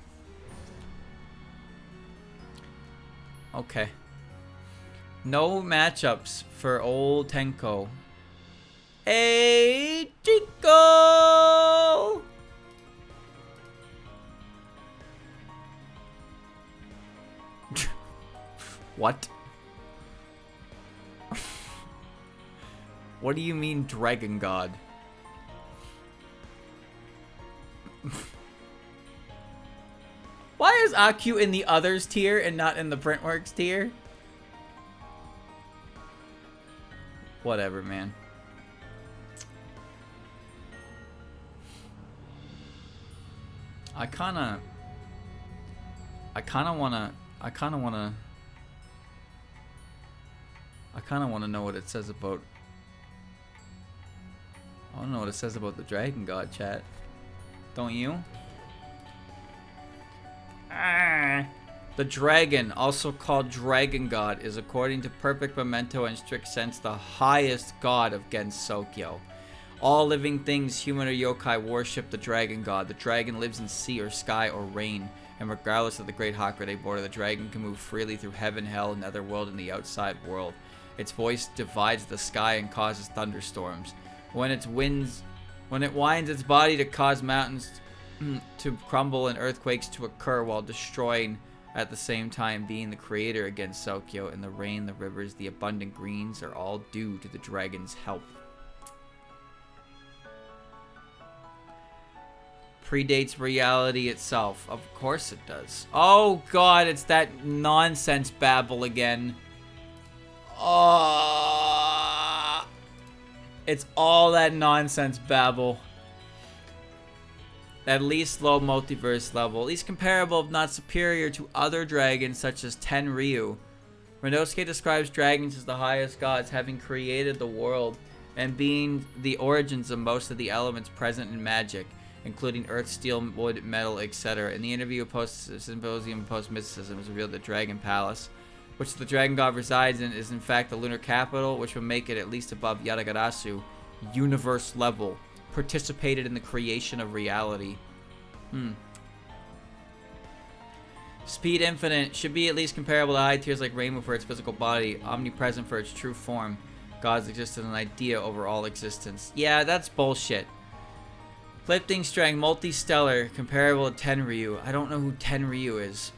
Okay. No matchups for old Tenko. Hey, Chico! What? What do you mean, Dragon God? Why is Akyuu in the others tier and not in the Printworks tier? Whatever, man. I kinda wanna know what it says about. I don't know what it says about the Dragon God, chat. Don't you? The dragon, also called Dragon God, is according to Perfect Memento and Strict Sense the highest god of Gensokyo. All living things, human or yokai, worship the Dragon God. The dragon lives in sea or sky or rain, and regardless of the Great Hakurei border, the dragon can move freely through heaven, hell, netherworld, and the outside world. Its voice divides the sky and causes thunderstorms. When it winds its body to cause mountains to crumble and earthquakes to occur while destroying at the same time, being the creator against Sokyo, and the rain, the rivers, the abundant greens are all due to the dragon's help. Predates reality itself. Of course it does. Oh god, it's that nonsense babble again. Oh, it's all that nonsense babble. At least low multiverse level, at least comparable if not superior to other dragons such as Tenryu. Renosuke describes dragons as the highest gods, having created the world and being the origins of most of the elements present in magic, including earth, steel, wood, metal, etc. In the interview post-symposium post-mysticism, is revealed that Dragon Palace, which the dragon god resides in, is in fact the lunar capital, which would make it at least above Yatagarasu, universe level. Participated in the creation of reality. Speed infinite. Should be at least comparable to high tiers like Reimu for its physical body. Omnipresent for its true form. Gods exist as an idea over all existence. Yeah, that's bullshit. Lifting strength. Multi-stellar. Comparable to Tenryu. I don't know who Tenryu is.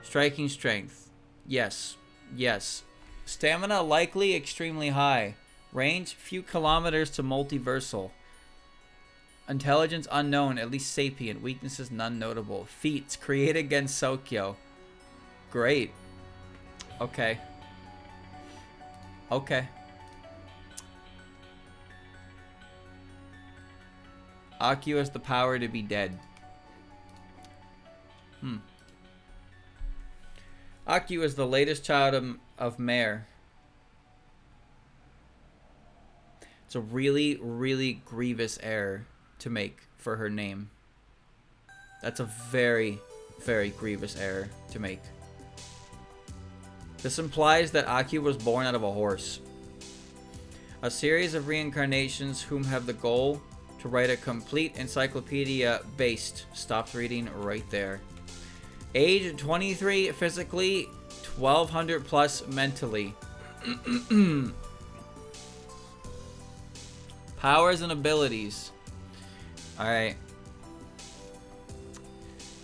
Striking strength. Yes. Yes. Stamina likely extremely high. Range few kilometers to multiversal. Intelligence unknown, at least sapient. Weaknesses none notable. Feats created against Sokyo. Great. Okay. Okay. Akyuu has the power to be dead. Akyuu is the latest child of Mare. It's a really, really grievous error to make for her name. That's a very, very grievous error to make. This implies that Akyuu was born out of a horse. A series of reincarnations whom have the goal to write a complete encyclopedia based. Stops reading right there. Age 23 physically, 1200 plus mentally. Powers and abilities. Alright.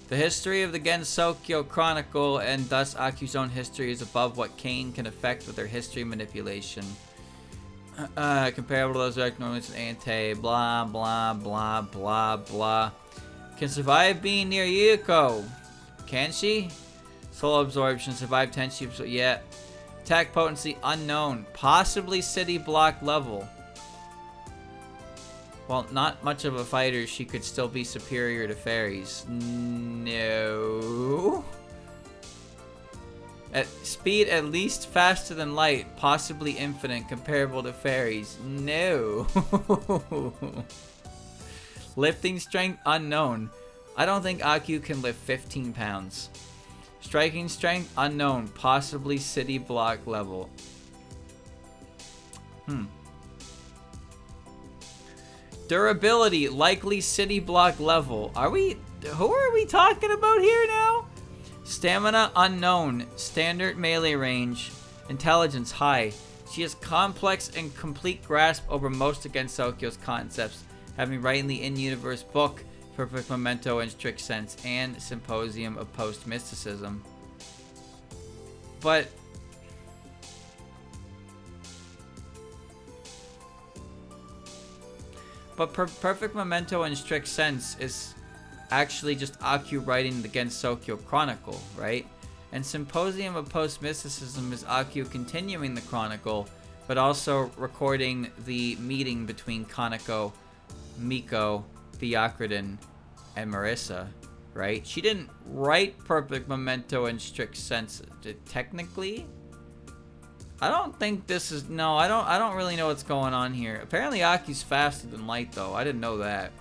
The history of the Gensokyo Chronicle and thus Akyuu's own history is above what Kane can affect with their history manipulation. Comparable to those economics and ante, blah, blah, blah, blah, blah. Can survive being near Yuko. Can she? Soul absorption, survive Tenshi, yeah. Attack potency unknown, possibly city block level. While not much of a fighter, she could still be superior to fairies. No. At speed at least faster than light, possibly infinite, comparable to fairies. No. Lifting strength unknown. I don't think Akyuu can lift 15 pounds. Striking strength unknown, possibly city block level. Durability, likely city block level. Who are we talking about here now? Stamina unknown, standard melee range, intelligence high. She has complex and complete grasp over most of Gensokyo's concepts, having written the in-universe book, Perfect Memento and Strict Sense, and Symposium of Post-Mysticism. But Perfect Memento and Strict Sense is actually just Akyuu writing the Gensokyo Chronicle, right? And Symposium of Post-Mysticism is Akyuu continuing the Chronicle, but also recording the meeting between Kaneko, Miko, Byakuren, and Marisa, right? She didn't write Perfect Memento and Strict Sense, technically. I don't think this is... No, I don't really know what's going on here. Apparently Akyuu's faster than light, though. I didn't know that.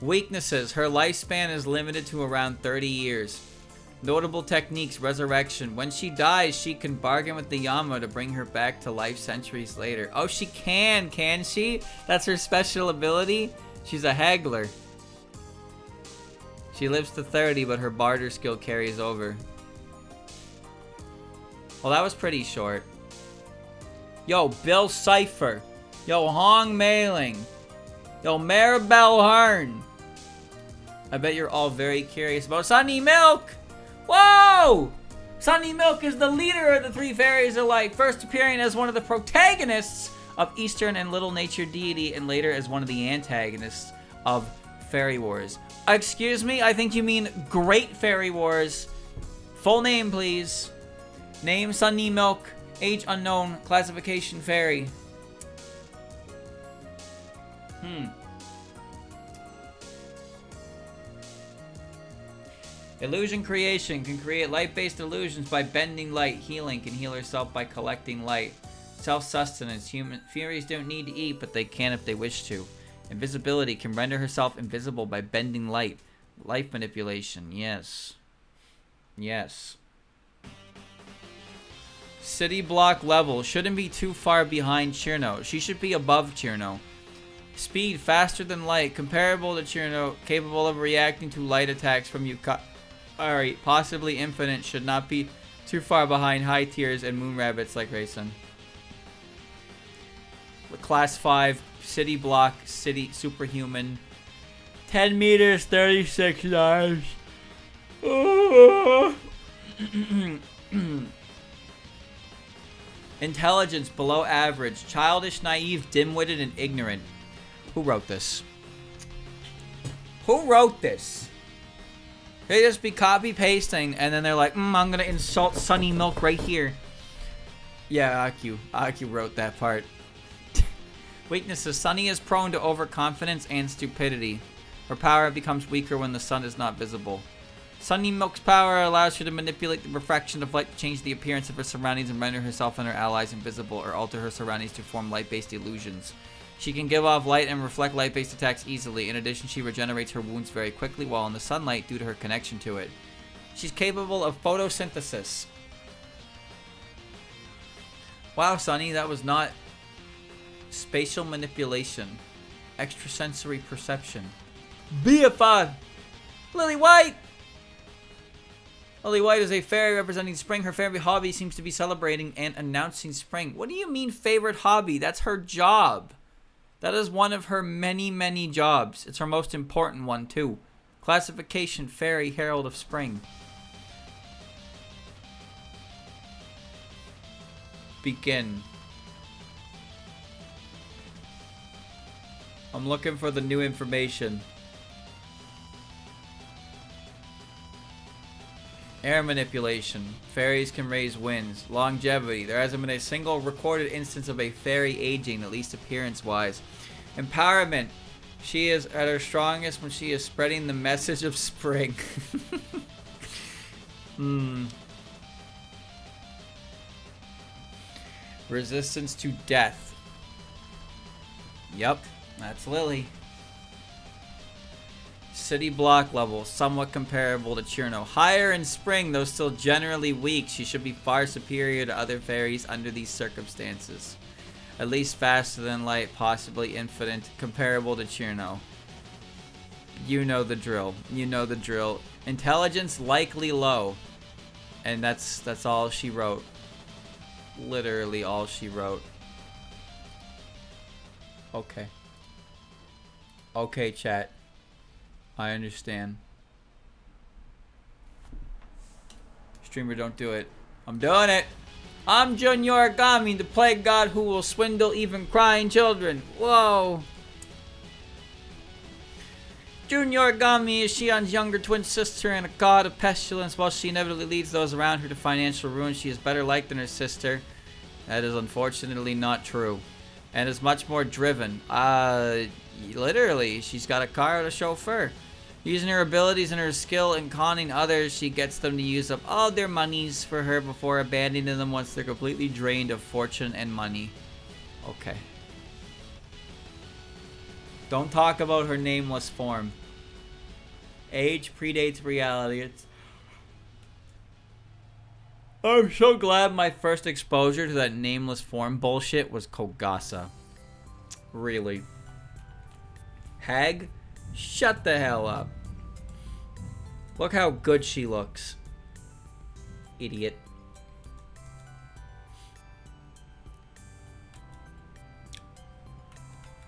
Weaknesses. Her lifespan is limited to around 30 years. Notable techniques. Resurrection. When she dies, she can bargain with the Yama to bring her back to life centuries later. Oh, she can she? That's her special ability? She's a haggler. She lives to 30, but her barter skill carries over. Well, that was pretty short. Yo, Bill Cipher. Yo, Hong Mailing. Yo, Maribel Hearn. I bet you're all very curious about Sunny Milk. Whoa! Sunny Milk is the leader of the three fairies of light, first appearing as one of the protagonists of Eastern and Little Nature Deity, and later as one of the antagonists of Fairy Wars. Excuse me, I think you mean Great Fairy Wars. Full name, please. Name, Sunny Milk. Age unknown. Classification, fairy. Illusion creation. Can create light-based illusions by bending light. Healing. Can heal herself by collecting light. Self-sustenance. Fairies don't need to eat, but they can if they wish to. Invisibility. Can render herself invisible by bending light. Life manipulation. Yes. Yes. City block level. Shouldn't be too far behind Cirno. She should be above Cirno. Speed. Faster than light. Comparable to Cirno. Capable of reacting to light attacks from Yuka. Alright. Possibly infinite. Should not be too far behind high tiers and moon rabbits like Raisin. Class 5. City block. City superhuman. 10 meters. 36 yards. Intelligence below average. Childish, naive, dim-witted, and ignorant. Who wrote this? Who wrote this? They just be copy-pasting, and then they're like, I'm gonna insult Sunny Milk right here. Yeah, Akyuu. Akyuu wrote that part. Weaknesses. Sunny is prone to overconfidence and stupidity. Her power becomes weaker when the sun is not visible. Sunny Milk's power allows her to manipulate the refraction of light to change the appearance of her surroundings and render herself and her allies invisible, or alter her surroundings to form light-based illusions. She can give off light and reflect light-based attacks easily. In addition, she regenerates her wounds very quickly while in the sunlight due to her connection to it. She's capable of photosynthesis. Wow, Sunny, that was not spatial manipulation. Extrasensory perception. BFI! Lily White! Lily White is a fairy representing spring. Her favorite hobby seems to be celebrating and announcing spring. What do you mean favorite hobby? That's her job. That is one of her many, many jobs. It's her most important one, too. Classification, Fairy, Herald of Spring. Begin. I'm looking for the new information. Air manipulation. Fairies can raise winds. Longevity. There hasn't been a single recorded instance of a fairy aging, at least appearance-wise. Empowerment. She is at her strongest when she is spreading the message of spring. Resistance to death. Yep, that's Lily. City block level, somewhat comparable to Cirno. Higher in spring, though still generally weak. She should be far superior to other fairies under these circumstances. At least faster than light, possibly infinite, comparable to Cirno. You know the drill. You know the drill. Intelligence likely low. And that's all she wrote. Literally all she wrote. Okay. Okay, chat. I understand. Streamer, don't do it. I'm doing it. I'm Joon Yorigami, the plague god who will swindle even crying children. Whoa. Joon Yorigami is Shion's younger twin sister and a god of pestilence. While she inevitably leads those around her to financial ruin, she is better liked than her sister. That is unfortunately not true. And is much more driven. Literally, she's got a car and a chauffeur. Using her abilities and her skill in conning others, she gets them to use up all their monies for her before abandoning them once they're completely drained of fortune and money. Okay. Don't talk about her nameless form. Age predates reality. I'm so glad my first exposure to that nameless form bullshit was Kogasa. Really. Hag? Shut the hell up. Look how good she looks. Idiot.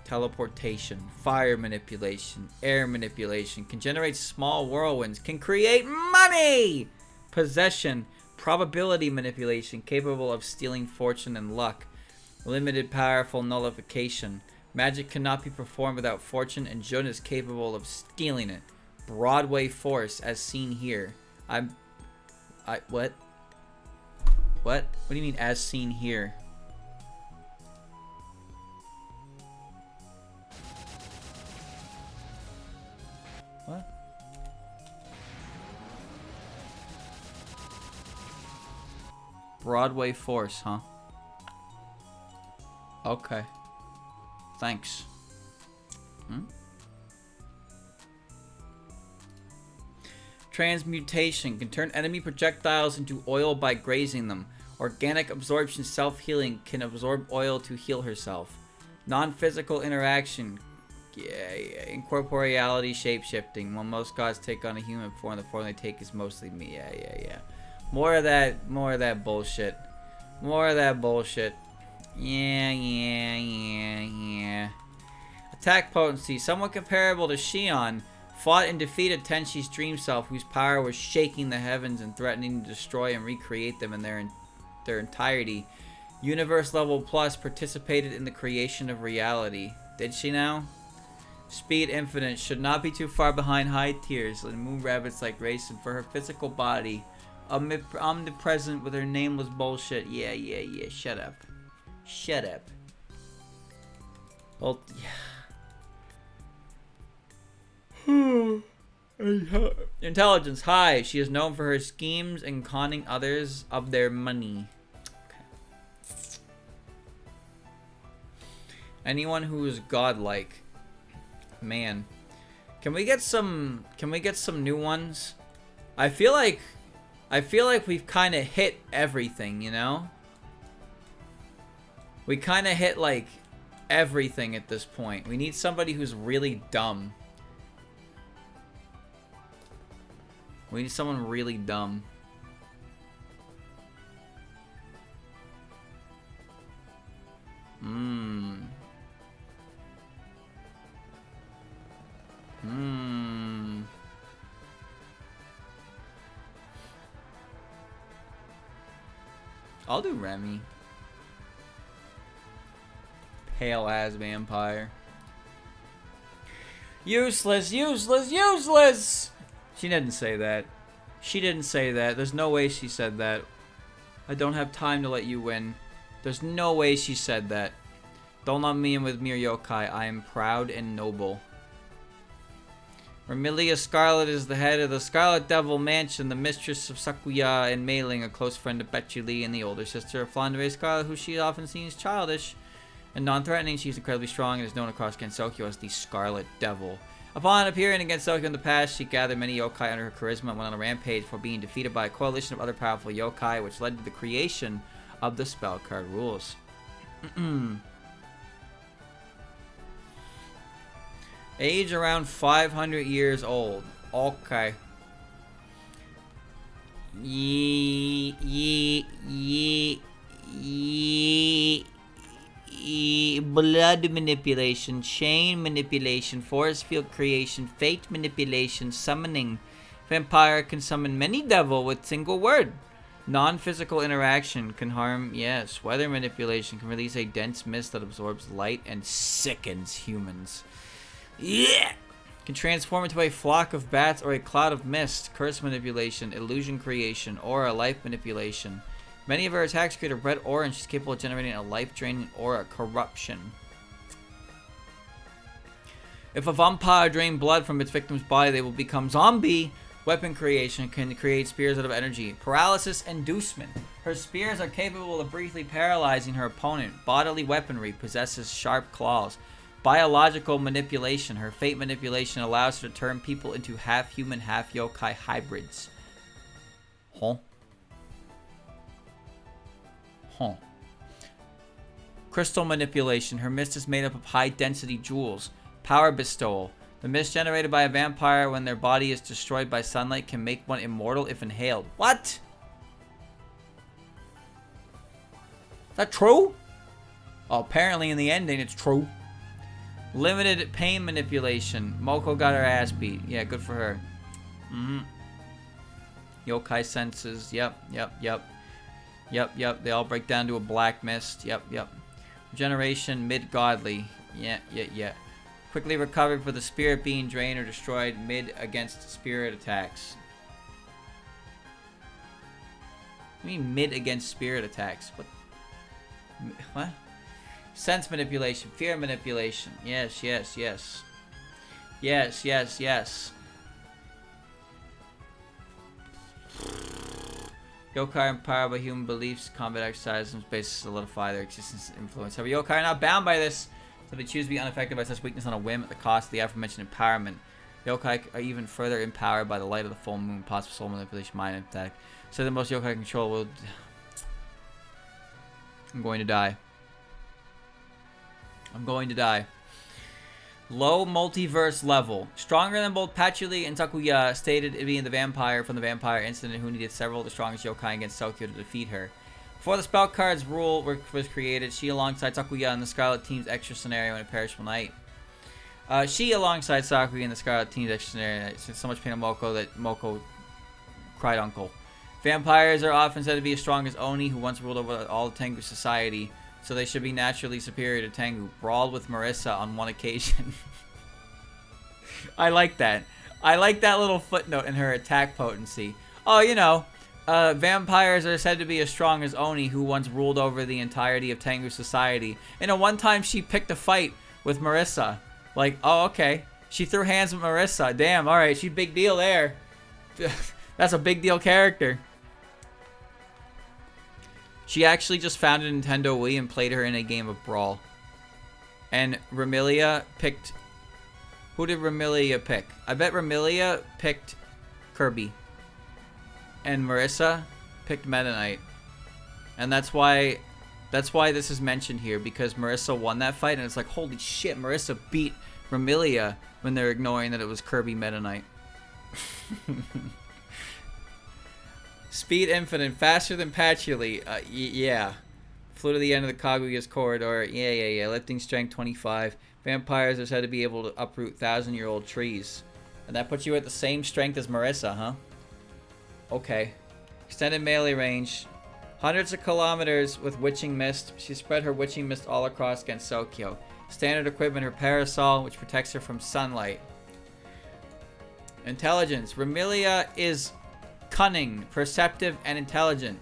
Teleportation, fire manipulation, air manipulation, can generate small whirlwinds, can create money! Possession, probability manipulation, capable of stealing fortune and luck. Limited powerful nullification. Magic cannot be performed without fortune, and Joon is capable of stealing it. Broadway force, as seen here. What? What? What do you mean, as seen here? What? Broadway force, huh? Okay. Thanks. Transmutation can turn enemy projectiles into oil by grazing them. Organic absorption, self-healing, can absorb oil to heal herself. Non-physical interaction. Incorporeality, shape-shifting. When most gods take on a human form, the form they take is mostly me. Yeah. More of that bullshit. More of that bullshit. Yeah. Attack potency, somewhat comparable to Shion, fought and defeated Tenshi's dream self, whose power was shaking the heavens and threatening to destroy and recreate them in their entirety. Universe level plus participated in the creation of reality. Did she now? Speed infinite, should not be too far behind high tiers and move rabbits like racing for her physical body. Omnipresent with her nameless bullshit. Yeah. Shut up. Well, yeah. Intelligence high. She is known for her schemes and conning others of their money. Okay. Anyone who is godlike. Man. Can we get some new ones? I feel like we've kind of hit everything, you know? We kind of hit like everything at this point. We need somebody who's really dumb. We need someone really dumb. I'll do Remy. Pale ass vampire. Useless, useless, useless! She didn't say that. She didn't say that. There's no way she said that. I don't have time to let you win. There's no way she said that. Don't lump me in with mere yokai. I am proud and noble. Remilia Scarlet is the head of the Scarlet Devil Mansion, the mistress of Sakuya and Mei-ling, a close friend of Betuli and the older sister of Flandre Scarlet, who she often sees childish and non-threatening. She's incredibly strong and is known across Gensokyo as the Scarlet Devil. Upon appearing in Gensokyo in the past, she gathered many yokai under her charisma and went on a rampage before being defeated by a coalition of other powerful yokai, which led to the creation of the spell card rules. Age around 500 years old. Okay. Blood manipulation, chain manipulation, force field creation, fate manipulation, summoning. Vampire can summon many devil with single word. Non-physical interaction can harm, yes. Weather manipulation can release a dense mist that absorbs light and sickens humans. Yeah! Can transform into a flock of bats or a cloud of mist. Curse manipulation, illusion creation, aura, life manipulation. Many of her attacks create a red aura, and she's capable of generating a life-draining aura. Corruption. If a vampire drains blood from its victim's body, they will become zombie. Weapon creation can create spears out of energy. Paralysis inducement. Her spears are capable of briefly paralyzing her opponent. Bodily weaponry possesses sharp claws. Biological manipulation. Her fate manipulation allows her to turn people into half-human, half-yokai hybrids. Huh? Huh. Crystal manipulation. Her mist is made up of high-density jewels. Power bestowal. The mist generated by a vampire when their body is destroyed by sunlight can make one immortal if inhaled. What? Is that true? Oh, apparently in the ending it's true. Limited pain manipulation. Moko got her ass beat. Yeah, good for her. Yokai senses. Yep. They all break down to a black mist. Yep. Regeneration mid-godly. Yeah. Quickly recovered for the spirit being drained or destroyed mid against spirit attacks. What do you mean mid against spirit attacks? What? Sense manipulation, fear manipulation. Yes. Yokai empowered by human beliefs, combat exercises, and basically solidify their existence and influence. However, yokai are not bound by this, so they choose to be unaffected by such weakness on a whim at the cost of the aforementioned empowerment. Yokai are even further empowered by the light of the full moon, possible soul manipulation, mind attack. So the most yokai control will... I'm going to die. Low multiverse level. Stronger than both Patchouli and Sakuya, stated being the vampire from the vampire incident who needed several of the strongest yokai against Tokyo to defeat her. Before the spell card's rule was created, she alongside Sakuya in the Scarlet Team's extra scenario in a perishable night. She alongside Sakuya in the Scarlet Team's extra scenario. So much pain on Moko that Moko cried uncle. Vampires are often said to be as strong as Oni, who once ruled over all Tengu society. So they should be naturally superior to Tengu. Brawled with Marisa on one occasion. I like that. I like that little footnote in her attack potency. Oh, you know, vampires are said to be as strong as Oni, who once ruled over the entirety of Tengu society. And at one time she picked a fight with Marisa. Like, oh, okay. She threw hands with Marisa. Damn, alright, she's big deal there. That's a big deal character. She actually just founded Nintendo Wii and played her in a game of Brawl. And Remilia picked... Who did Remilia pick? I bet Remilia picked Kirby. And Marisa picked Meta Knight. And that's why this is mentioned here, because Marisa won that fight, and it's like, holy shit, Marisa beat Remilia when they're ignoring that it was Kirby Meta Knight. Speed infinite, faster than Patchouli. Yeah. Flew to the end of the Kaguya's corridor. Yeah. Lifting strength 25. Vampires are said to be able to uproot 1,000-year-old trees. And that puts you at the same strength as Marisa, huh? Okay. Extended melee range. Hundreds of kilometers with Witching Mist. She spread her Witching Mist all across Gensokyo. Standard equipment, her parasol, which protects her from sunlight. Intelligence. Remilia is cunning, perceptive, and intelligent.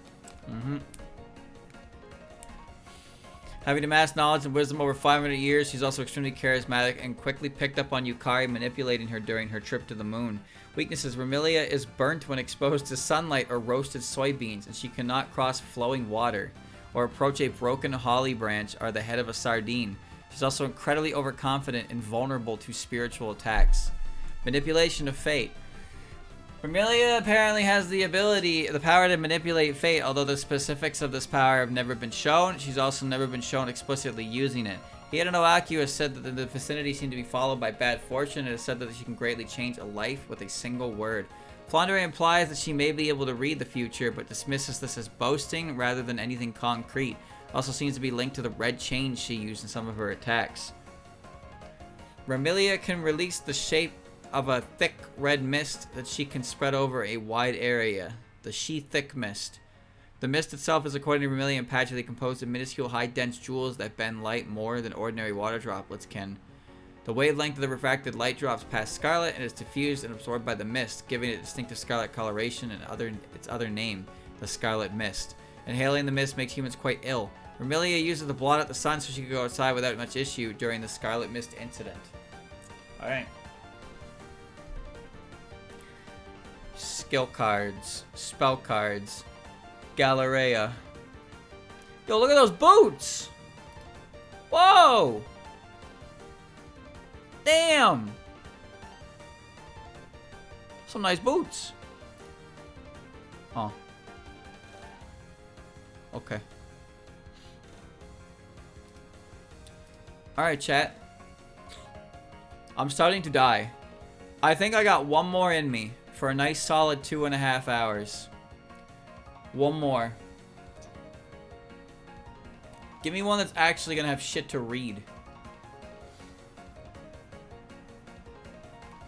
Having amassed knowledge and wisdom over 500 years, she's also extremely charismatic and quickly picked up on Yukari manipulating her during her trip to the moon. Weaknesses. Remilia is burnt when exposed to sunlight or roasted soybeans, and she cannot cross flowing water or approach a broken holly branch or the head of a sardine. She's also incredibly overconfident and vulnerable to spiritual attacks. Manipulation of fate. Remilia apparently has the power to manipulate fate, although the specifics of this power have never been shown. She's also never been shown explicitly using it. Hieda no Akyuu has said that the vicinity seemed to be followed by bad fortune, and has said that she can greatly change a life with a single word. Flandre implies that she may be able to read the future, but dismisses this as boasting rather than anything concrete. Also seems to be linked to the red chains she used in some of her attacks. Remilia can release the shape of a thick red mist that she can spread over a wide area. The She-Thick Mist. The mist itself is, according to Remilia and Patchouli, composed of minuscule high-dense jewels that bend light more than ordinary water droplets can. The wavelength of the refracted light drops past Scarlet and is diffused and absorbed by the mist, giving it distinctive scarlet coloration and its other name, the Scarlet Mist. Inhaling the mist makes humans quite ill. Remilia uses the blot out the sun so she could go outside without much issue during the Scarlet Mist incident. Alright. Skill cards. Spell cards. Galleria. Yo, look at those boots! Whoa! Damn! Some nice boots. Oh. Okay. Alright, chat. I'm starting to die. I think I got one more in me for a nice solid 2.5 hours. One more. Give me one that's actually gonna have shit to read.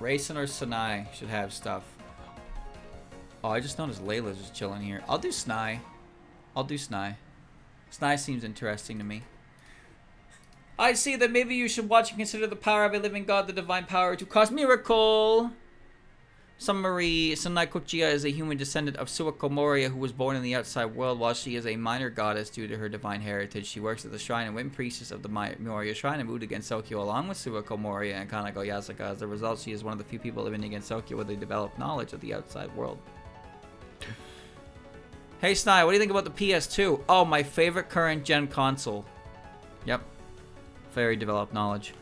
Raisin or Sanae should have stuff. Oh, I just noticed Layla's just chilling here. I'll do Sanae. I'll do Sanae. Sanae seems interesting to me. I see that maybe you should watch and consider the power of a living god, the divine power to cause miracle. Summary, Sanae Kochiya is a human descendant of Suwako Moria who was born in the outside world. While she is a minor goddess due to her divine heritage, she works at the shrine and wind priestess of the Moria Shrine in Uda Gensokyo along with Suwako Moria and Kanago Yasaka. As a result, she is one of the few people living in Gensokyo with a developed knowledge of the outside world. Hey Sanae, what do you think about the PS2? Oh, my favorite current gen console. Yep. Very developed knowledge.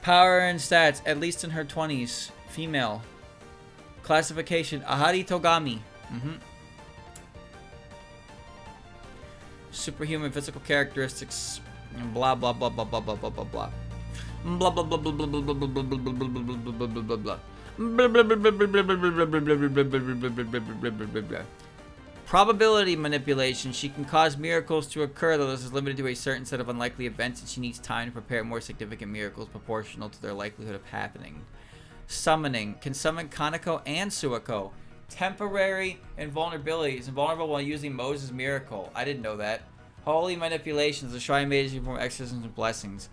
Power and stats, at least in her 20s. Female. Classification, Ahari Togami. Superhuman physical characteristics. Blah blah blah blah blah blah blah blah blah. Blah blah blah blah blah blah blah blah blah blah blah blah. Probability manipulation. She can cause miracles to occur, though this is limited to a certain set of unlikely events, and she needs time to prepare more significant miracles proportional to their likelihood of happening. Summoning. Can summon Kaneko and Suwako. Temporary invulnerability. Is invulnerable while using Moses' miracle. I didn't know that. Holy manipulations. The shrine made to perform exorcisms and blessings.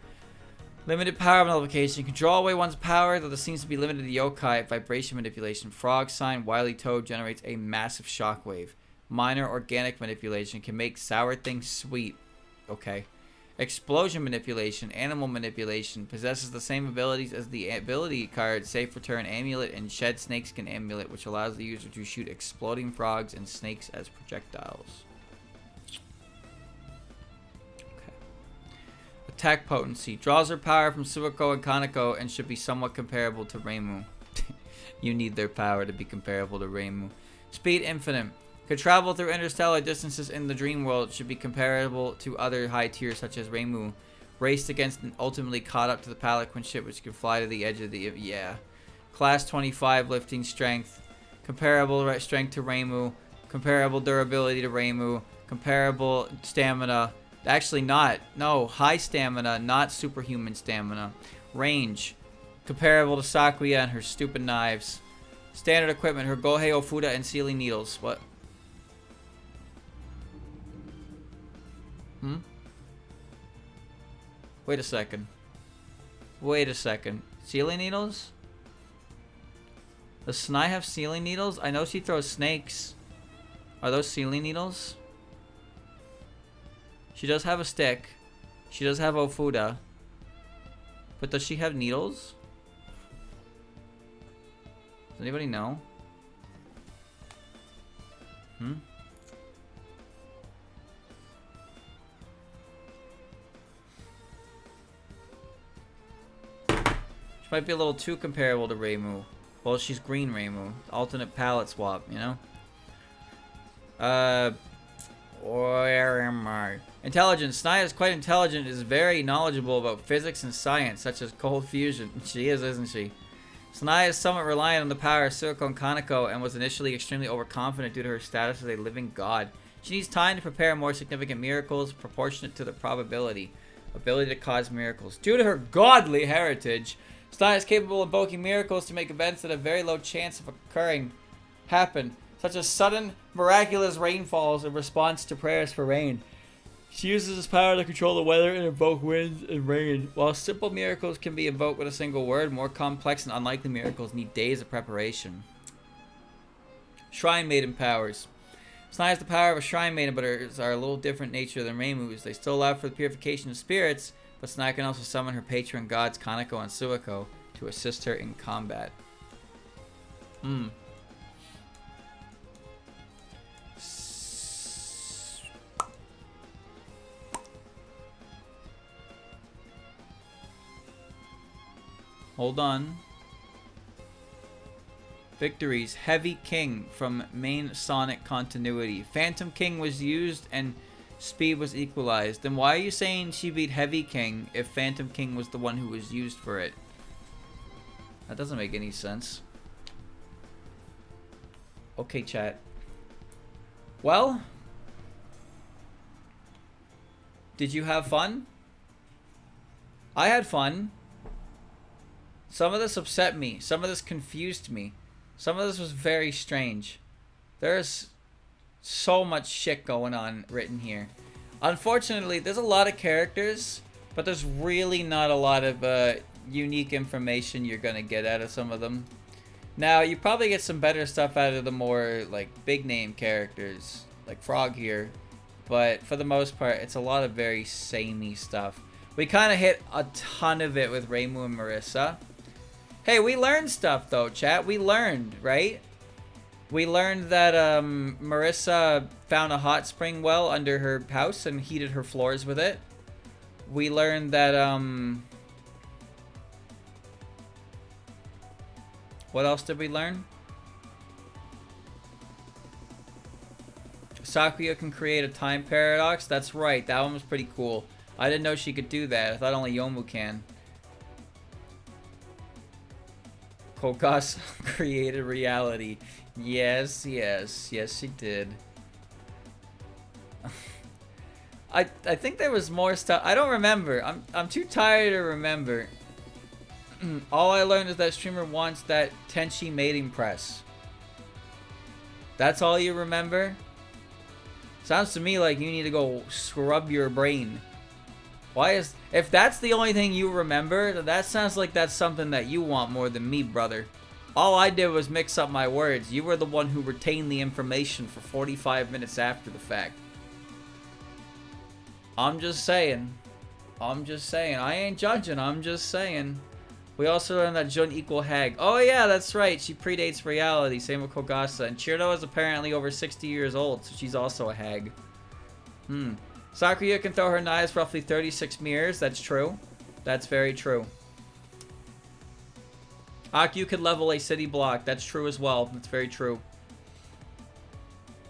Limited power nullification. Can draw away one's power, though this seems to be limited to yokai. Vibration manipulation. Frog sign. Wily toad generates a massive shockwave. Minor organic manipulation. Can make sour things sweet. Okay. Explosion manipulation, animal manipulation, possesses the same abilities as the ability card Safe Return Amulet and Shed Snakeskin Amulet, which allows the user to shoot exploding frogs and snakes as projectiles. Okay. Attack potency. Draws her power from Suiko and Kaneko and should be somewhat comparable to Reimu. You need their power to be comparable to Reimu. Speed infinite. Could travel through interstellar distances in the dream world. Should be comparable to other high tiers such as Reimu. Raced against and ultimately caught up to the Pelican ship, which could fly to the edge of the... Yeah. Class 25 lifting strength. Comparable strength to Reimu. Comparable durability to Reimu. Comparable stamina. Actually not. No, high stamina, not superhuman stamina. Range. Comparable to Sakuya and her stupid knives. Standard equipment. Her Gohei Ofuda and sealing needles. What? Wait a second. Wait a second. Sealing needles? Does Sanae have sealing needles? I know she throws snakes. Are those sealing needles? She does have a stick. She does have Ofuda. But does she have needles? Does anybody know? She might be a little too comparable to Reimu. Well, she's green Reimu. Alternate palette swap, you know? Where am I? Intelligence. Sanae is quite intelligent, is very knowledgeable about physics and science, such as cold fusion. She is, isn't she? Sanae is somewhat reliant on the power of Suiko and Kaneko and was initially extremely overconfident due to her status as a living god. She needs time to prepare more significant miracles proportionate to the probability. Ability to cause miracles. Due to her godly heritage, Sanae is capable of invoking miracles to make events that have very low chance of occurring happen, such as sudden, miraculous rainfalls in response to prayers for rain. She uses this power to control the weather and invoke winds and rain. While simple miracles can be invoked with a single word, more complex and unlikely miracles need days of preparation. Shrine Maiden powers. Sanae has the power of a Shrine Maiden, but hers are a little different nature than Reimu's. They still allow for the purification of spirits, but Sanae can also summon her patron gods Kaneko and Suiko to assist her in combat. Hold on. Victories. Heavy King from main Sonic continuity. Phantom King was used and speed was equalized. Then why are you saying she beat Heavy King if Phantom King was the one who was used for it? That doesn't make any sense. Okay, chat. Well, did you have fun? I had fun. Some of this upset me. Some of this confused me. Some of this was very strange. There's so much shit going on written here. Unfortunately, there's a lot of characters, but there's really not a lot of unique information you're gonna get out of some of them. Now, you probably get some better stuff out of the more, like, big name characters, like Frog here, but for the most part, it's a lot of very samey stuff. We kind of hit a ton of it with Reimu and Marisa. Hey, we learned stuff though, chat. We learned, right? We learned that Marisa found a hot spring well under her house and heated her floors with it. We learned that what else did we learn? Sakuya can create a time paradox. That's right. That one was pretty cool. I didn't know she could do that. I thought only Youmu can. Kogasa created reality. Yes, yes, yes, she did. I think there was more stuff. I don't remember. I'm too tired to remember. All I learned is that streamer wants that Tenshi mating press. That's all you remember? Sounds to me like you need to go scrub your brain. Why is... If that's the only thing you remember, that sounds like that's something that you want more than me, brother. All I did was mix up my words. You were the one who retained the information for 45 minutes after the fact. I'm just saying. I'm just saying. I ain't judging. I'm just saying. We also learned that Jun equal hag. Oh yeah, that's right. She predates reality. Same with Kogasa. And Cirno is apparently over 60 years old, so she's also a hag. Sakuya can throw her knives roughly 36 mirrors. That's true. That's very true. Akyuu could level a city block. That's true as well. That's very true.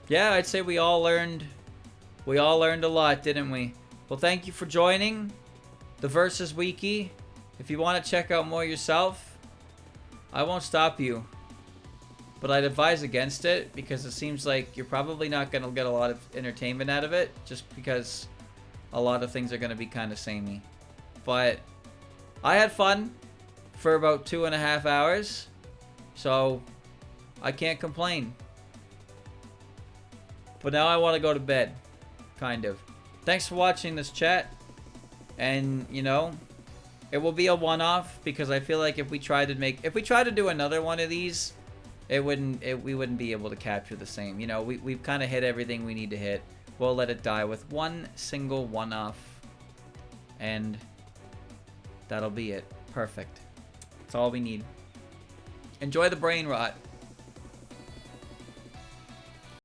Yeah, I'd say we all learned a lot, didn't we? Well, thank you for joining the Versus Wiki. If you want to check out more yourself, I won't stop you. But I'd advise against it because it seems like you're probably not going to get a lot of entertainment out of it just because a lot of things are going to be kind of samey. But I had fun for about 2.5 hours, so I can't complain. But now I want to go to bed, kind of. Thanks for watching this chat, and you know, it will be a one-off because I feel like if we try to do another one of these, we wouldn't be able to capture the same. You know, we've kind of hit everything we need to hit. We'll let it die with one single one-off, and that'll be it. Perfect. That's all we need. Enjoy the brain rot.